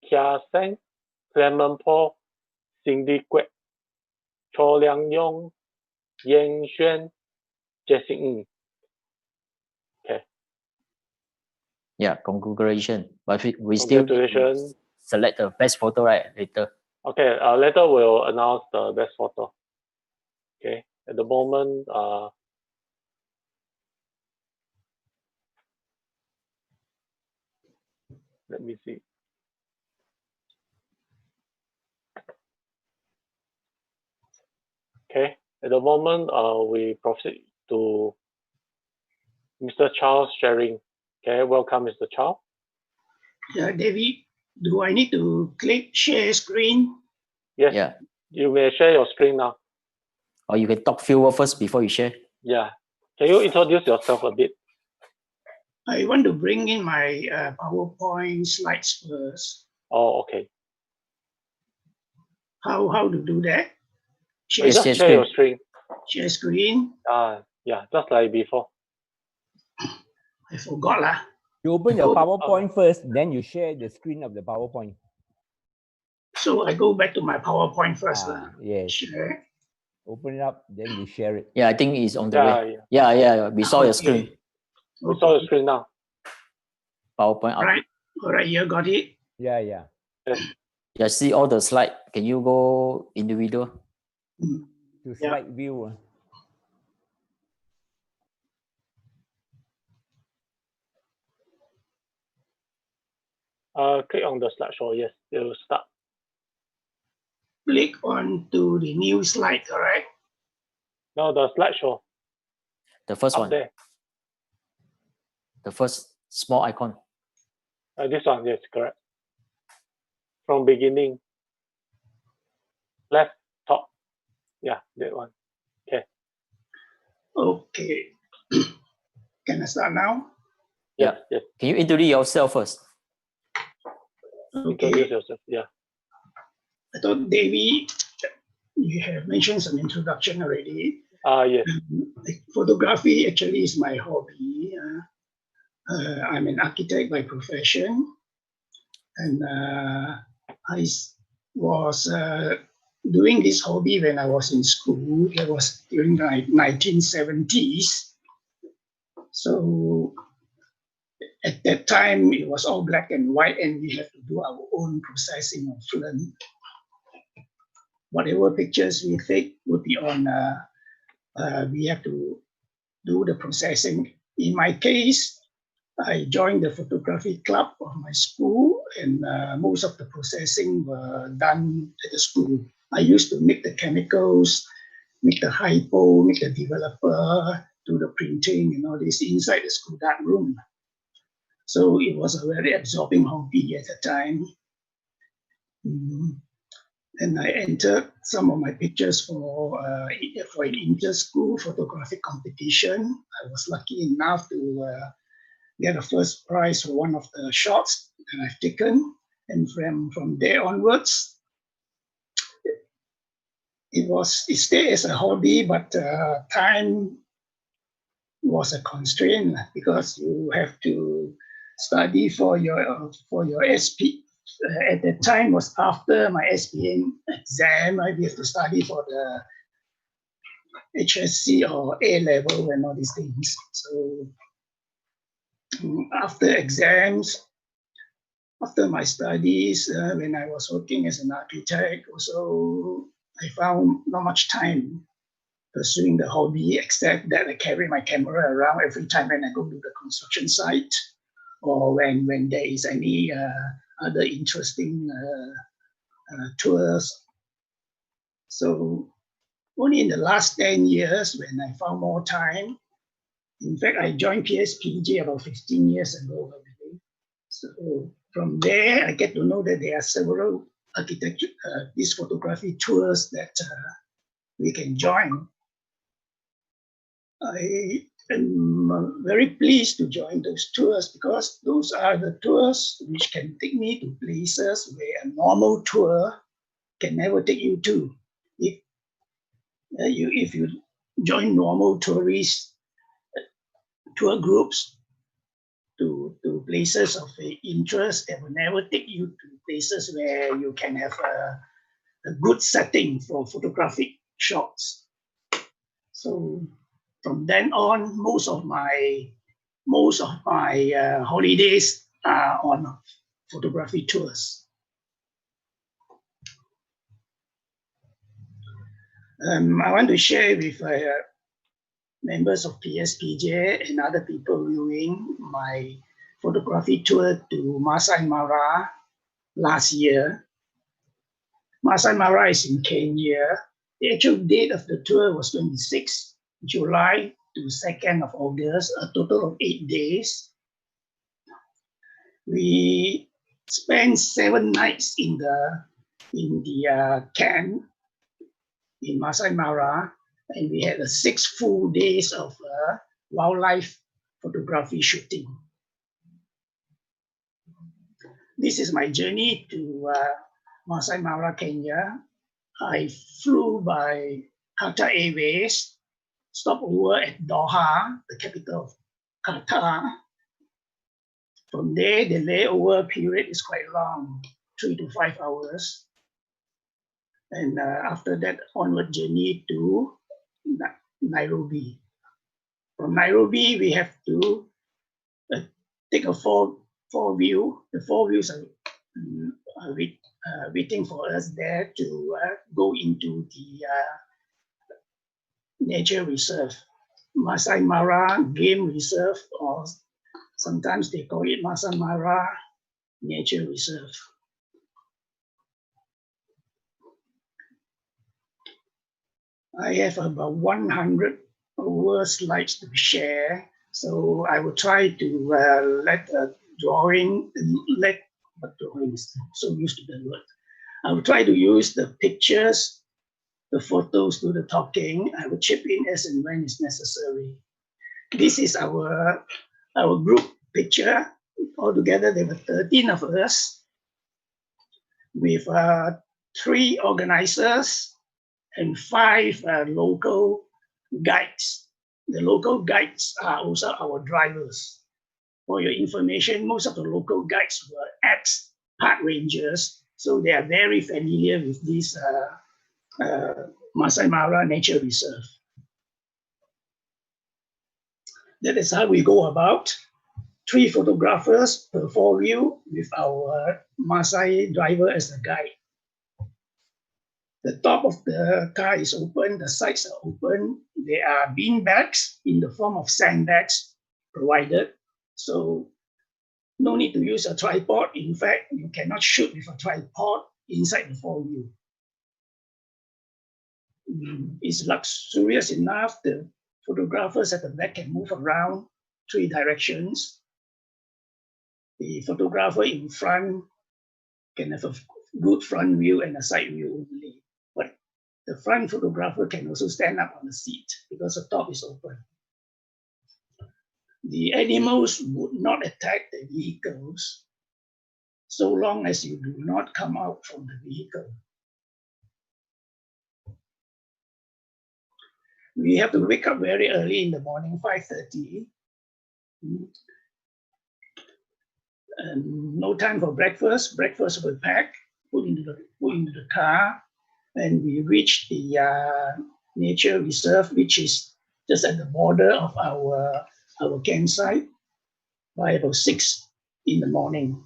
Kia Seng, Clement Paul, Cindy Kwek, Cho Liang Yong, Yan Xuan, Jessie Ng. Yeah, congratulations. But we still need to Congratulations. select the best photo, right? Later. Okay, later we'll announce the best photo. Okay, at the moment, let me see. Okay, at the moment, we proceed to Mr. Charles sharing. Okay, welcome, Mr. Charles. Yeah, David, do I need to click share screen? Yes, Yeah. you may share your screen now. Or you can talk few words first before you share. Yeah, can you introduce yourself a bit? I want to bring in my PowerPoint slides first. Oh, okay. How to do that? You just share your screen. Share screen. Yeah, just like before. I forgot lah. You open your PowerPoint first, then you share the screen of the PowerPoint. So I go back to my PowerPoint first. Yes. Share. Open it up, then you share it. Yeah, I think it's on the way. Yeah. We saw your screen. We saw your screen now. PowerPoint up. All right, you got it. Yeah. Yes. Yeah, see all the slide. Can you go individual? To slide view. Click on the slideshow. Yes, it will start. Click on to the new slide, correct? No, the slideshow. The first one. There. The first small icon. This one, yes, correct. From beginning. Left top. Yeah, that one. Okay. Okay. Can I start now? Yes. Can you introduce yourself first? Okay. Introduce yourself. Yeah. I thought, Davey, you have mentioned some introduction already. Yes. Photography actually is my hobby. I'm an architect by profession, and I was doing this hobby when I was in school. That was during the 1970s. So at that time, it was all black and white, and we had to do our own processing of film. Whatever pictures we take would be on, we have to do the processing. In my case, I joined the photography club of my school, and most of the processing were done at the school. I used to make the chemicals, make the hypo, make the developer, do the printing and all this inside the school dark room. So it was a very absorbing hobby at the time. And I entered some of my pictures for an inter-school photographic competition. I was lucky enough to get a first prize for one of the shots that I've taken. And from there onwards, it stayed as a hobby, but time was a constraint because you have to study for your SP. At that time was after my SPM exam. I have to study for the HSC or A level and all these things. So after exams, after my studies, when I was working as an architect, also I found not much time pursuing the hobby, except that I carry my camera around every time when I go to the construction site, or when there is any other interesting tours. So only in the last 10 years, when I found more time, in fact, I joined PSPJ about 15 years ago already. So from there, I get to know that there are several architecture, these photography tours that we can join. I am very pleased to join those tours because those are the tours which can take me to places where a normal tour can never take you to. If you join normal tourist tour groups to places of interest, that will never take you to places where you can have a good setting for photographic shots. So from then on, most of my holidays are on photography tours. I want to share with members of PSPJ and other people viewing my photography tour to Masai Mara last year. Masai Mara is in Kenya. The actual date of the tour was 26 July to 2nd of August, a total of 8 days. We spent 7 nights in the camp in Masai Mara, and we had 6 full days of wildlife photography shooting. This is my journey to Masai Mara, Kenya. I flew by Qatar Airways, stopped over at Doha, the capital of Qatar. From there, the layover period is quite long, 3 to 5 hours. And after that, onward journey to Nairobi. From Nairobi, we have to take a four view. The 4 views are waiting for us there to go into the nature reserve, Masai Mara Game Reserve, or sometimes they call it Masai Mara Nature Reserve. I have about 100 over slides to share, so I will try to let drawing, what drawing is so used to the word. I will try to use the pictures, the photos do the talking. I will chip in as and when it's necessary. This is our group picture. Altogether, there were 13 of us with 3 organizers and 5 local guides. The local guides are also our drivers. For your information, most of the local guides were ex-park rangers, so they are very familiar with this Masai Mara Nature Reserve. That is how we go about. 3 photographers per 4 view with our Masai driver as a guide. The top of the car is open, the sides are open. There are bean bags in the form of sandbags provided. So no need to use a tripod. In fact, you cannot shoot with a tripod inside the foreview. It's luxurious enough. The photographers at the back can move around 3 directions. The photographer in front can have a good front view and a side view only. But the front photographer can also stand up on the seat because the top is open. The animals would not attack the vehicles so long as you do not come out from the vehicle. We have to wake up very early in the morning, 5:30. And no time for breakfast. Breakfast will pack, put into the car, and we reach the nature reserve, which is just at the border of our campsite, by about 6 in the morning.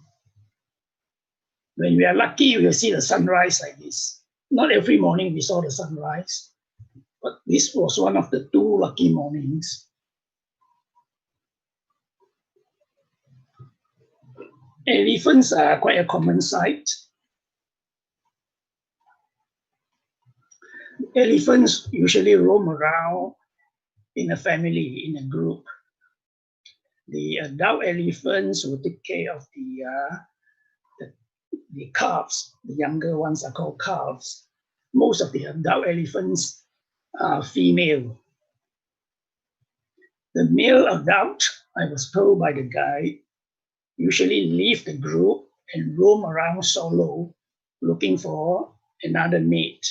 When we are lucky, we will see the sunrise like this. Not every morning we saw the sunrise, but this was one of the 2 lucky mornings. Elephants are quite a common sight. Elephants usually roam around in a family, in a group. The adult elephants will take care of the calves. The younger ones are called calves. Most of the adult elephants are female. The male adult, I was told by the guide, usually leave the group and roam around solo, looking for another mate.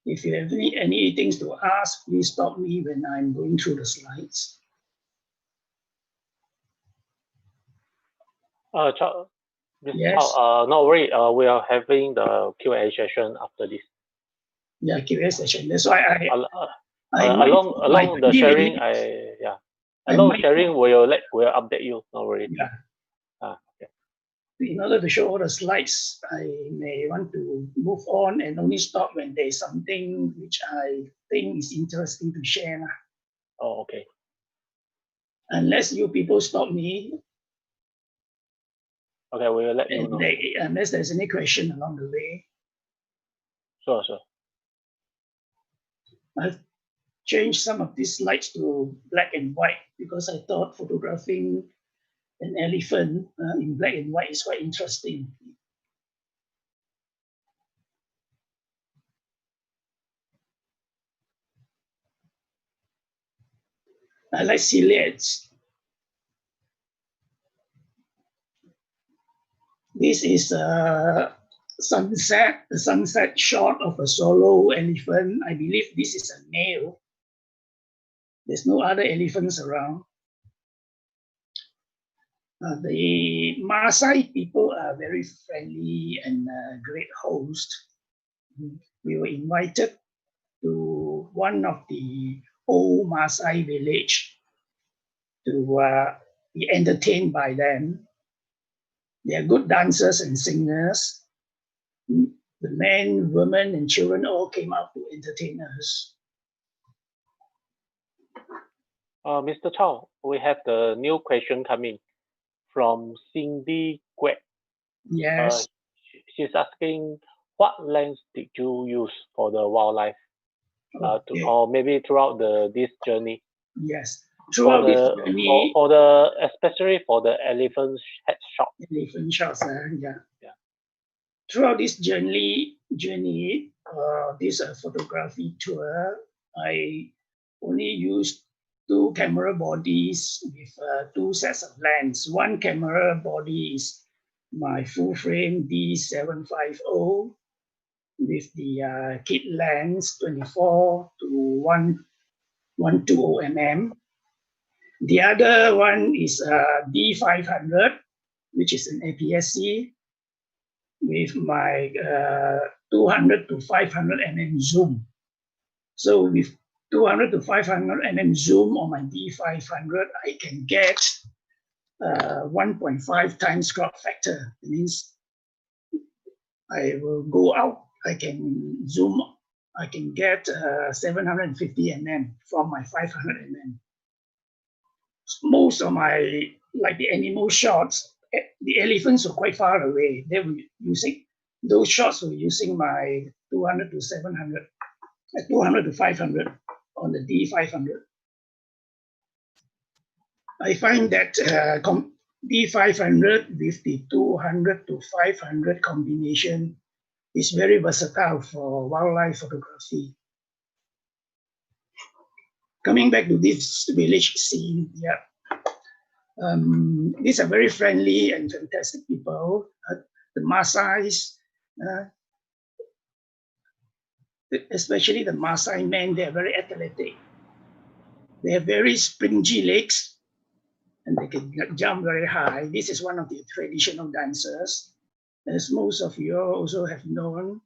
If you have any things to ask, please stop me when I'm going through the slides. Yes. No worry. We are having the Q&A session after this. Yeah, Q&A session. That's why along the sharing, along sharing, we'll update you. No worry. Yeah. Okay. In order to show all the slides, I may want to move on and only stop when there's something which I think is interesting to share. Oh, okay. Unless you people stop me. Okay, we will let you know. Unless there's any question along the way. Sure. I've changed some of these slides to black and white because I thought photographing an elephant in black and white is quite interesting. I like silhouettes. This is a sunset shot of a solo elephant. I believe this is a male. There's no other elephants around. The Maasai people are very friendly and great hosts. We were invited to one of the old Maasai village to be entertained by them. They are good dancers and singers. The men, women, and children all came out to entertain us. Mr. Chow, we have the new question coming from Cindy Quet. Yes. She's asking, what lens did you use for the wildlife, or maybe throughout this journey? Yes, throughout this journey. Especially for the elephant head shot. Elephant shots, yeah. Throughout this journey, this photography tour, I only used 2 camera bodies with 2 sets of lens. One camera body is my full frame D750 with the kit lens 24 to 120 mm. The other one is D500, which is an APS-C with my 200 to 500 mm zoom. So with 200 to 500 mm zoom on my D500, I can get 1.5 times crop factor. It means I will go out, I can zoom I can get 750 mm from my 500 mm. Most of my, like the animal shots, the elephants were quite far away. They were using, those shots were using my 200 to 700, 200 to 500 on the D500. I find that D500 with the 200 to 500 combination is very versatile for wildlife photography. Coming back to this village scene, yeah. These are very friendly and fantastic people. The Maasais, especially the Maasai men, they are very athletic. They have very springy legs and they can jump very high. This is one of the traditional dancers. As most of you also have known,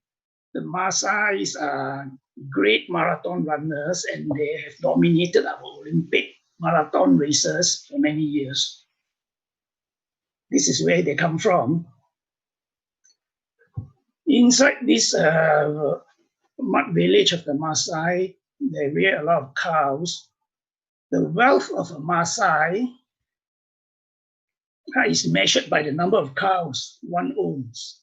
the Maasais are great marathon runners and they have dominated our Olympic marathon races for many years. This is where they come from. Inside this mud village of the Maasai, they rear a lot of cows. The wealth of a Maasai is measured by the number of cows one owns.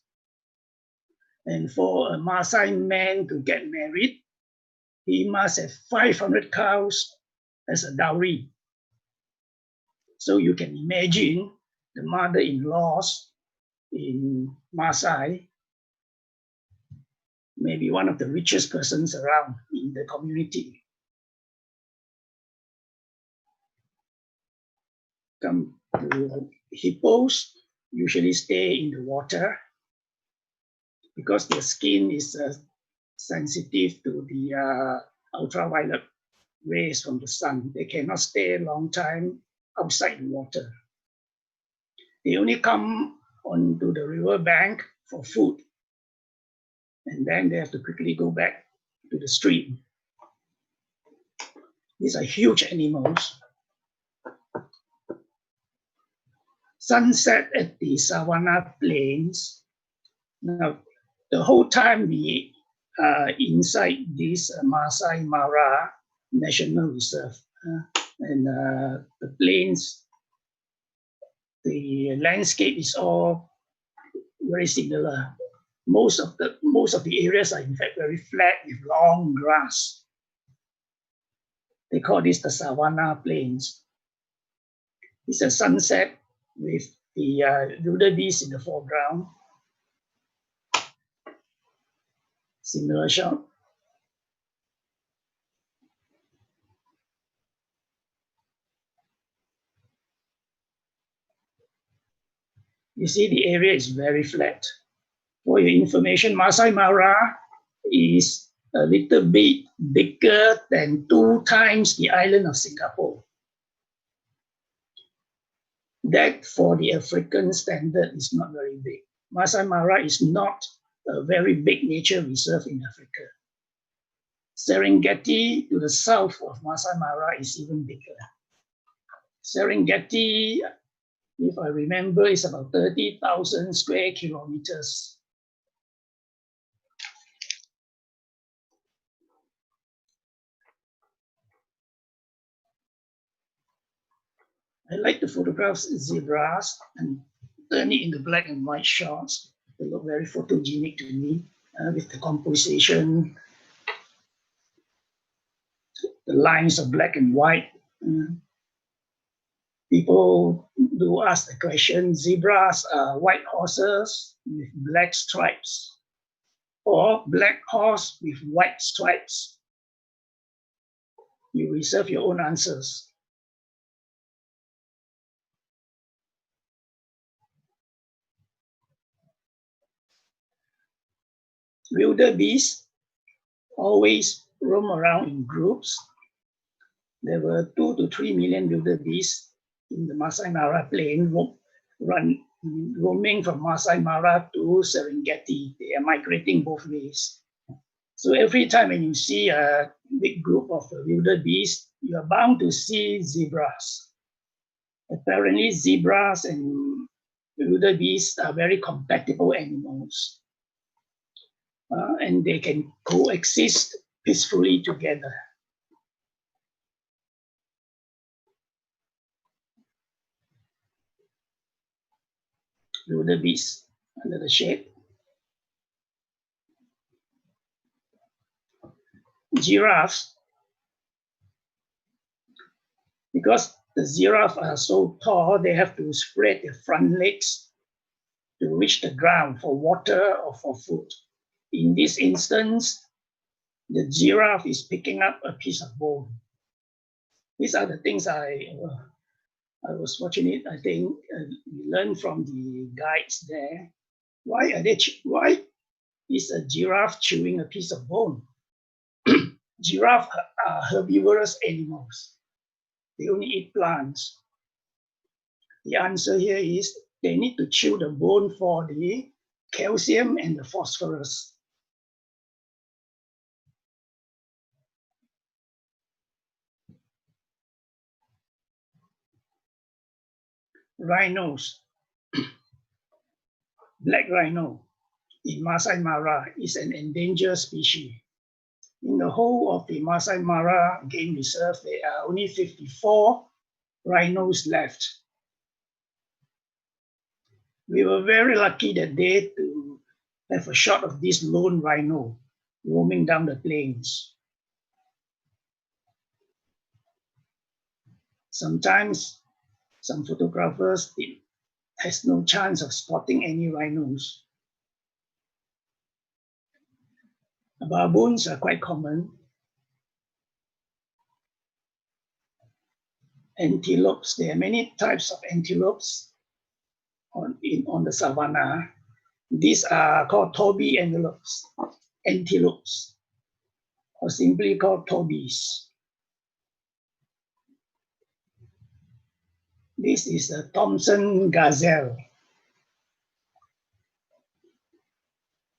And for a Maasai man to get married, he must have 500 cows as a dowry. So you can imagine the mother-in-laws in Maasai, maybe one of the richest persons around in the community. Come to hippos, usually stay in the water because their skin is sensitive to the ultraviolet rays from the sun. They cannot stay a long time outside the water. They only come onto the river bank for food. And then they have to quickly go back to the stream. These are huge animals. Sunset at the Savannah Plains. Now, the whole time we are inside this Masai Mara National Reserve. And the plains, the landscape is all very similar. Most of the areas are in fact very flat with long grass. They call this the Savannah Plains. It's a sunset with the wildebeest in the foreground. Similar shot. You see the area is very flat. For your information, Masai Mara is a little bit bigger than 2 times the island of Singapore. That for the African standard is not very big. Masai Mara is not a very big nature reserve in Africa. Serengeti to the south of Masai Mara is even bigger. Serengeti, if I remember, is about 30,000 square kilometers. I like to photograph zebras and turn it into black and white shots. They look very photogenic to me with the composition. The lines are black and white. People do ask the question, zebras are white horses with black stripes or black horse with white stripes. You reserve your own answers. Wildebeest always roam around in groups. There were 2 to 3 million wildebeest in the Masai Mara plain roaming from Masai Mara to Serengeti. They are migrating both ways. So every time when you see a big group of wildebeest, you are bound to see zebras. Apparently, zebras and wildebeest are very compatible animals. and they can coexist peacefully together. Wildebeest under the shade. Giraffes, because the giraffes are so tall, they have to spread their front legs to reach the ground for water or for food. In this instance, the giraffe is picking up a piece of bone. These are the things I was watching it. I think we learned from the guides there. Why is a giraffe chewing a piece of bone? Giraffes are herbivorous animals. They only eat plants. The answer here is they need to chew the bone for the calcium and the phosphorus. Rhinos. Black rhino in Masai Mara is an endangered species. In the whole of the Masai Mara Game Reserve, there are only 54 rhinos left. We were very lucky that day to have a shot of this lone rhino roaming down the plains. Sometimes some photographers has no chance of spotting any rhinos. Baboons are quite common. Antelopes, there are many types of antelopes on the savannah. These are called Toby antelopes, or simply called Tobies. This is a Thompson gazelle,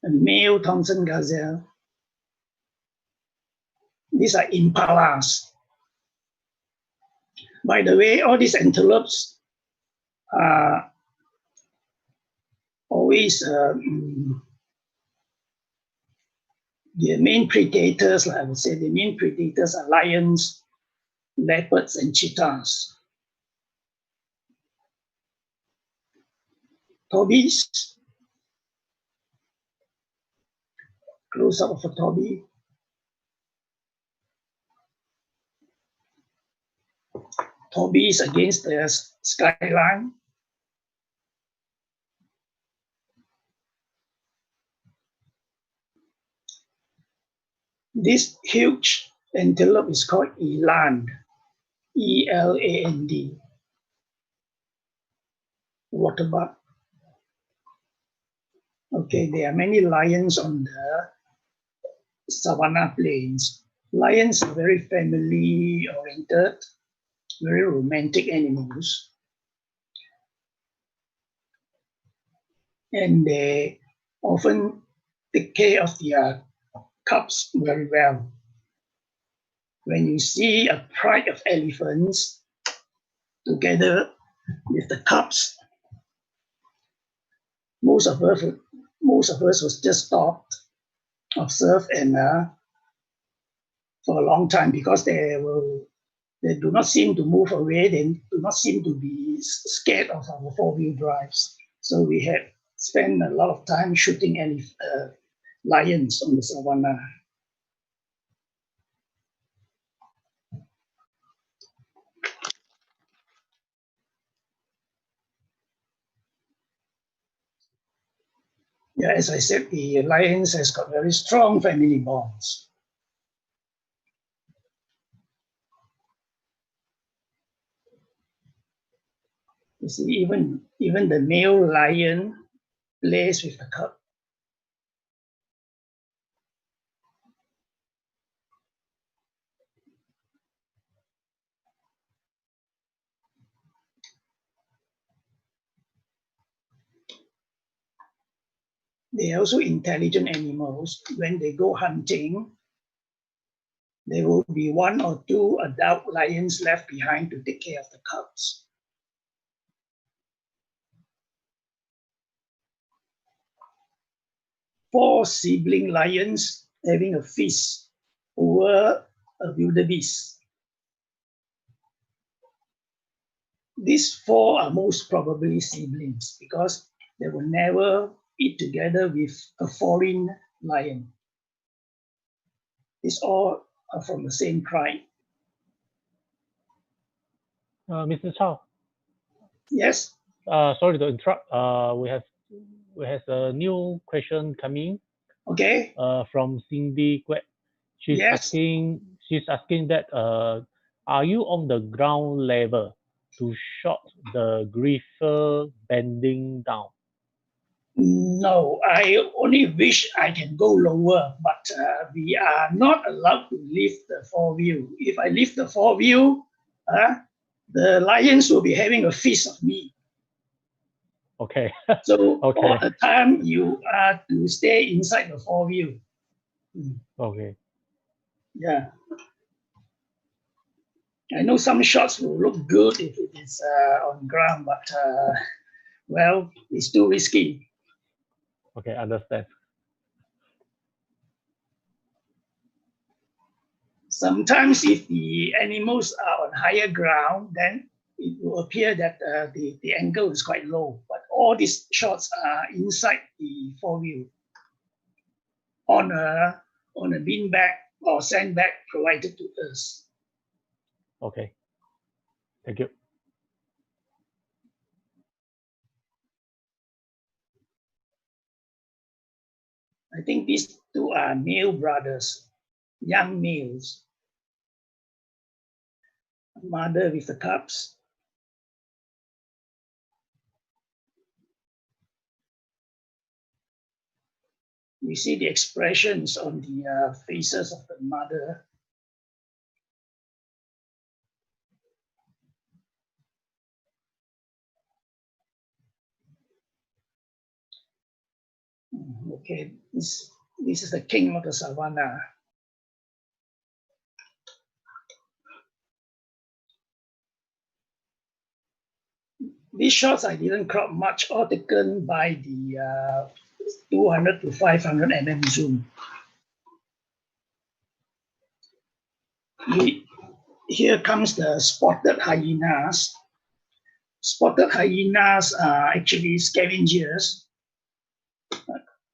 a male Thompson gazelle. These are impalas. By the way, all these antelopes are always the main predators, I would say the main predators are lions, leopards, and cheetahs. Tobies, close up of a Toby. Tobies against the skyline. This huge antelope is called eland, E-L-A-N-D, waterbuck. Okay, there are many lions on the savanna plains. Lions are very family-oriented, very romantic animals. And they often take care of their cubs very well. When you see a pride of elephants together with the cubs, most of us was just stopped, observe, and for a long time, because they do not seem to move away. They do not seem to be scared of our four-wheel drives. So we had spent a lot of time shooting lions on the savannah. Yeah, as I said, the lions has got very strong family bonds. You see, even the male lion plays with the cub. They are also intelligent animals. When they go hunting, there will be one or two adult lions left behind to take care of the cubs. 4 sibling lions having a feast over a wildebeest. These 4 are most probably siblings because they will never eat together with a foreign lion. These all are from the same tribe. Mr. Chow, Yes. sorry to interrupt. We have a new question coming. Okay. From Cindy Quet. She's Yes. asking that are you on the ground level to shot the griefer bending down? No, I only wish I can go lower, but we are not allowed to lift the 4-wheel. If I lift the 4-wheel, the lions will be having a feast of me. Okay. So Okay. all the time you are to stay inside the 4-wheel. Okay. Yeah. I know some shots will look good if it is on ground, but well, it's too risky. Okay, understand. Sometimes if the animals are on higher ground, then it will appear that the angle is quite low. But all these shots are inside the 4-wheel on a beanbag or sandbag provided to us. Okay. Thank you. I think these 2 are male brothers, young males. Mother with the cubs. We see the expressions on the faces of the mother. Okay, this is the king of the savannah. These shots I didn't crop much, all taken by the 200 to 500 mm zoom. Here comes the spotted hyenas. Spotted hyenas are actually scavengers.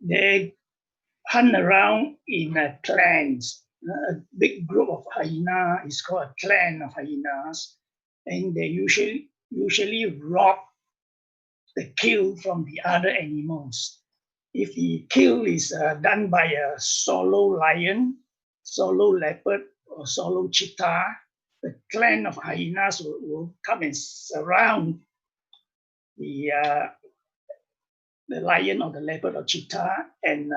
They hunt around in clans. A big group of hyena is called a clan of hyenas, and they usually rob the kill from the other animals. If the kill is done by a solo lion, solo leopard, or solo cheetah, the clan of hyenas will come and surround the lion or the leopard or cheetah and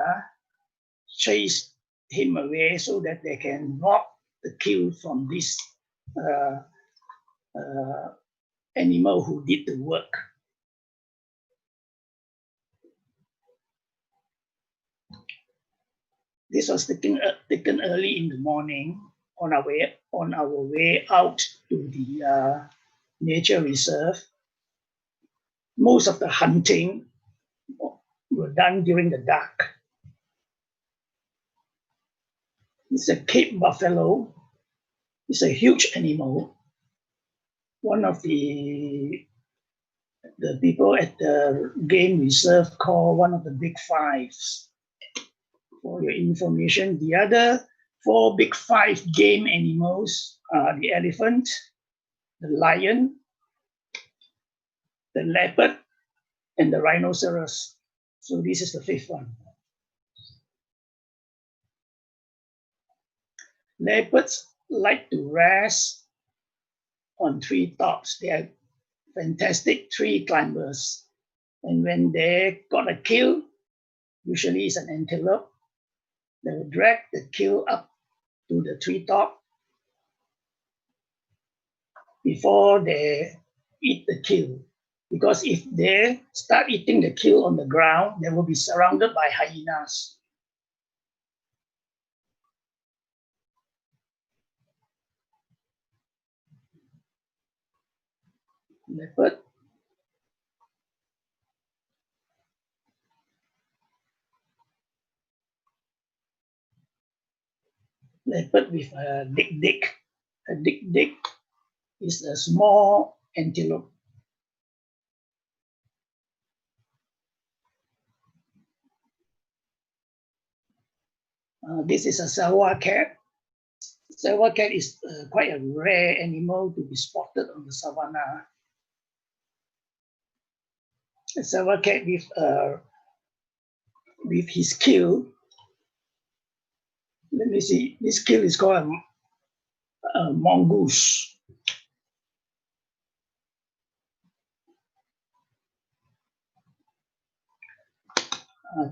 chase him away so that they can rob the kill from this animal who did the work. This was taken early in the morning on our way out to the nature reserve. Most of the hunting were done during the dark. It's a Cape buffalo. It's a huge animal. One of the people at the game reserve call one of the big fives. For your information, the other 4 big 5 game animals are the elephant, the lion, the leopard, and the rhinoceros. So this is the 5th one. Leopards like to rest on tree tops. They are fantastic tree climbers. And when they got a kill, usually it's an antelope, they will drag the kill up to the treetop before they eat the kill. Because if they start eating the kill on the ground, they will be surrounded by hyenas. Leopard. leopard with a dik-dik. A dik-dik is a small antelope. This is a Sawa cat. Sawa cat is quite a rare animal to be spotted on the savannah. A Sawa cat with his kill. Let me see. This kill is called a mongoose.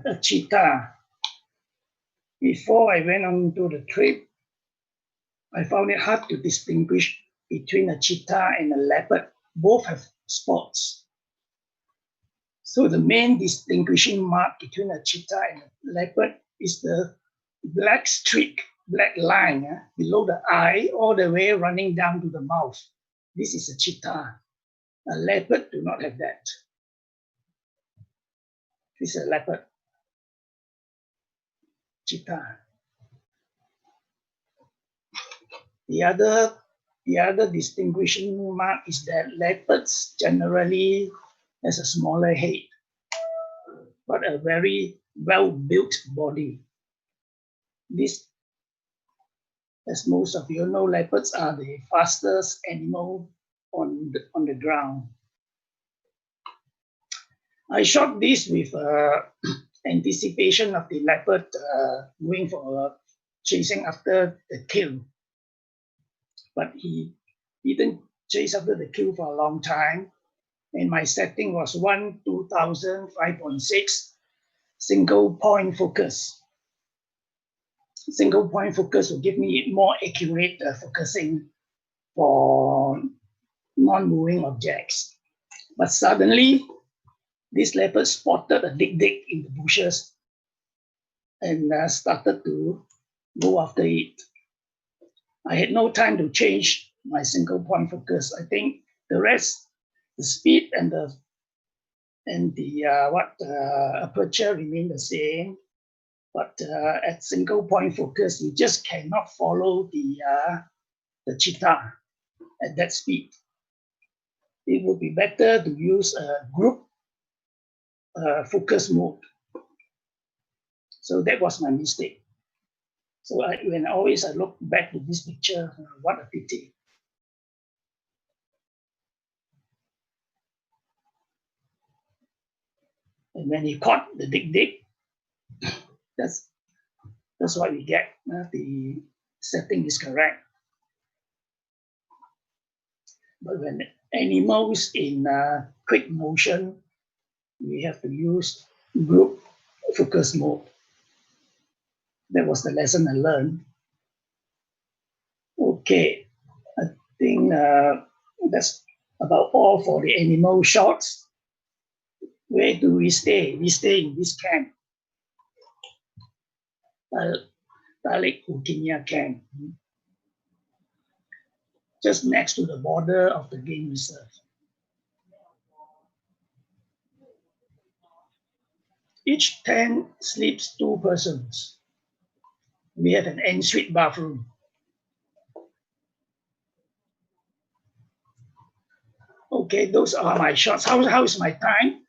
A cheetah. Before I went on to the trip, I found it hard to distinguish between a cheetah and a leopard. Both have spots. So the main distinguishing mark between a cheetah and a leopard is the black streak, black line below the eye, all the way running down to the mouth. This is a cheetah. A leopard do not have that. This is a leopard. Cheetah. The other distinguishing mark is that leopards generally has a smaller head, but a very well-built body. This, as most of you know, leopards are the fastest animal on the ground. I shot this with anticipation of the leopard going for chasing after the kill. But he didn't chase after the kill for a long time. And my setting was 1-2000 5.6 single point focus. Single point focus will give me more accurate focusing for non-moving objects. But suddenly, this leopard spotted a dik-dik in the bushes and started to go after it. I had no time to change my single point focus. I think the rest, the speed and the aperture remain the same, but at single point focus, you just cannot follow the cheetah at that speed. It would be better to use a group focus mode. So that was my mistake. So when I look back to this picture, what a pity. And when he caught the dik-dik, that's what we get. The setting is correct. But when animals in quick motion, we have to use group focus mode. That was the lesson I learned. Okay, I think that's about all for the animal shots. Where do we stay? We stay in this camp. Talik Ukinya camp. Just next to the border of the game reserve. Each tent sleeps 2 persons. We have an ensuite bathroom. Okay, those are my shots. How is my time?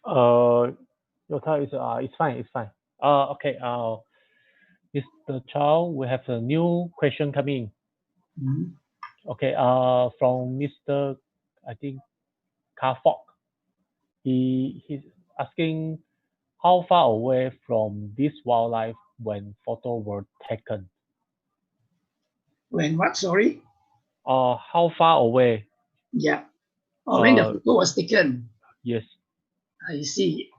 Your time is it's fine. It's fine. Okay. Mr. Chow, we have a new question coming. Mm-hmm. Okay. From Mr. I think Carfok. He's asking how far away from this wildlife when photos were taken. When what? Sorry. How far away? Yeah. When the photo was taken. Yes. I see.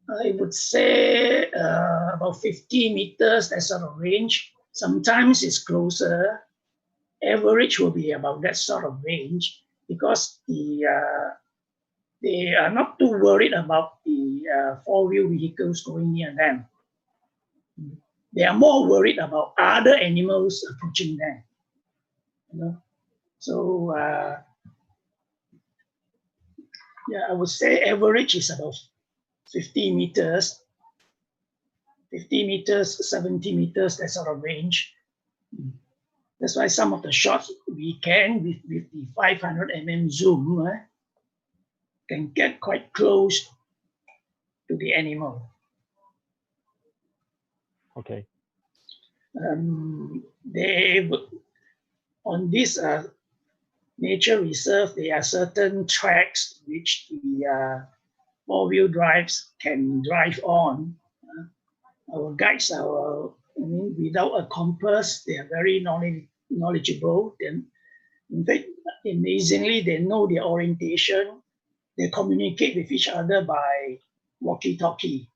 I would say about 50 meters, that sort of range. Sometimes it's closer. Average will be about that sort of range because they are not too worried about the four-wheel vehicles going near them. They are more worried about other animals approaching them. You know? So yeah, I would say average is about 50 meters. 50 meters, 70 meters, that sort of range. That's why some of the shots we can, with the 500 mm zoom, can get quite close to the animal. Okay. On this nature reserve, there are certain tracks which the four-wheel drives can drive on. Our guides are, without a compass, they are very knowledgeable. Then, in fact, amazingly, they know their orientation. They communicate with each other by walkie-talkie.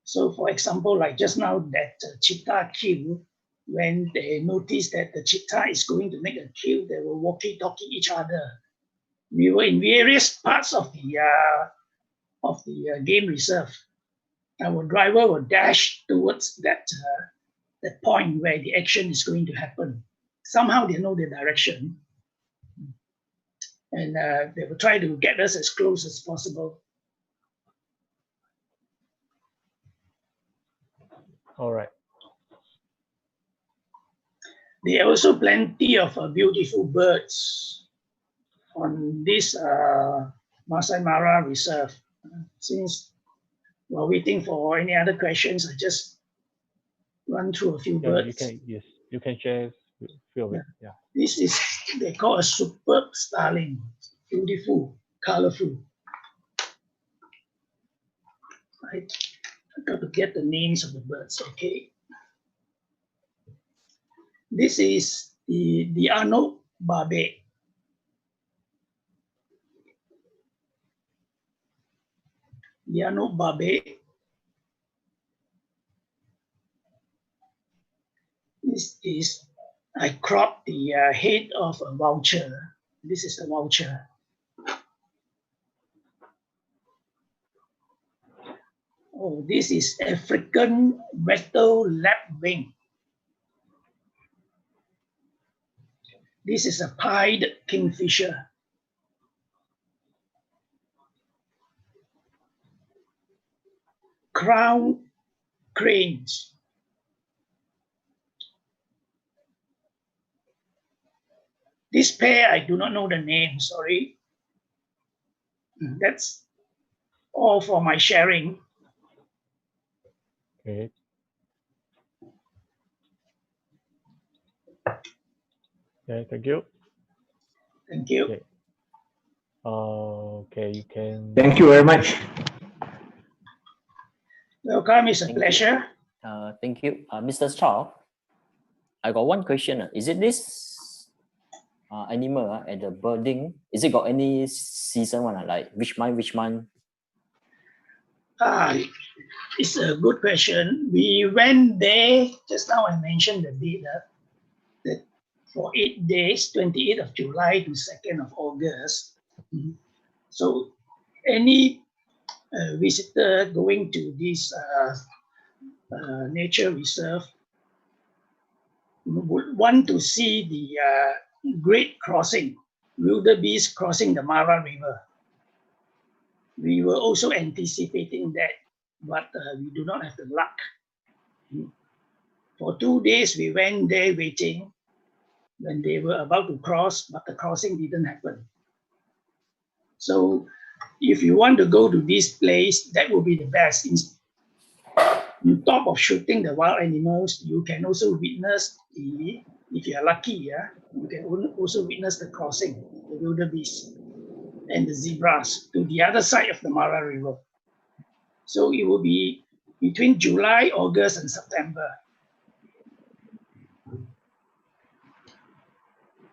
So, for example, like just now, that cheetah kill, when they notice that the cheetah is going to make a kill, they will walkie-talkie each other. We were in various parts of the game reserve. Our driver will dash towards that point where the action is going to happen. Somehow they know the direction, and they will try to get us as close as possible. All right. There are also plenty of beautiful birds on this Masai Mara Reserve. Since we're waiting for any other questions, I just run through a few birds. You can share a few of it. Yeah. This is, they call a superb starling. Beautiful, colorful. Right. I got to get the names of the birds, okay. This is the Arno Barbe. The Arno Barbe. This is, I cropped the head of a vulture. This is a vulture. Oh, this is African rattle lapwing. This is a pied kingfisher. Crown cranes. This pair, I do not know the name, sorry. That's all for my sharing. Okay. Okay, thank you. Thank you. Okay. Okay, you can. Thank you very much. Welcome, it's a pleasure. Thank you. Mr. Chow, I got one question. Is it this animal at the birding? Is it got any season one? Like which month? It's a good question. We went there, just now I mentioned the date, that for 8 days, 28th of July to 2nd of August. So any visitor going to this nature reserve would want to see the great crossing, wildebeest crossing the Mara River. We were also anticipating that, but we do not have the luck. For 2 days, we went there waiting when they were about to cross, but the crossing didn't happen. So if you want to go to this place, that would be the best. On top of shooting the wild animals, you can also witness if you are lucky, you can also witness the crossing, the wildebeest and the zebras to the other side of the Mara River. So it will be between July, August, and September.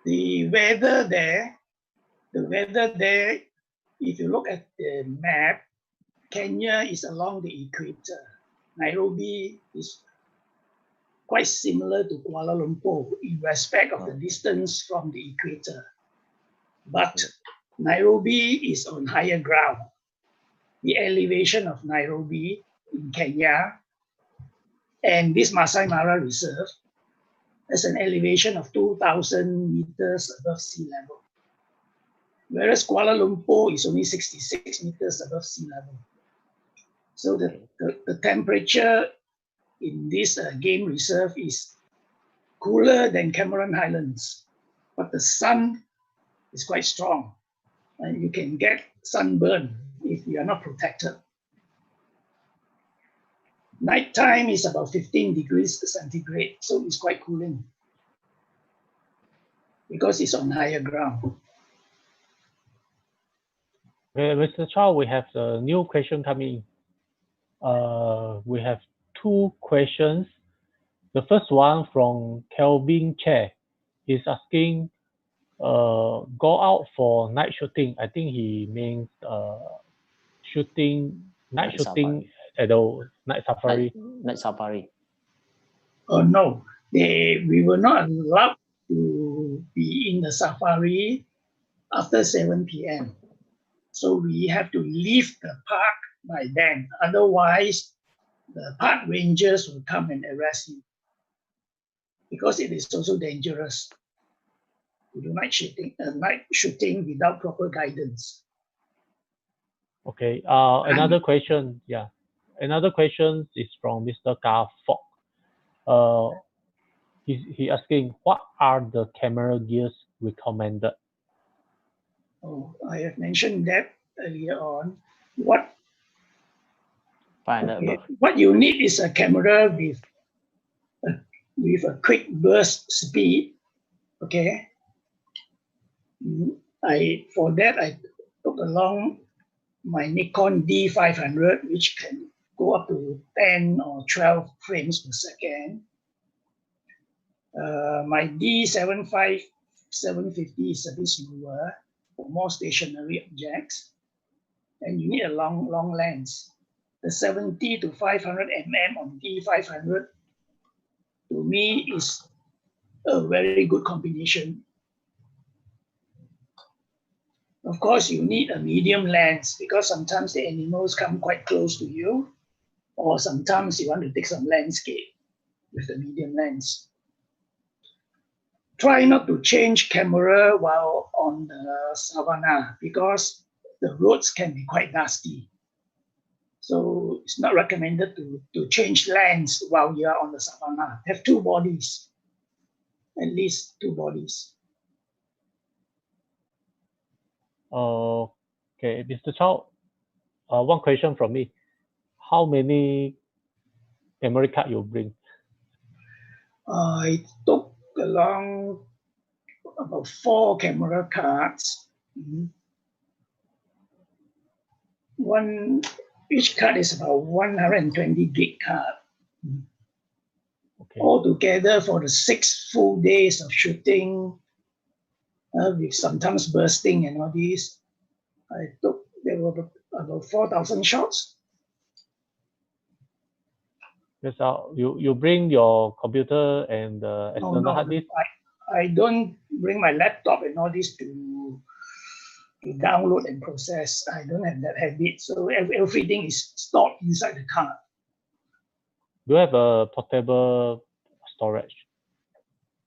The weather there, if you look at the map, Kenya is along the equator. Nairobi is quite similar to Kuala Lumpur in respect of the distance from the equator. But Nairobi is on higher ground. The elevation of Nairobi in Kenya and this Masai Mara Reserve has an elevation of 2,000 meters above sea level, whereas Kuala Lumpur is only 66 meters above sea level. So the temperature in this game reserve is cooler than Cameron Highlands, but the sun is quite strong, and you can get sunburn if you are not protected. Nighttime is about 15 degrees centigrade, so it's quite cooling because it's on higher ground. Okay, Mr. Chow, we have a new question coming. We have two questions. The first one from Kelvin Chair is asking, go out for night shooting. I think he means night shooting at the night safari. Night safari. Oh no, we were not allowed to be in the safari after 7 p.m. So we have to leave the park by then. Otherwise, the park rangers will come and arrest you because it is also dangerous to do night shooting without proper guidance. Okay. Another question. Yeah. Another question is from Mr. Ka Fok. He asking, what are the camera gears recommended? Oh, I have mentioned that earlier on. What you need is a camera with a quick burst speed. Okay. For that I took along my Nikon D500, which can go up to 10 or 12 frames per second. My D75 750 is a bit slower for more stationary objects, and you need a long lens. The 70 to 500 mm on D500 to me is a very good combination. Of course, you need a medium lens because sometimes the animals come quite close to you, or sometimes you want to take some landscape with the medium lens. Try not to change camera while on the savannah because the roads can be quite nasty. So it's not recommended to change lens while you are on the savannah. Have two bodies, at least two bodies. Okay, Mr. Chow, one question from me. How many memory card you bring? I took along about 4 camera cards. Each card is about 120 gig card. Okay. Altogether for the 6 full days of shooting, with sometimes bursting and all these, there were about 4,000 shots. Yes, you bring your computer and the external hard disk? I don't bring my laptop and all this to download and process. I don't have that habit. So everything is stored inside the card. Do you have a portable storage?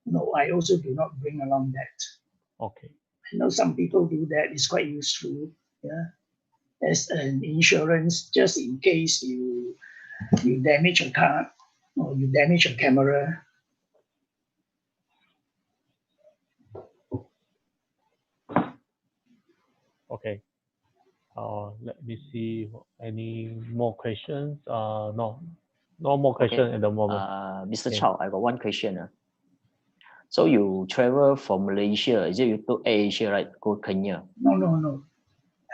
No, I also do not bring along that. Okay. I know some people do that. It's quite useful. Yeah, as an insurance, just in case you damage a card or you damage a camera. Okay. Let me see any more questions. No more questions at the moment. Mr. Chow, I got one question. So you travel from Malaysia, is it you took Asia, right? Go Kenya? No.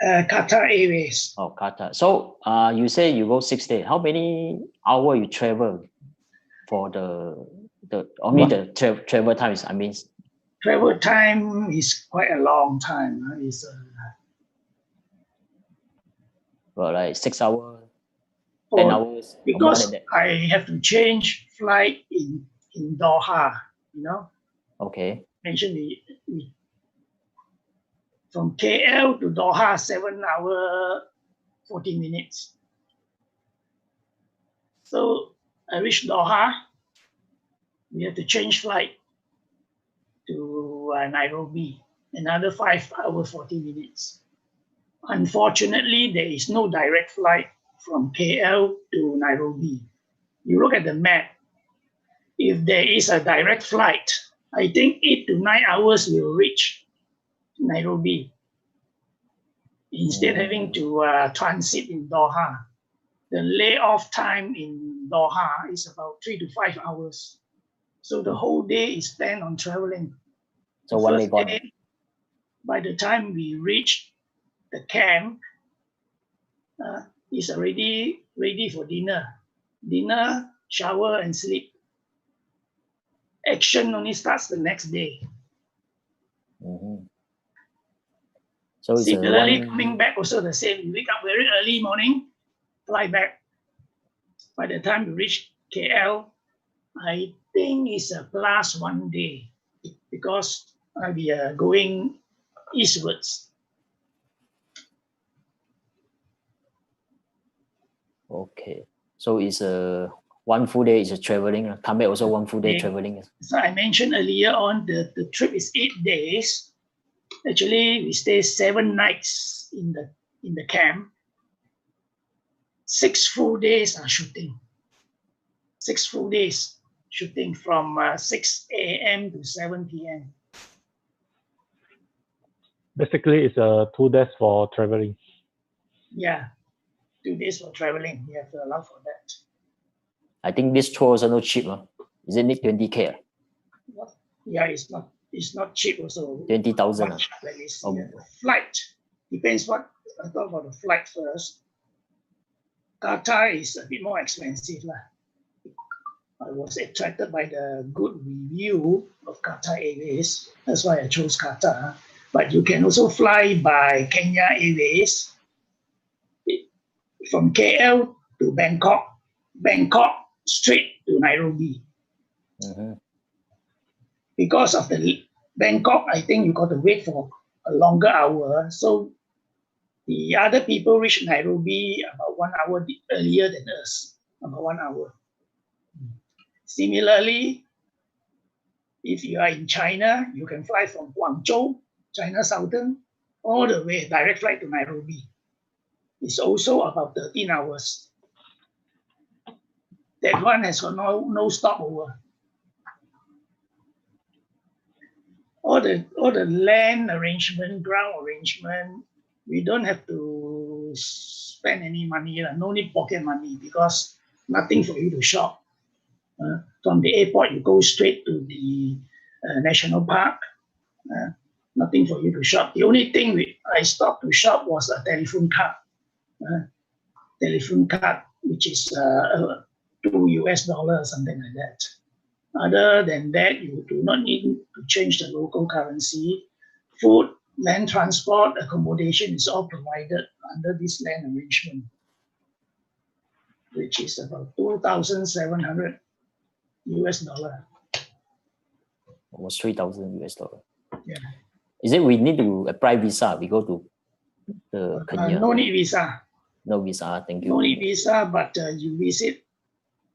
Qatar Airways. Oh, Qatar. So you say you go 6 days. How many hours you travel for the travel times? I mean, travel time is quite a long time. It's well, like 6 hours, 10 hours. Because I have to change flight in Doha, you know. Okay. Mentioned from KL to Doha, 7 hours, 40 minutes. So I reached Doha. We have to change flight to Nairobi, another 5 hours, 40 minutes. Unfortunately, there is no direct flight from KL to Nairobi. you look at the map. If there is a direct flight, I think 8 to 9 hours will reach Nairobi. Instead having to transit in Doha. The layoff time in Doha is about 3 to 5 hours. So the whole day is spent on traveling. So The one day first gone. day, by the time we reach the camp, is already ready for dinner. Dinner, shower, and sleep. Action only starts the next day. Mhm. So it's a Similarly, one. coming back also the same. You wake up very early morning, fly back. By the time you reach KL, I think it's a plus 1 day because we are going eastwards. Okay. So it's a one full day is a traveling. Come back also one full day Okay. traveling. So I mentioned earlier on the trip is 8 days. Actually, we stay 7 nights in the camp. 6 full days are shooting. 6 full days shooting from 6 a.m. to 7 p.m. Basically, it's 2 days for traveling. Yeah, 2 days for traveling. You have to allow for that. I think this tour also not cheap. Is it need 20K? Yeah, it's not cheap also. 20,000. Much like this. Oh. Yeah. Flight depends what I talk about the flight first. Qatar is a bit more expensive lah. I was attracted by the good review of Qatar Airways. That's why I chose Qatar. But you can also fly by Kenya Airways from KL to Bangkok, Bangkok straight to Nairobi. Mhm. Because of the Bangkok, I think you got to wait for a longer hour. So the other people reach Nairobi about 1 hour earlier than us, about 1 hour. Similarly, if you are in China, you can fly from Guangzhou, China Southern, all the way, direct flight to Nairobi. It's also about 13 hours. That one has got no stopover. All the land arrangement, ground arrangement, we don't have to spend any money, no need pocket money because nothing for you to shop. From the airport, you go straight to the national park. Nothing for you to shop. The only thing I stopped to shop was a telephone card. Telephone card, which is $2 or something like that. Other than that, you do not need to change the local currency. Food, land transport, accommodation is all provided under this land arrangement, which is about $2,700. Almost $3,000. Yeah. Is it we need to apply visa? We go to the Kenya. No need visa. No visa. Thank you. No need visa, but you visit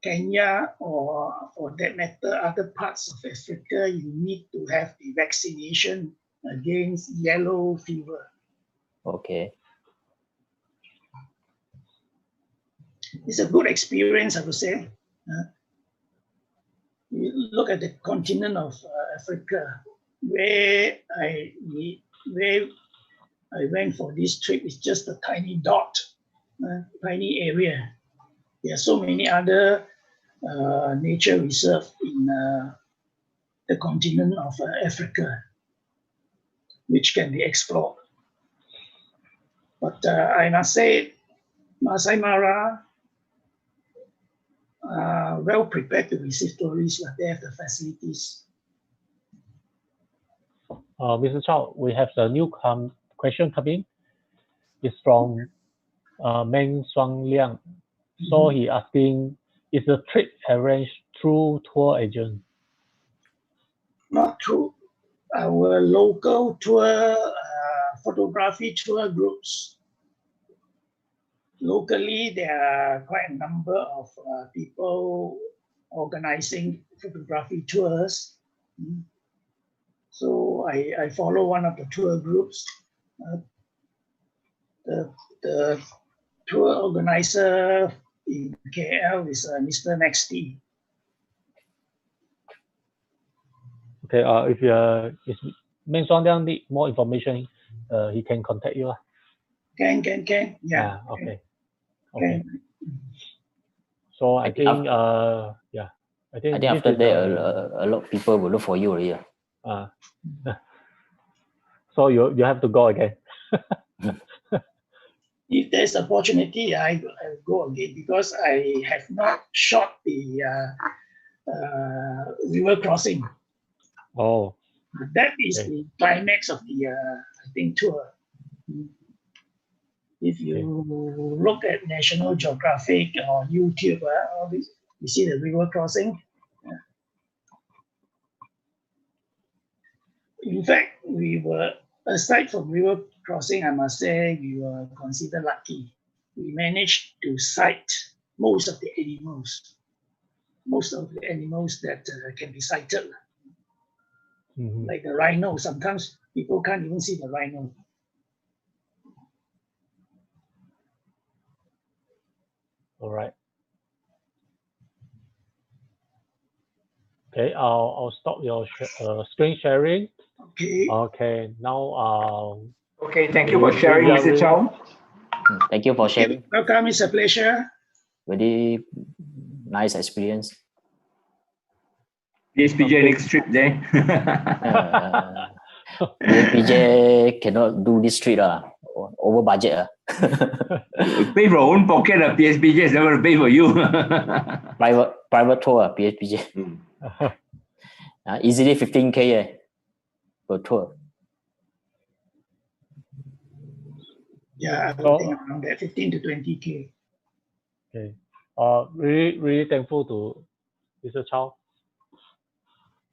Kenya or for that matter, other parts of Africa, you need to have the vaccination against yellow fever. Okay. It's a good experience, I would say. You look at the continent of Africa, where I went for this trip. It's just a tiny dot, tiny area. There are so many other nature reserves in the continent of Africa, which can be explored. But I must say, Masai Mara are well prepared to receive tourists. They have the facilities. Mr. Chow, we have a new question coming. It's from Meng Shuang Liang. So he asking, is the trip arranged through tour agent? Not through our local tour, photography tour groups. Locally, there are quite a number of people organizing photography tours. So I follow one of the tour groups. The tour organizer in KL is Mr. Next T. Okay. If Meng Song Liang need more information, he can contact you. Can. Yeah. Okay. Can. So I think I think this after is, that a lot of people will look for you already. so you have to go again. If there's opportunity, I go again because I have not shot the river crossing. Oh. That is Okay. the climax of the I think tour. If you look at National Geographic or YouTube, all this, you see the river crossing. In fact, we were, aside from river crossing, I must say we were considered lucky. We managed to sight most of the animals that can be sighted. Like the rhino. Sometimes people can't even see the rhino. All right. Okay, I'll stop your screen sharing. Okay. Okay, now Okay, thank you for sharing, Mr. Chow. Thank you for sharing. Welcome, it's a pleasure. Very nice experience. PSPJ next trip there. PSPJ cannot do this trip over budget. Pay for own pocket. PSPJ is never pay for you. private tour PSPJ. Easily 15K per tour. Yeah, I would think around that 15 to 20K. Okay. Really thankful to Mr. Chow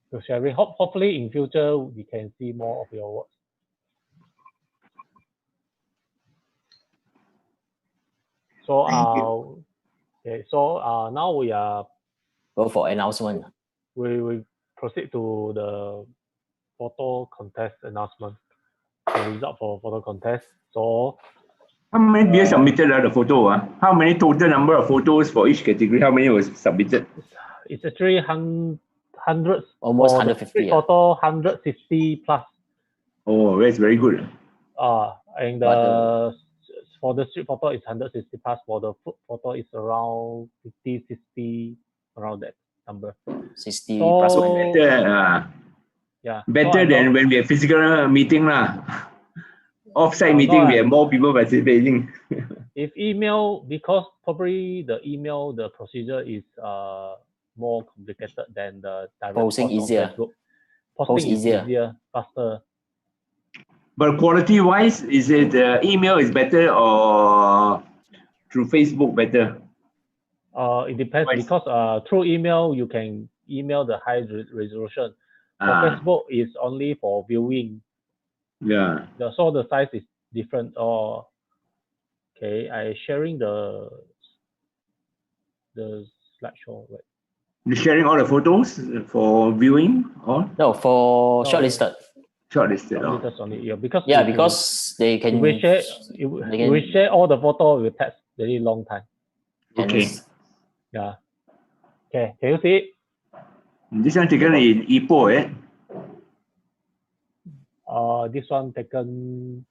for sharing. Hopefully in future we can see more of your work. So okay. So now we are go for announcement. We proceed to the photo contest announcement. The result for photo contest. So how many beers submitted the photo? How many total number of photos for each category? How many was submitted? It's actually hundreds. Almost 150. Photo 150 plus. Oh, that's very good. And for the street photo it's 160 plus. For the food photo it's around 50, 60, around that number. 60 plus. Better, yeah. Better than when we have physical meeting lah. Offsite meeting, we have more people participating. If email, because probably the email, the procedure is more complicated than the direct posting easier. Posting is easier, faster. But quality-wise, is it email is better or through Facebook better? It depends because through email you can email the high resolution. For Facebook is only for viewing. Yeah. So the size is different. Okay, I sharing the slideshow. Right? You're sharing all the photos for viewing, or no, for shortlisted. Shortlisted only. Yeah, because they can. We share all the photo with text very long time. Okay. Yeah. Okay. Can you see it? This one taken in Ipoh, eh? This one taken.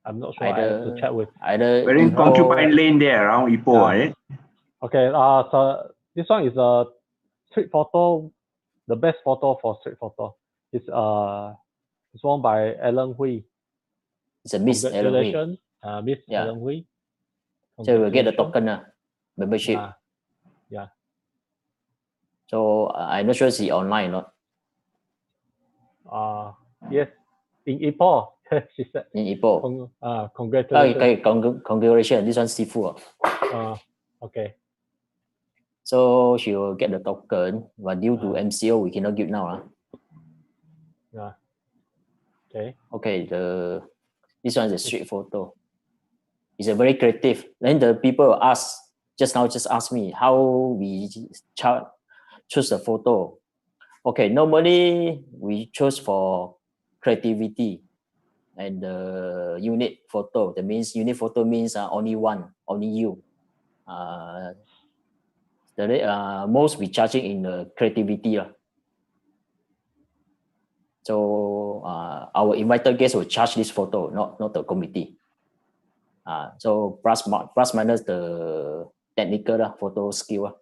I'm not sure. Either, I have to check with. We're in Concubine Lane there around Ipoh, eh? Okay. So this one is a street photo. The best photo for street photo. It's won by Ellen Hui. It's a Miss Ellen Hui. Miss Ellen Hui. So we'll get the token membership. Yeah. So I'm not sure she online or not. Yes, in Ipoh. She said. In Ipoh. Congratulations. Okay, congratulations. This one's Sifu. Okay. So she will get the token, but due to MCO, we cannot give now. Yeah. Okay. Okay, this one is a street photo. It's a very creative. Then the people just ask me how we choose the photo. Okay, normally we choose for creativity and the unit photo. That means unit photo means only one, only you. most we charging in the creativity. So our invited guests will charge this photo, not the committee. So plus minus the technical photo skill.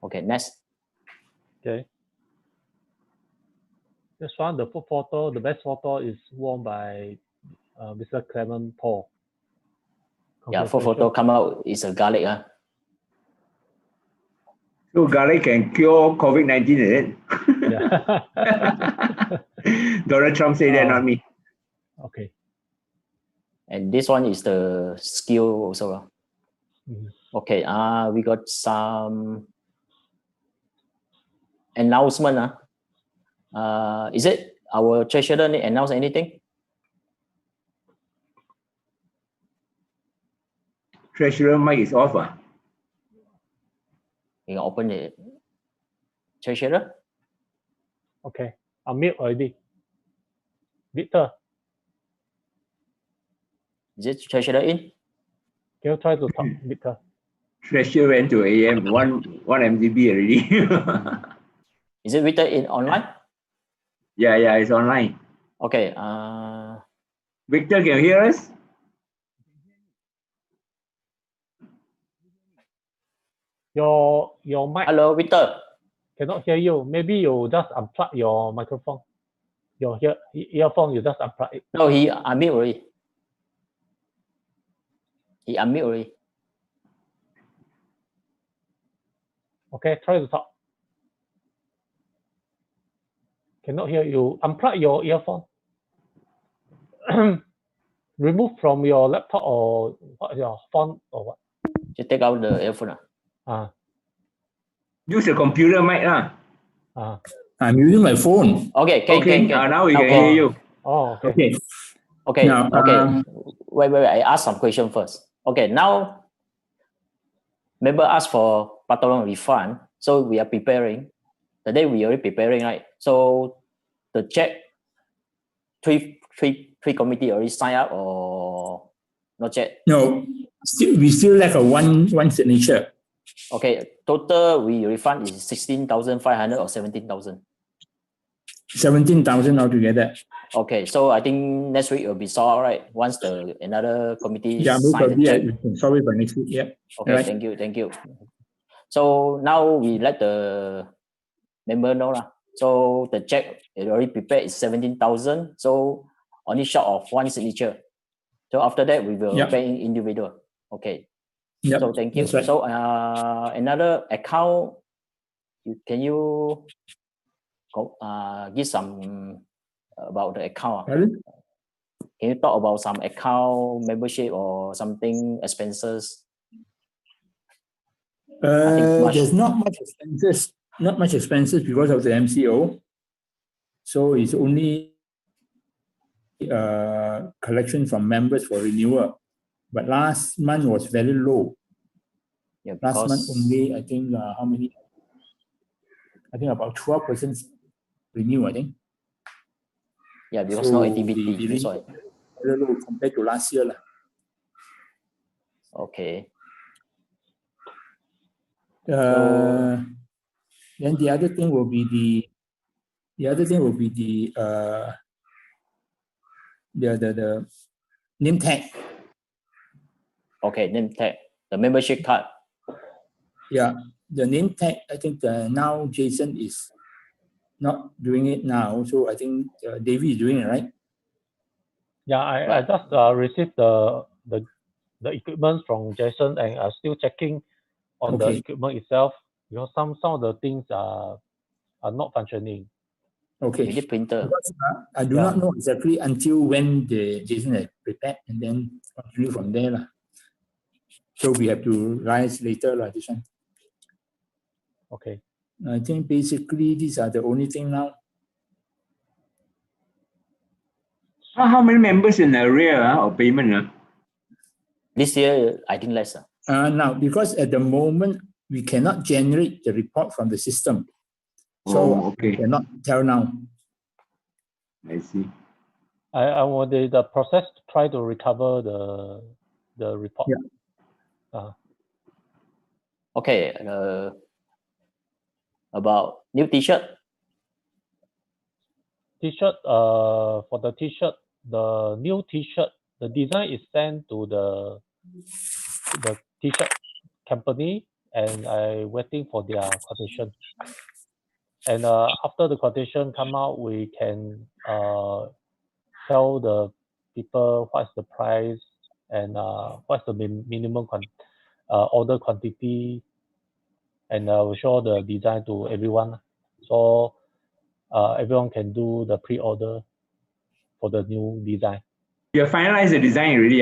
Okay, next. Okay. This one, the photo, the best photo is won by Mr. Clement Paul. Yeah, for photo come out is a garlic. So garlic can cure COVID-19, is it? Yeah. Donald Trump said that, not me. Okay. And this one is the skill also. Okay, we got some announcement. Is it our treasurer announce anything? Treasurer mic is off. You can open the treasurer. Okay, I'm mute already. Victor, is it treasurer in? Can you try to talk, Victor? Treasurer went to AM, one MDB already. Is it Victor in online? Yeah, it's online. Okay. Victor, can you hear us? Your mic. Hello, Victor. Cannot hear you. Maybe you just unplug your microphone. Your earphone, you just unplug it. No, he unmute already. He unmute already. Okay, try to talk. Cannot hear you. Unplug your earphone. Remove from your laptop or your phone or what? Just take out the earphone. Use the computer mic. I'm using my phone. Okay, can. Now we can hear you. Oh, okay. Okay. Now, okay. Wait. I ask some question first. Okay, now member asked for patron refund, so we are preparing. The day we already preparing, right? So the check, three committee already sign up or not yet? No, we still lack a one signature. Okay, total we refund is 16,500 or 17,000. 17,000 altogether. Okay, so I think next week it will be solved out, right? Once another committee sign the check. We can solve it by next week. Yeah. Okay, right. Thank you. So now we let the member know lah. So the check is already prepared is 17,000. So only short of one signature. So after that we will pay in individual. Okay. Yep. So thank you. Right. So another account, can you give some about the account? Pardon? Can you talk about some account membership or something expenses? There's not much expenses. Not much expenses because of the MCO. So it's only collection from members for renewal. But last month was very low. Yeah, last month only, I think, how many? I think about 12% renew, I think. Yeah, because no activity. Very low compared to last year. Okay. Then the other thing will be the name tag. Okay, name tag, the membership card. Yeah, the name tag. I think now Jason is not doing it now, so I think David is doing it, right? Yeah, I just received the equipment from Jason, and I'm still checking on the equipment itself. You know, some of the things are not functioning. Okay. Maybe printer. Because, I do not know exactly until when the Jason has prepared, and then continue from there lah. So we have to rise later lah. This one. Okay. I think basically these are the only thing now. How many members in arrear or payment? This year, I think less. Now, because at the moment, we cannot generate the report from the system. So we cannot tell now. I see. I want the process to try to recover the report. Yeah. Okay. About new T-shirt. T-shirt. For the T-shirt, the new T-shirt, the design is sent to the T-shirt company, and I waiting for their quotation. And after the quotation come out, we can tell the people what's the price and what's the minimum order quantity, and we show the design to everyone. So everyone can do the pre-order for the new design. You have finalized the design already,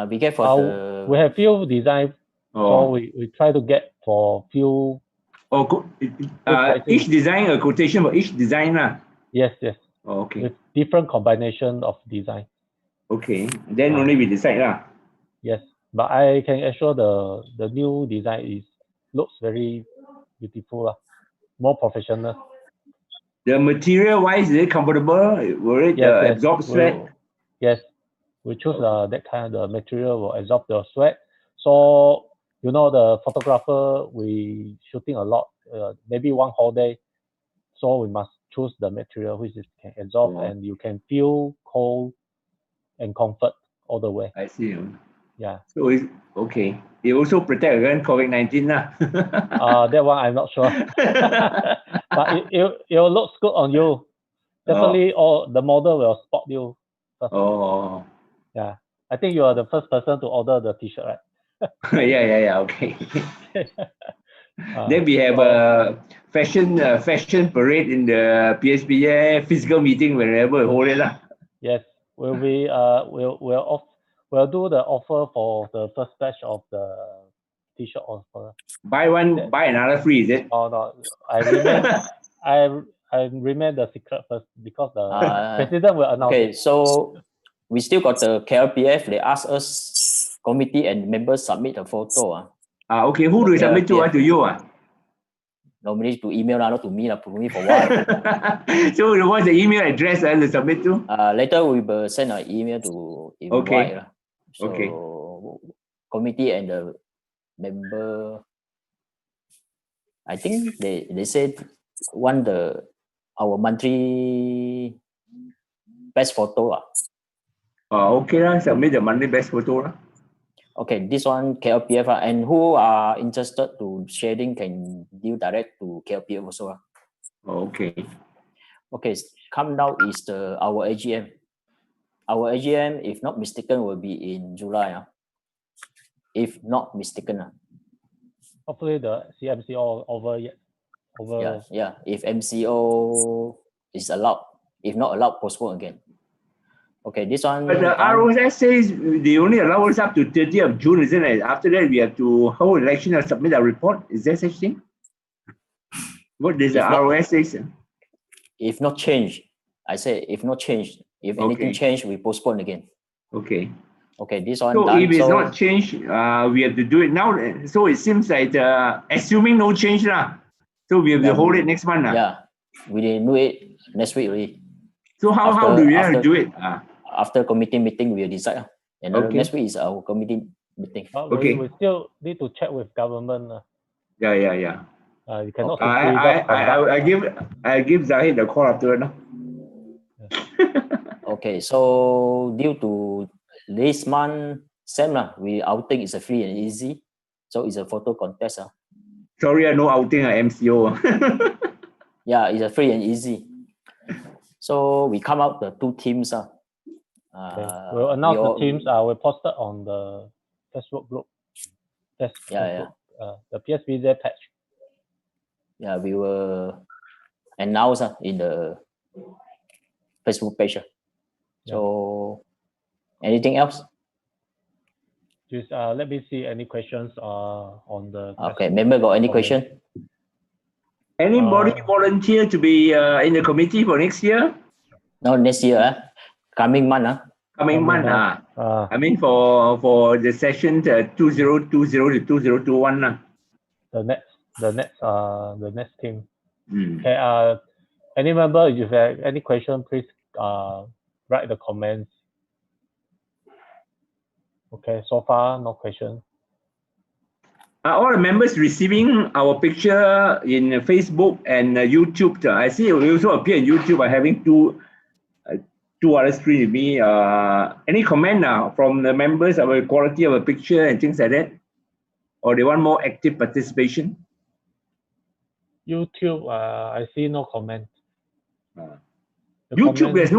We get for We have few designs, so we try to get for few. Each design, a quotation for each design. Yes, yes. Oh, okay. With different combination of design. Okay, then only we decide lah. Yes, but I can assure the new design looks very beautiful, more professional. The material wise, is it comfortable? Will it absorb sweat? Yes, we choose that kind of material will absorb the sweat. So you know the photographer, we shooting a lot, maybe one whole day. So we must choose the material which can absorb and you can feel cold and comfort all the way. I see. Yeah. So it's okay. It also protect against COVID-19 lah. That one I'm not sure. But it looks good on you. Definitely, the model will spot you first. Oh. Yeah. I think you are the first person to order the T-shirt, right? Yeah. Okay. Then we have a fashion parade in the PSPJ physical meeting whenever we hold it lah. Yes, we'll do the offer for the first batch of the T-shirt offer. Buy one, buy another free, is it? Oh no, I remain the secret first because the president will announce. Okay, so we still got the KLPF. They ask us committee and members submit a photo. Okay, who do you submit to? To you? Normally to email, not to me, to me for what? So what's the email address to submit to? Later we will send an email to invite. Okay. So okay. Committee and the member, I think they said want our monthly best photo. Okay lah, submit the monthly best photo lah. Okay, this one KLPF and who are interested to sharing can deal direct to KLPF also. Okay. Okay, come now is our AGM. Our AGM, if not mistaken, will be in July. If not mistaken. Hopefully the CMC all over yet. Yeah. If MCO is allowed, if not allowed, postpone again. Okay, this one. But the ROS says they only allow us up to 30th of June, isn't it? After that, we have to hold election and submit a report. Is there such thing? What does the ROS say? If not change, I say if not change, if anything change, we postpone again. Okay. Okay, this one. So done. if it's not changed, we have to do it now. So it seems like assuming no change lah. So we have to hold it next month. Yeah, we didn't do it next week already. So how do we have to do it? After committee meeting, we'll decide. And next week is our committee meeting. We still need to check with government. Yeah. You cannot. I give Zahid the call after now. Okay, so due to this month, same lah. Our outing is a free and easy, so it's a photo contest. Sorry, no outing at MCO. Yeah, it's a free and easy. So we come out the two teams. We'll announce the teams. We'll post it on the Facebook group. The PSPJ page. Yeah, we will announce in the Facebook page. So, anything else? Just let me see any questions on the. Okay, member got any question? Anybody volunteer to be in the committee for next year? No, next year. Coming month. Coming month. I mean for the session 2020 to 2021. The next team. Okay. Any member, if you have any question, please write the comments. Okay, so far no question. Are all the members receiving our picture in Facebook and YouTube? I see we also appear in YouTube by having two other screens with me. Any comment from the members about the quality of a picture and things like that? Or they want more active participation? YouTube, I see no comment. The YouTube, comment there's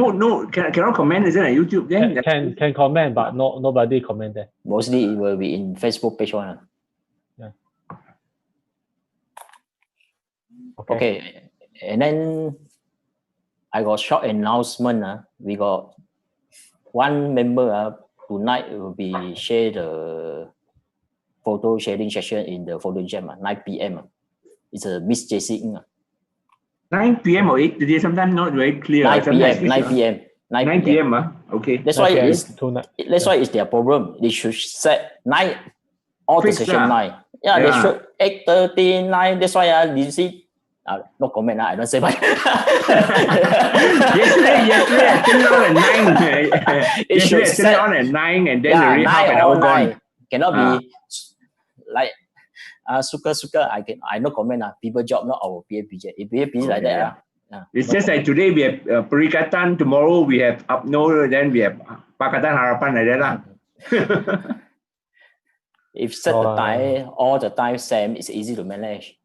cannot comment, isn't it? YouTube then? can comment, but nobody comment there. Mostly it will be in Facebook page one. Yeah. Okay. And then I got short announcement. We got one member tonight will be share the photo sharing session in the photo jam 9 p.m. It's a Miss JC Ng. 9 p.m. or 8 today, sometimes not very clear. 9 p.m. 9 p.m. 9 p.m. Okay. That's why it's their problem. They should set 9 all the session 9. Yeah, they should 8:30, 9. That's why you see. No comment. I don't say much. yesterday I turned on at 9. Yesterday I turned on at 9 and then already half an hour gone. Cannot be like suka. I no comment. People job not our PSPJ. If PSPJ like that. It's just like today we have Perikatan, tomorrow we have UPNO, then we have Pakatan Harapan like that. If set the time, all the time same, it's easy to manage.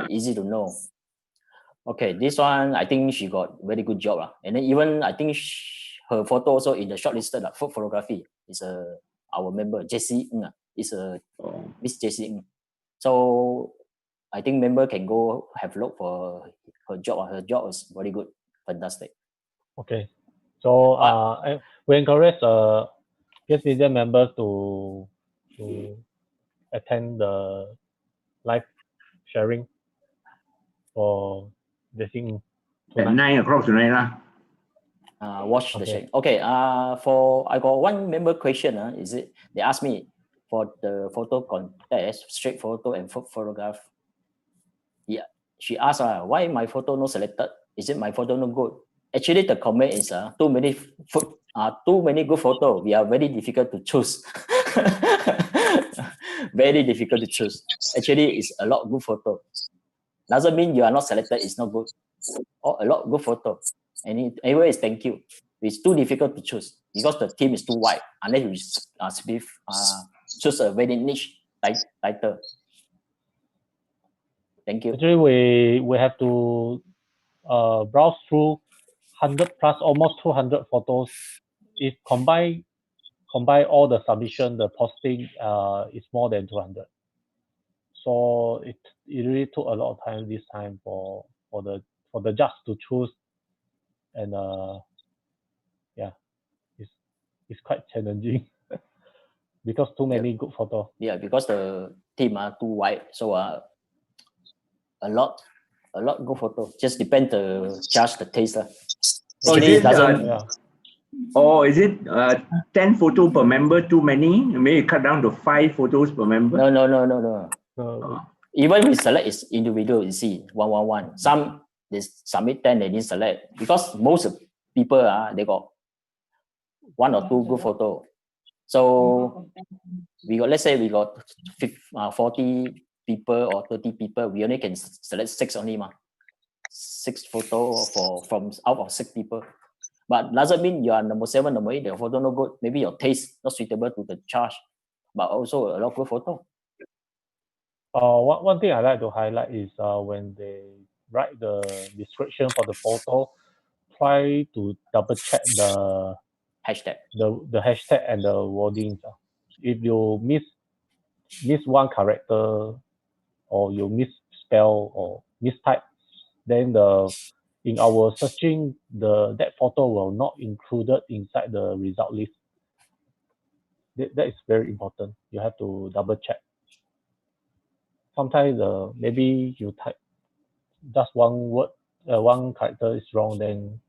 Easy to know. Okay, this one, I think she got very good job. And then even, I think her photo also in the shortlisted food photography is our member, Jessie Ng. Is Miss Jessie Ng. So, I think member can go have a look for her job. Her job is very good. Fantastic. Okay. So, we encourage PSPJ members to attend the live sharing for the thing at 9 o'clock tonight. Watch the sharing. Okay. For I got one member question. Is it they asked me for the photo contest, straight photo and photograph. Yeah, she asked why my photo not selected. Is it my photo no good? Actually, the comment is too many good photo. We are very difficult to choose. Very difficult to choose. Actually, it's a lot of good photo. Doesn't mean you are not selected. It's not good. Or a lot of good photo. Anyway, thank you. It's too difficult to choose because the team is too wide. Unless we choose a very niche title. Thank you. Actually, we have to browse through 100 plus, almost 200 photos. If combine all the submission, the posting is more than 200. So it really took a lot of time this time for the judge to choose, and it's quite challenging because too many good photos. Yeah, because the team are too wide, so a lot good photo. Just depend the judge the taste. Is it 10 photos per member too many? Maybe cut down to 5 photos per member? No. Even we select is individual, you see, 1. Some they submit 10, they didn't select because most of people they got 1 or 2 good photo. So let's say we got 40 people or 30 people, we only can select 6 only 6 photo from out of 6 people. But doesn't mean you are number 7, number 8, the photo no good. Maybe your taste not suitable to the charge, but also a lot of good photo. One thing I like to highlight is when they write the description for the photo, try to double check the hashtag, the hashtag and the wordings. If you miss one character, or you misspell or mistype, then in our searching, that photo will not included inside the result list. That is very important. You have to double check. Sometimes maybe you type just one word, one character is wrong, then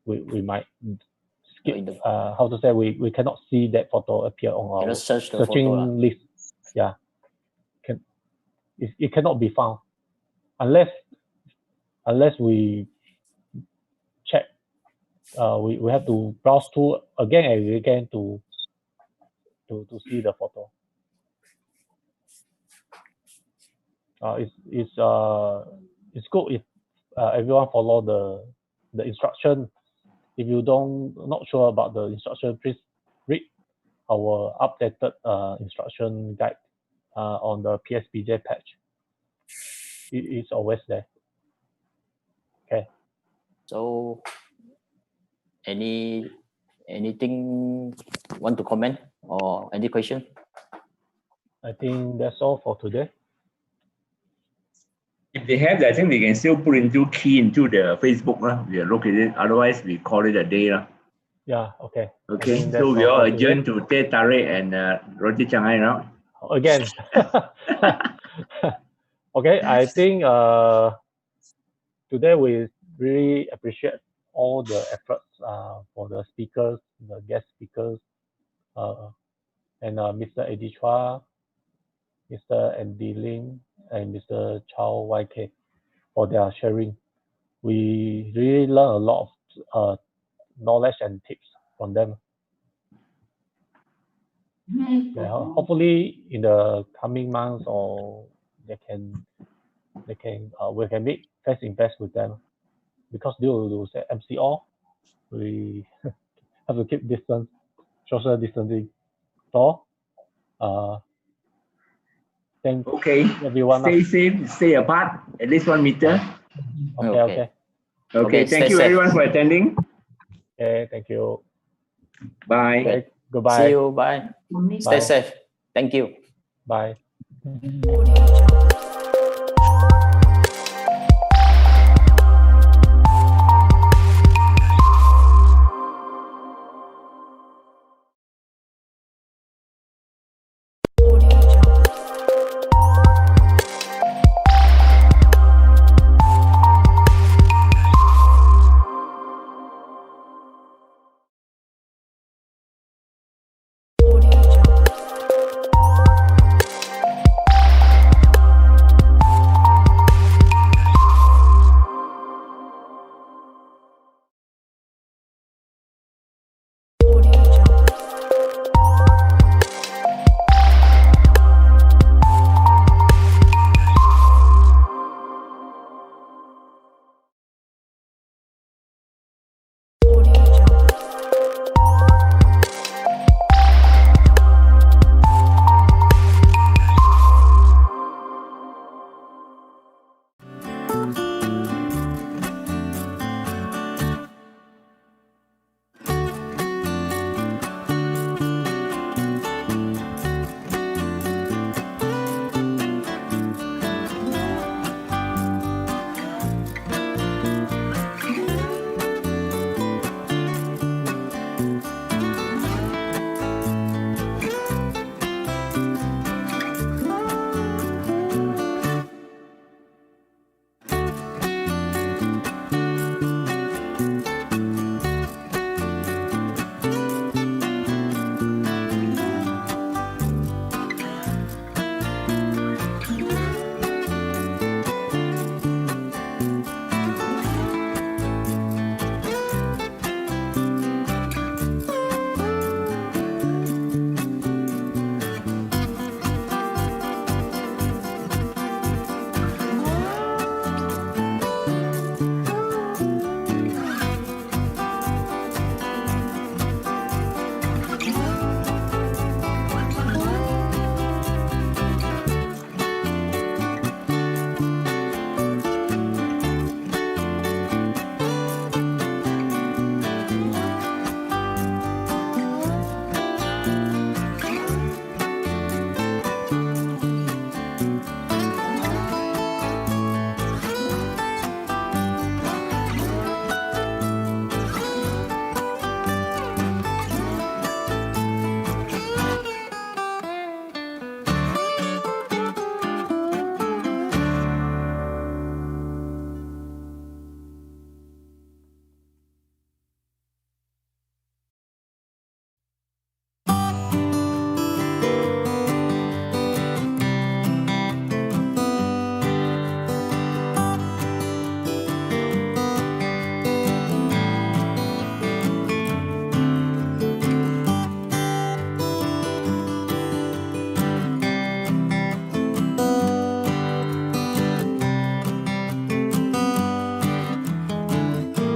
we might skip. How to say, we cannot see that photo appear on our searching list. Yeah, it cannot be found unless we check. We have to browse through again and again to to see the photo. It's good if everyone follow the instruction. If you not sure about the instruction, please read our updated instruction guide on the PSPJ page. It's always there. Okay. So, anything want to comment or any question? I think that's all for today. If they have, I think they can still key into the Facebook. We look at it. Otherwise, we call it a day. Yeah, okay. Okay, so we all adjourn to Teh Tarik and Roti Shanghai now. Again. Okay, I think today we really appreciate all the efforts for the speakers, the guest speakers, and Mr. Eddie Chua, Mr. Andy Lim, and Mr. Chow YK for their sharing. We really learn a lot of knowledge and tips from them. Yeah, hopefully in the coming months, or we can meet face in face with them, because due to MCO, we have to keep distance, social distancing. So, thank everyone. Stay safe, stay apart, at least 1 meter. Okay. Okay, thank you everyone for attending. Okay, thank you. Bye. Okay, goodbye. See you. Bye. Stay safe. Thank you. Bye. Audio